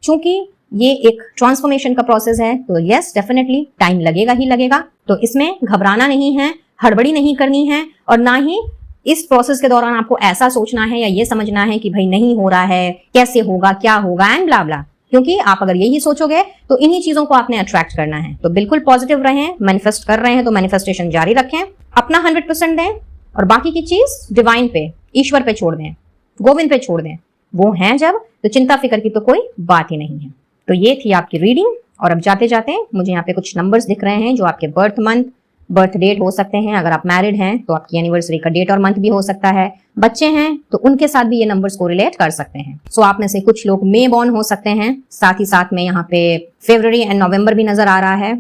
क्योंकि ये एक ट्रांसफॉर्मेशन का प्रोसेस है, तो यस डेफिनेटली टाइम लगेगा ही लगेगा। तो इसमें घबराना नहीं है, हड़बड़ी नहीं करनी है, और ना ही इस प्रोसेस के दौरान आपको ऐसा सोचना है या ये समझना है कि भाई नहीं हो रहा है, कैसे होगा, क्या होगा एंड ब्ला ब्ला। क्योंकि आप अगर यही सोचोगे तो इन्हीं चीजों को आपने अट्रैक्ट करना है। तो बिल्कुल पॉजिटिव रहें, मैनिफेस्ट कर रहे हैं तो मैनिफेस्टेशन जारी रखें, अपना 100% दें, और बाकी की चीज डिवाइन पे, ईश्वर पे छोड़ दें, गोविंद पे छोड़ दें। वो हैं जब, तो चिंता फिक्र की तो कोई बात ही नहीं है। तो ये थी आपकी रीडिंग। और अब जाते जाते मुझे यहाँ पे कुछ नंबर्स दिख रहे हैं जो आपके बर्थ मंथ, बर्थ डेट हो सकते हैं। अगर आप मैरिड हैं तो आपकी एनिवर्सरी का डेट और मंथ भी हो सकता है। बच्चे हैं तो उनके साथ भी ये नंबर्स को रिलेट कर सकते हैं। सो आप में से कुछ लोग मे बॉर्न हो सकते हैं, साथ ही साथ में यहाँ पे फरवरी एंड नवंबर भी नजर आ रहा है।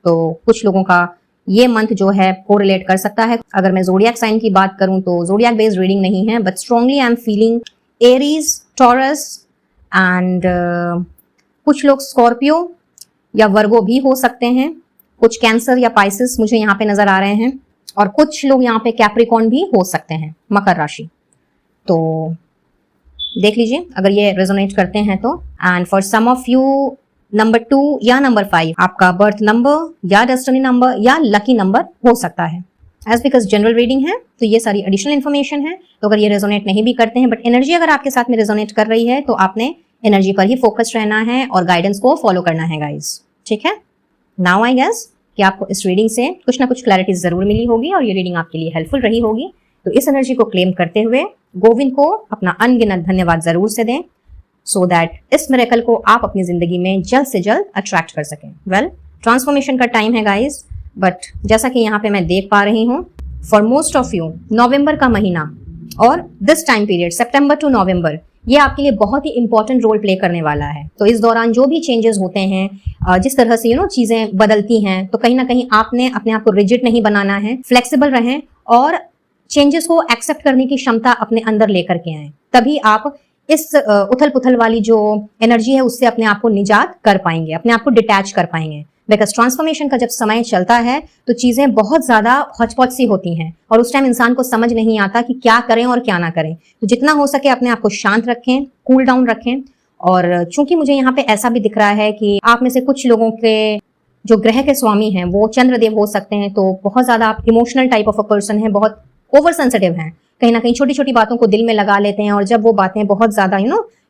तो कुछ लोगों का ये मंथ जो है को रिलेट कर सकता है। अगर मैं जोडियक साइन की बात करूं तो जोडियक बेस्ड रीडिंग नहीं है, but strongly I am feeling Aries, taurus and कुछ लोग स्कॉर्पियो या वर्गो भी हो सकते हैं, कुछ कैंसर या पाइसिस मुझे यहाँ पे नजर आ रहे हैं, और कुछ लोग यहाँ पे कैप्रिकॉर्न भी हो सकते हैं, मकर राशि। तो देख लीजिए अगर ये रेजोनेट करते हैं तो। And for some of you number 2 या नंबर 5 आपका बर्थ नंबर या डेस्टिनी नंबर या लकी नंबर हो सकता है। एज बिकॉज जनरल रीडिंग है तो ये सारी एडिशनल इन्फॉर्मेशन है, तो अगर ये रेजोनेट नहीं भी करते हैं, बट एनर्जी अगर आपके साथ में रेजोनेट कर रही है तो आपने एनर्जी पर ही फोकस रहना है और गाइडेंस को फॉलो करना है गाइस, ठीक है। नाउ आई गेस कि आपको इस रीडिंग से कुछ ना कुछ क्लैरिटी जरूर मिली होगी और ये रीडिंग आपके लिए हेल्पफुल रही होगी। तो इस एनर्जी को क्लेम करते हुए गोविंद को अपना अनगिनत धन्यवाद जरूर से दें, सो दैट इस मिरेकल को आप अपनी जिंदगी में जल्द से जल्द अट्रैक्ट कर सकें। वेल, ट्रांसफॉर्मेशन का टाइम है गाइस, बट जैसा कि यहाँ पे मैं देख पा रही हूँ, for most of you November का महीना और this time period September to November, ये आपके लिए बहुत ही इंपॉर्टेंट रोल प्ले करने वाला है। तो इस दौरान जो भी चेंजेस होते हैं, जिस तरह से चीजें बदलती हैं, तो कहीं ना कहीं आपने अपने आप को रिजिड नहीं बनाना है, फ्लेक्सिबल रहें और चेंजेस को एक्सेप्ट करने की क्षमता अपने अंदर लेकर के आए। तभी आप इस उथल पुथल वाली जो एनर्जी है उससे अपने आप को निजात कर पाएंगे, अपने आप को डिटैच कर पाएंगे। बिकॉज ट्रांसफॉर्मेशन का जब समय चलता है तो चीजें बहुत ज्यादा हौच-पौच सी होती हैं और उस टाइम इंसान को समझ नहीं आता कि क्या करें और क्या ना करें। तो जितना हो सके अपने आप को शांत रखें, कूल डाउन रखें। और चूंकि मुझे यहाँ पे ऐसा भी दिख रहा है कि आप में से कुछ लोगों के जो ग्रह के स्वामी हैं वो चंद्रदेव हो सकते हैं, तो बहुत ज्यादा आप emotional type of a person है, बहुत ओवर सेंसिटिव हैं, कहीं ना कहीं छोटी छोटी बातों को दिल में लगा लेते हैं और जब वो बातें बहुत ज्यादा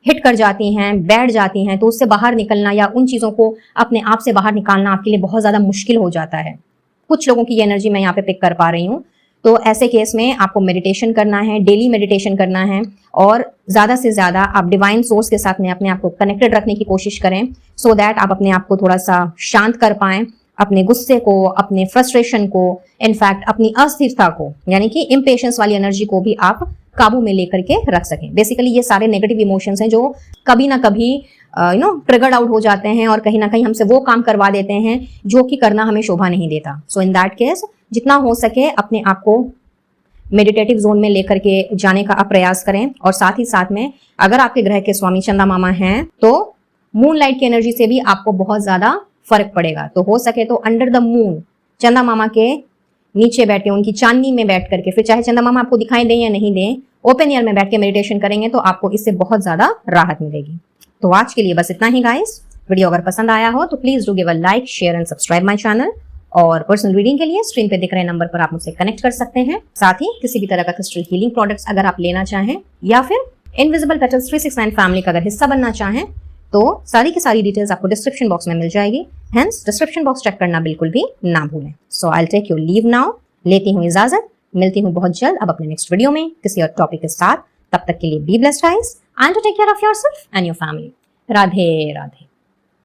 हिट कर जाती हैं, बैठ जाती हैं, तो उससे बाहर निकलना या उन चीजों को अपने आप से बाहर निकालना आपके लिए बहुत ज्यादा मुश्किल हो जाता है। कुछ लोगों की ये एनर्जी मैं यहाँ पे पिक कर पा रही हूँ। तो ऐसे केस में आपको मेडिटेशन करना है, डेली मेडिटेशन करना है और ज्यादा से ज्यादा आप डिवाइन सोर्स के साथ में अपने आप को कनेक्टेड रखने की कोशिश करें, सो दैट आप अपने आप को थोड़ा सा शांत कर पाएं, अपने गुस्से को, अपने फ्रस्ट्रेशन को, इनफैक्ट अपनी अस्थिरता को, यानी कि इम्पेशंस वाली एनर्जी को भी आप काबू में लेकर के रख सकें। बेसिकली ये सारे नेगेटिव इमोशंस हैं जो कभी ना कभी ट्रिगर्ड आउट हो जाते हैं और कहीं ना कहीं हमसे वो काम करवा देते हैं जो कि करना हमें शोभा नहीं देता। सो इन दैट केस जितना हो सके अपने आप को मेडिटेटिव जोन में लेकर के जाने का आप प्रयास करें। और साथ ही साथ में अगर आपके ग्रह के स्वामी चंदा मामा हैं तो मून लाइट की एनर्जी से भी आपको बहुत ज्यादा फर्क पड़ेगा। तो हो सके तो अंडर द मून चंदा मामा के नीचे बैठे, उनकी चांदनी में बैठ करके, फिर चाहे चंदा मामा आपको दिखाई दें या नहीं दें, ओपन एयर में बैठ के मेडिटेशन करेंगे तो आपको इससे बहुत ज्यादा राहत मिलेगी। तो आज के लिए बस इतना ही गाइस। वीडियो अगर पसंद आया हो तो please do give a like, share and subscribe my channel. और पर्सनल रीडिंग के लिए स्क्रीन पे दिख रहे नंबर पर आप मुझसे कनेक्ट कर सकते हैं। साथ ही किसी भी तरह का क्रिस्टल हीलिंग प्रोडक्ट्स अगर आप लेना चाहें या फिर इनविजिबल पेटल्स 369 फैमिली का अगर हिस्सा बनना चाहें तो सारी की सारी डिटेल्स आपको डिस्क्रिप्शन बॉक्स में मिल जाएगी। हेंस डिस्क्रिप्शन बॉक्स चेक करना बिल्कुल भी ना भूलें। So I will take your leave now. लेती हूँ इजाजत, मिलती हूँ बहुत जल्द अब अपने नेक्स्ट वीडियो में किसी और टॉपिक के साथ। तब तक के लिए be blessed guys and to take care of yourself and your family. Radhe Radhe.